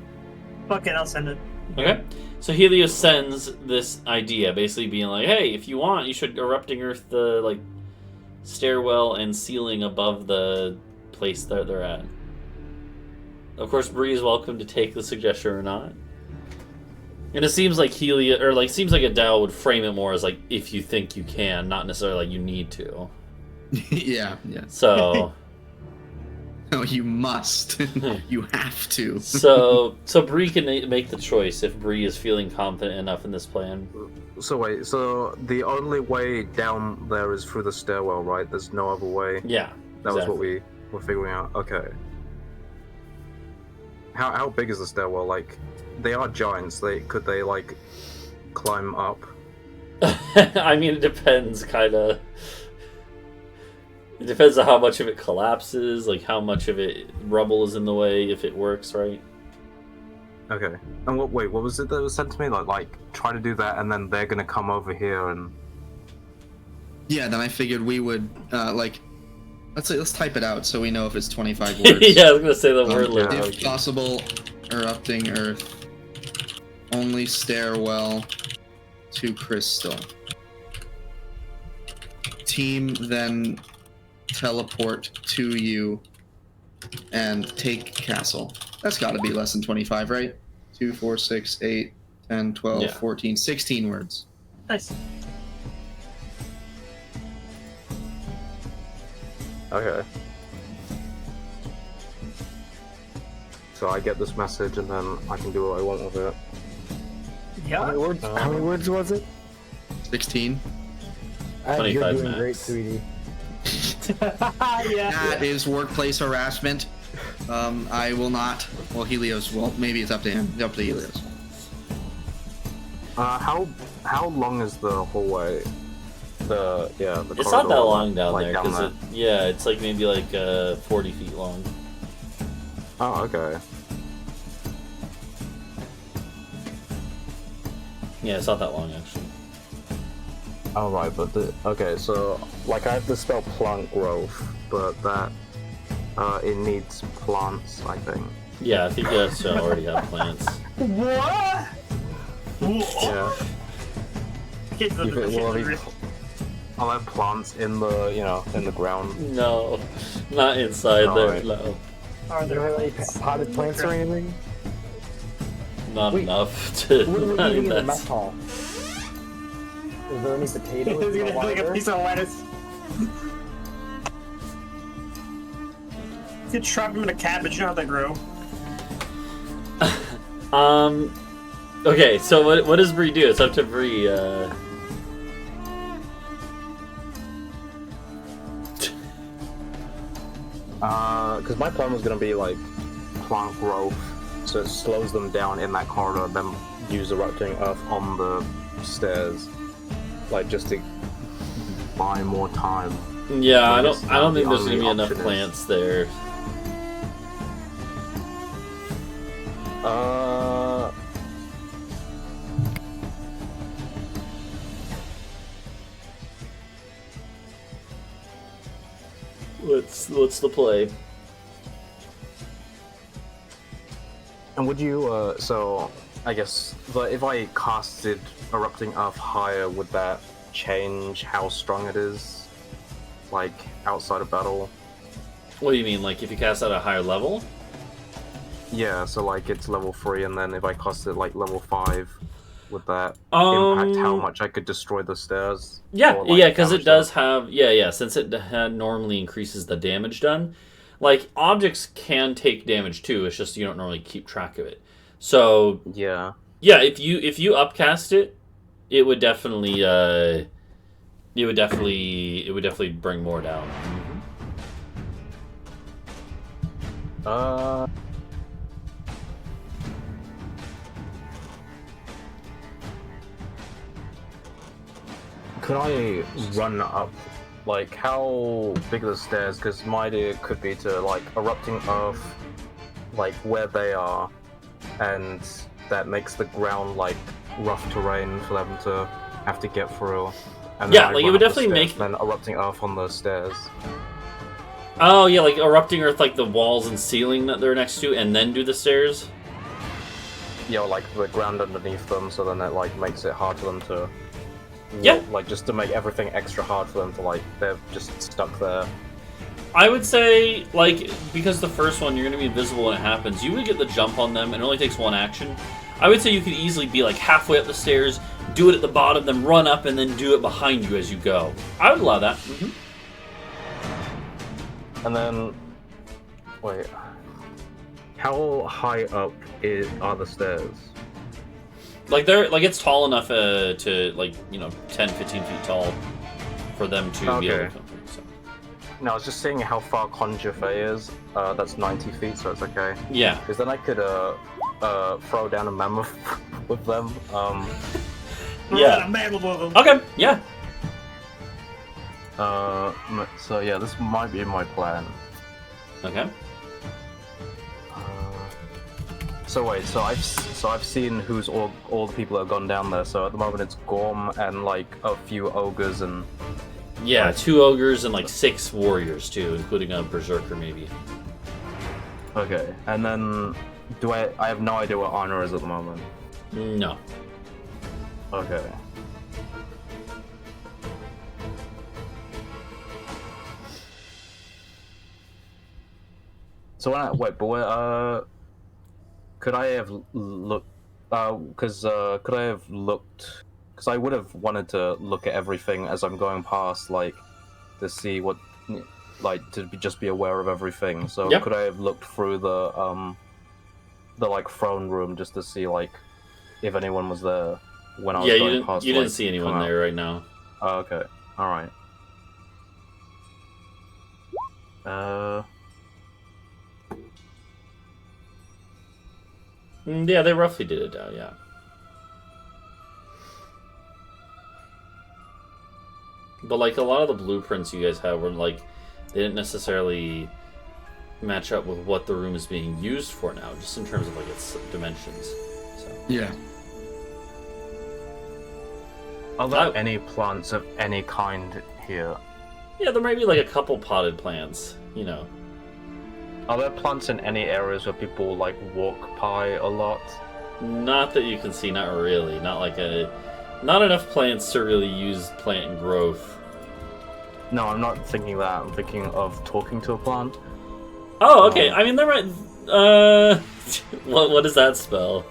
Fuck it, I'll send it. Okay. So Helios sends this idea, basically being like, hey, if you want, you should erupting earth the, like, stairwell and ceiling above the place that they're at. Of course, Bree is welcome to take the suggestion or not. And it seems like Helios, or like, seems like Adau would frame it more as like, if you think you can, not necessarily like you need to. Yeah. So, No, you must. You have to. so Bree can make the choice if Bree is feeling confident enough in this plan. So wait, so the only way down there is through the stairwell, right? There's no other way. Yeah, That was what exactly. we were figuring out. Okay. How big is the stairwell? Like, they are giants. Could they like climb up? I mean, it depends, kind of. It depends on how much of it collapses, like how much of it rubble is in the way, if it works right. Okay. And what was it that was sent to me? Like try to do that, and then they're gonna come over here and. Yeah, then I figured we would, let's type it out so we know if it's 25 words. Yeah, I was gonna say the word limit. If possible, erupting earth. Only stairwell to crystal. Team then teleport to you and take castle. That's got to be less than 25, right? 2, 4, 6, 8, 10, 12, Yeah. 14, 16 words. Nice. Okay. So I get this message, and then I can do what I want with it. Yeah. How many words was it? 16. You're 25 doing max. great, sweetie. Yeah. That is workplace harassment. I will not. Well, Helios will. Maybe it's up to him. It's up to Helios. How long is the hallway? The It's not that corridor, long down like, there, because it's like maybe like 40 feet long. Oh, okay. Yeah, it's not that long actually. Oh right, but okay, so like I have to spell plant growth, but that it needs plants, I think. Yeah, I think you should already have plants. What? Yeah. Kids live in the Well, shit. I'll have plants in the in the ground. No, not inside there. Alright. No, Are Do you there have any potted plants or anything? not Wait, enough to. What are we eating in the that's- mess hall? Is there any He's potatoes? gonna in the have like a water? piece of lettuce. You could trap him in a cabbage, you know how they grow. Okay, so what does Bree do? It's up to Bree. Because my plan was gonna be like plant growth, so it slows them down in that corridor, then use erupting earth on the stairs, like just to buy more time. Yeah, I Yes, don't think the there's gonna only be enough option is- plants there. Uh. What's the play? And would you, so, I guess, if I casted Erupting Earth higher, would that change how strong it is? Like, outside of battle? What do you mean, like if you cast at a higher level? Yeah, so like it's level 3, and then if I cast it like level 5, would that impact how much I could destroy the stairs? Yeah, Or, like, yeah, because it damage does them? have since it normally increases the damage done. Like objects can take damage too. It's just you don't normally keep track of it. So Yeah. yeah, if you upcast it, it would definitely it would definitely bring more down. Could I run up? Like, how big are the stairs? Because my idea could be to, like, Erupting Earth, like, where they are, and that makes the ground, like, rough terrain for them to have to get through. And Yeah, then I like, it run would up the definitely stairs, then Erupting Earth on the stairs. Oh yeah, like erupting earth, like the walls and ceiling that they're next to, and then do the stairs. Yeah, like the ground underneath them, so then it, like, makes it hard for them to... Yeah. Like, just to make everything extra hard for them to, like, they're just stuck there. I would say, like, because the first one, you're going to be invisible when it happens, you would get the jump on them, and it only takes one action. I would say you could easily be, like, halfway up the stairs, do it at the bottom, then run up, and then do it behind you as you go. I would allow that. Mm-hmm. And then... Wait... How high up are the stairs? Like, it's tall enough to, like, 10, 15 feet tall for them to be able to come through, so. No, I was just seeing how far Conjure Fey is. That's 90 feet, so it's okay. Yeah. Because then I could throw down a mammoth with them. Yeah. Okay, yeah. So yeah, this might be my plan. Okay. So wait, so I've seen who's all the people that have gone down there. So at the moment it's Gorm and like a few ogres and Yeah, 2 ogres and like 6 warriors too, including a berserker maybe. Okay, and then I have no idea what honor is at the moment. No. Okay. So when could I have looked? Because could I have looked? Because I would have wanted to look at everything as I'm going past, like to see what, like just be aware of everything. So Yep. could I have looked through the like throne room just to see like if anyone was there when I was going past? You didn't see anyone there right now. Oh, okay. All right. Yeah, they roughly did it down, yeah. But like a lot of the blueprints you guys have were like they didn't necessarily match up with what the room is being used for now, just in terms of like its dimensions. So. Yeah. Are there any plants of any kind here? Yeah, there might be like a couple potted plants, Are there plants in any areas where people like walk by a lot? Not that you can see, not really. Not enough plants to really use plant growth. No, I'm not thinking that. I'm thinking of talking to a plant. Oh, okay. I mean, there might. What does that spell?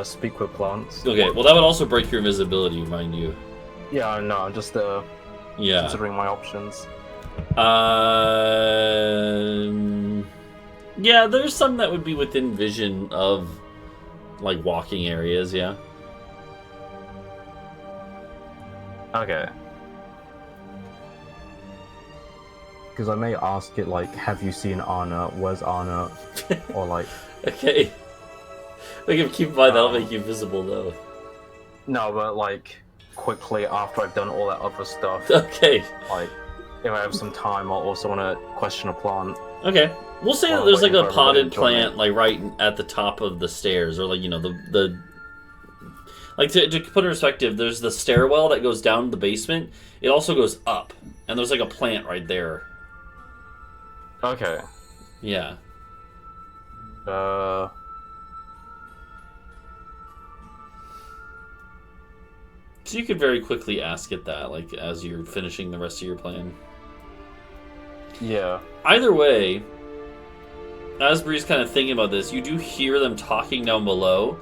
Speak with plants. Okay, well, that would also break your invisibility, mind you. Yeah, no, I'm just Yeah. considering my options. Yeah, there's some that would be within vision of, like, walking areas, yeah. Okay. Because I may ask it, like, have you seen Anna? Where's Anna? Or, like... Okay. Like, keep in mind, that'll make you visible, though. No, but, like, quickly after I've done all that other stuff. Okay. Like, if I have some time, I'll also want to question a plant. Okay. We'll say that Well, there's like waiting a for everybody potted to join plant like right at the top of the stairs, or like the like to put in perspective, there's the stairwell that goes down to the basement. It also goes up, and there's like a plant right there. Okay. Yeah. Uh. So you could very quickly ask it that, like as you're finishing the rest of your plan. Yeah. Either way, as Bree's kind of thinking about this, you do hear them talking down below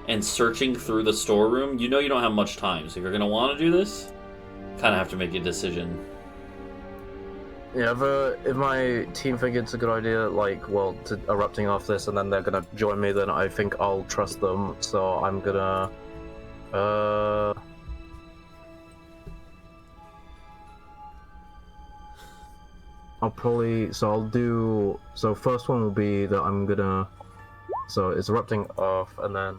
and searching through the storeroom. You know you don't have much time, so if you're going to want to do this, kind of have to make a decision. Yeah, if my team think it's a good idea, like, well, to erupting off this and then they're gonna join me, then I think I'll trust them, so I'm gonna... I'll probably... So I'll do... So first one will be that I'm gonna... So it's erupting off, and then...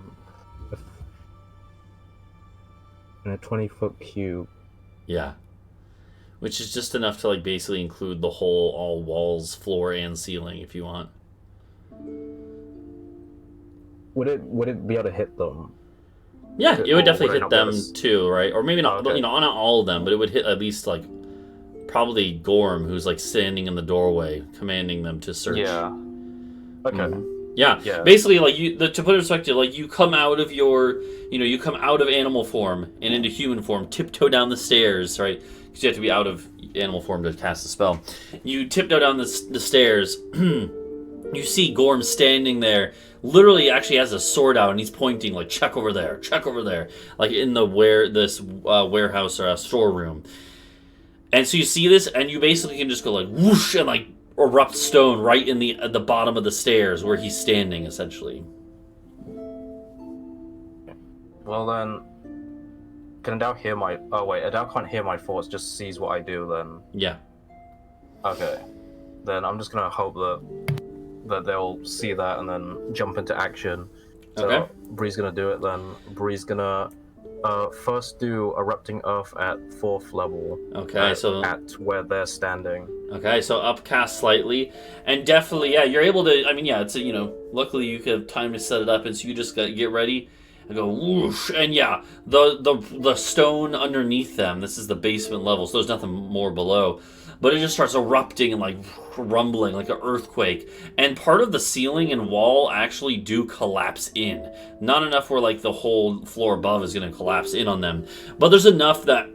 In a 20-foot cube. Yeah. Which is just enough to like basically include the whole, all walls, floor, and ceiling if you want. Would it be able to hit them? Yeah, it would definitely hit them this? too, right? Or maybe not, Okay. you know, not all of them, but it would hit at least like probably Gorm, who's like standing in the doorway, commanding them to search. Yeah. Okay. Mhm. Yeah. Yeah. Basically, like to put it in perspective, like you come out of your, you come out of animal form and into human form, tiptoe down the stairs, right? Because you have to be out of animal form to cast the spell. You tiptoe down the stairs. You see Gorm standing there. Literally, actually has a sword out, and he's pointing like, "Check over there, like in the warehouse or storeroom. And so you see this, and you basically can just go like whoosh and like erupt stone right in at the bottom of the stairs where he's standing, essentially. Well then, can Adau hear my... Oh wait, Adau can't hear my thoughts, just sees what I do then. Yeah. Okay. Then I'm just gonna hope that they'll see that and then jump into action. So Okay. Bree's gonna do it then. Bree's gonna first do Erupting Earth at 4th level. Okay, so At where they're standing. Okay, so upcast slightly, and definitely, yeah, you're able to. I mean, yeah, it's luckily you have time to set it up, and so you just get ready and go whoosh, and yeah, the stone underneath them. This is the basement level, so there's nothing more below, but it just starts erupting and like rumbling like an earthquake, and part of the ceiling and wall actually do collapse in. Not enough where like the whole floor above is going to collapse in on them, but there's enough that.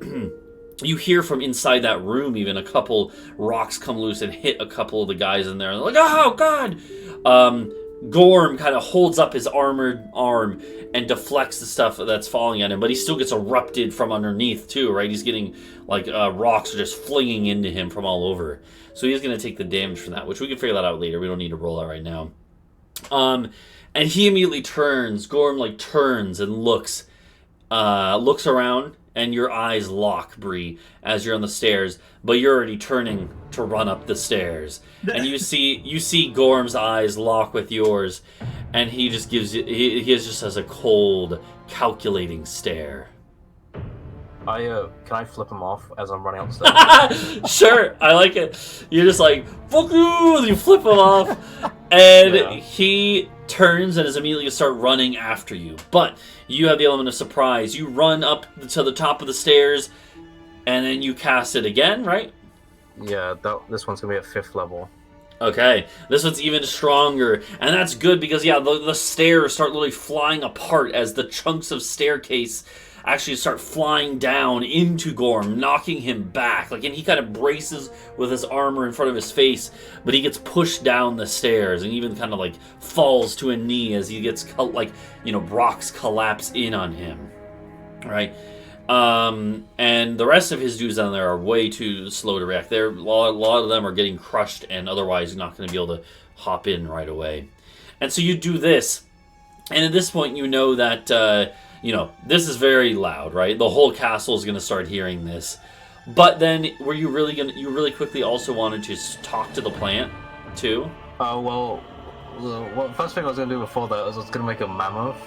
You hear from inside that room even a couple rocks come loose and hit a couple of the guys in there. And they're like, oh, God! Gorm kind of holds up his armored arm and deflects the stuff that's falling at him, but he still gets erupted from underneath, too, right? He's getting, like, rocks are just flinging into him from all over. So he's going to take the damage from that, which we can figure that out later. We don't need to roll that right now. And he immediately turns. Gorm, like, turns and looks around. And your eyes lock, Bree, as you're on the stairs, but you're already turning to run up the stairs. And you see Gorm's eyes lock with yours, and he just gives you, he just has a cold, calculating stare. Can I flip him off as I'm running upstairs? Sure, I like it. You're just like, fuck you, and you flip him off, and he turns and is immediately going to start running after you. But you have the element of surprise. You run up to the top of the stairs, and then you cast it again, right? Yeah, this one's going to be at 5th level. Okay, this one's even stronger, and that's good because, yeah, the stairs start literally flying apart as the chunks of staircase actually start flying down into Gorm, knocking him back. Like, and he kind of braces with his armor in front of his face, but he gets pushed down the stairs and even kind of like falls to a knee as he gets rocks collapse in on him, right? And the rest of his dudes down there are way too slow to react. A lot of them are getting crushed and otherwise not going to be able to hop in right away. And so you do this, and at this point you know that this is very loud, right? The whole castle is going to start hearing this. But then, were you really quickly also wanted to talk to the plant, too? Well, the first thing I was going to do before that was I was going to make a mammoth.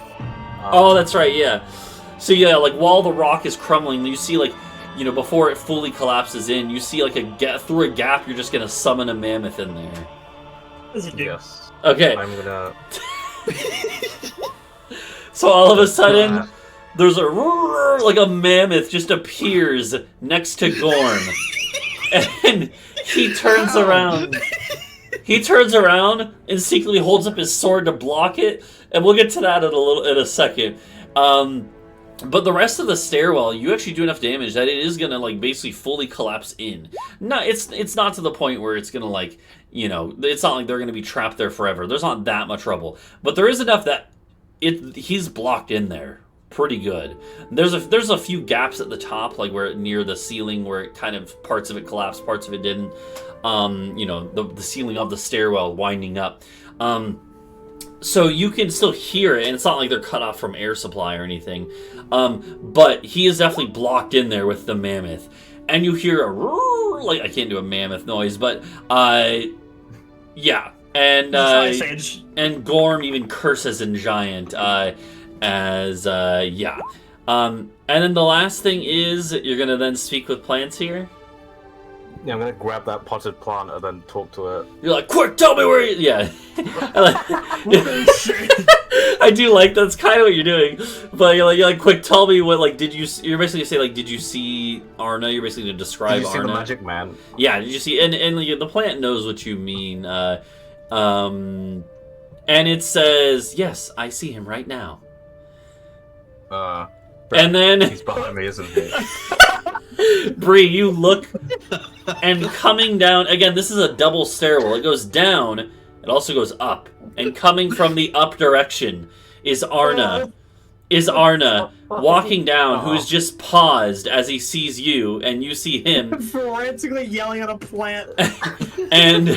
Oh, that's right, yeah. So yeah, like, while the rock is crumbling, you see, like, before it fully collapses in, you see, like, through a gap, you're just going to summon a mammoth in there. does he do? Yes. Okay. I'm gonna. So all of a sudden, there's a roar, like a mammoth just appears next to Gorm, and he turns around. He turns around and secretly holds up his sword to block it, and we'll get to that in a second. But the rest of the stairwell, you actually do enough damage that it is gonna like basically fully collapse in. No, it's not to the point where it's gonna like, you know, it's not like they're gonna be trapped there forever. There's not that much rubble, but there is enough that he's blocked in there pretty good. There's a few gaps at the top, like where near the ceiling where it kind of parts of it collapsed, parts of it didn't. You know, the ceiling of the stairwell winding up. So you can still hear it, and it's not like they're cut off from air supply or anything. But he is definitely blocked in there with the mammoth. And you hear a roar, like, I can't do a mammoth noise, but, yeah. And, and Gorm even curses in Giant, yeah. And then the last thing is, you're gonna then speak with plants here? Yeah, I'm gonna grab that potted plant and then talk to it. You're like, quick, tell me where you... Yeah. I do like that's kind of what you're doing. But you're like, quick, tell me what, like, did you... You're basically say, like, did you see Arna? You're basically going to describe Arna. Did you see the magic man? Yeah, did you see... And like, the plant knows what you mean. And it says, yes, I see him right now. And then... He's behind me, isn't he? Bree, you look, and coming down, again, this is a double stairwell. It goes down, it also goes up. And coming from the up direction is Arna. Walking down, who's just paused as he sees you, and you see him. Frantically yelling at a plant. And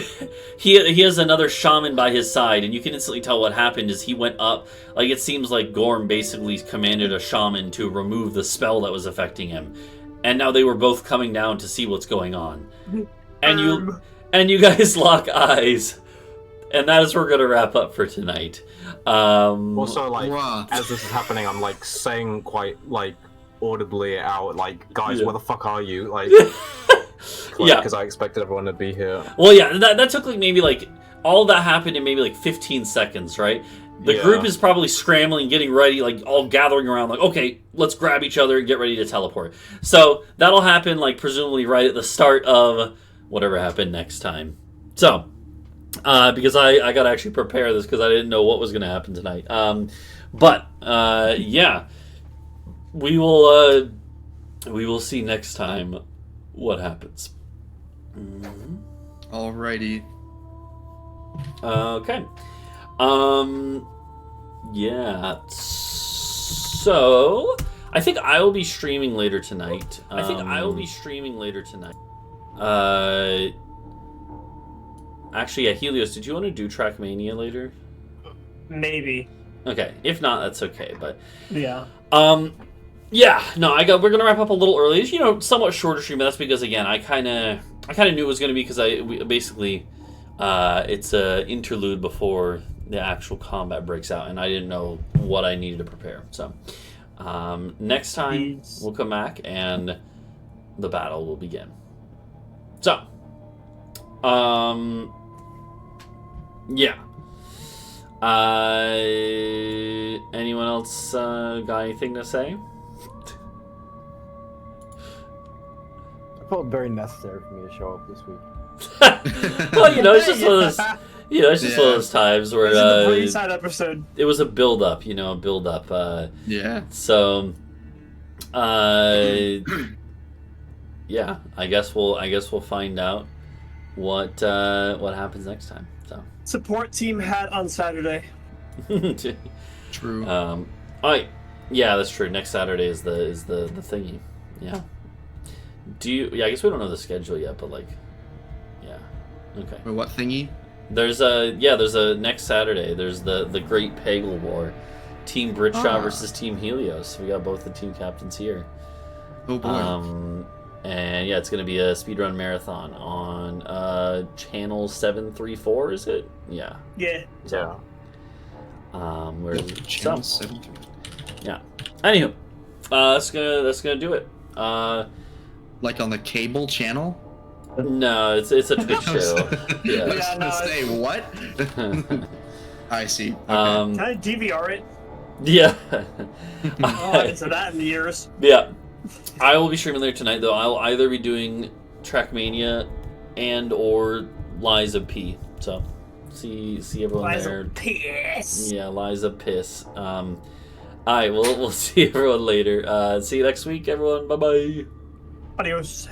he has another shaman by his side, and you can instantly tell what happened is he went up. Like, it seems like Gorm basically commanded a shaman to remove the spell that was affecting him. And now they were both coming down to see what's going on. And you guys lock eyes. And that is where we're going to wrap up for tonight. Also, like, as this is happening, I'm, like, saying quite, like, audibly out, like, guys, where the fuck are you? Like, yeah. Because I expected everyone to be here. Well, yeah, that took, like, maybe, like, all that happened in maybe, like, 15 seconds, right? The group is probably scrambling, getting ready, like, all gathering around, like, okay, let's grab each other and get ready to teleport. So, that'll happen, like, presumably right at the start of whatever happened next time. So, because I gotta actually prepare this because I didn't know what was gonna happen tonight. Yeah. We will see next time what happens. Mm-hmm. Alrighty. Okay. Yeah. So, I think I will be streaming later tonight. Actually, yeah, Helios, did you want to do Trackmania later? Maybe. Okay. If not, that's okay, but... Yeah. Yeah, no, we're gonna wrap up a little early. It's, you know, somewhat shorter stream, but that's because, again, I kinda knew it was gonna be because basically, it's a interlude before the actual combat breaks out, and I didn't know what I needed to prepare. So, next time we'll come back and the battle will begin. So, yeah. Anyone else got anything to say? I felt very necessary for me to show up this week. Well, you know, it's just one of those. You know, it's just one of those times where the Bree side episode. It was a build up, you know, a build up. Yeah. So, yeah, I guess we'll find out what happens next time. So. Support team hat on Saturday. True. Yeah, that's true. Next Saturday is the thingy. Yeah. Yeah, I guess we don't know the schedule yet, but like, yeah. Okay. Or what thingy? There's a next Saturday. There's the Great Pagel War, Team Britsha versus Team Helios. We got both the team captains here. Oh boy. And yeah, it's gonna be a speedrun marathon on channel 734. Is it? Yeah. Yeah. Yeah. Where is it? Channel So, 734. yeah. Anywho, that's gonna do it. Like on the cable channel? No, it's a Twitch show. I was Yeah. gonna say what? I see. Okay. Can I DVR it? Yeah. I haven't said that in years. Yeah. I will be streaming there tonight, though. I'll either be doing Trackmania and or Liza P. So, see everyone there. Liza Piss. Yeah, Liza Piss. All right, we'll see everyone later. See you next week, everyone. Bye bye. Adios.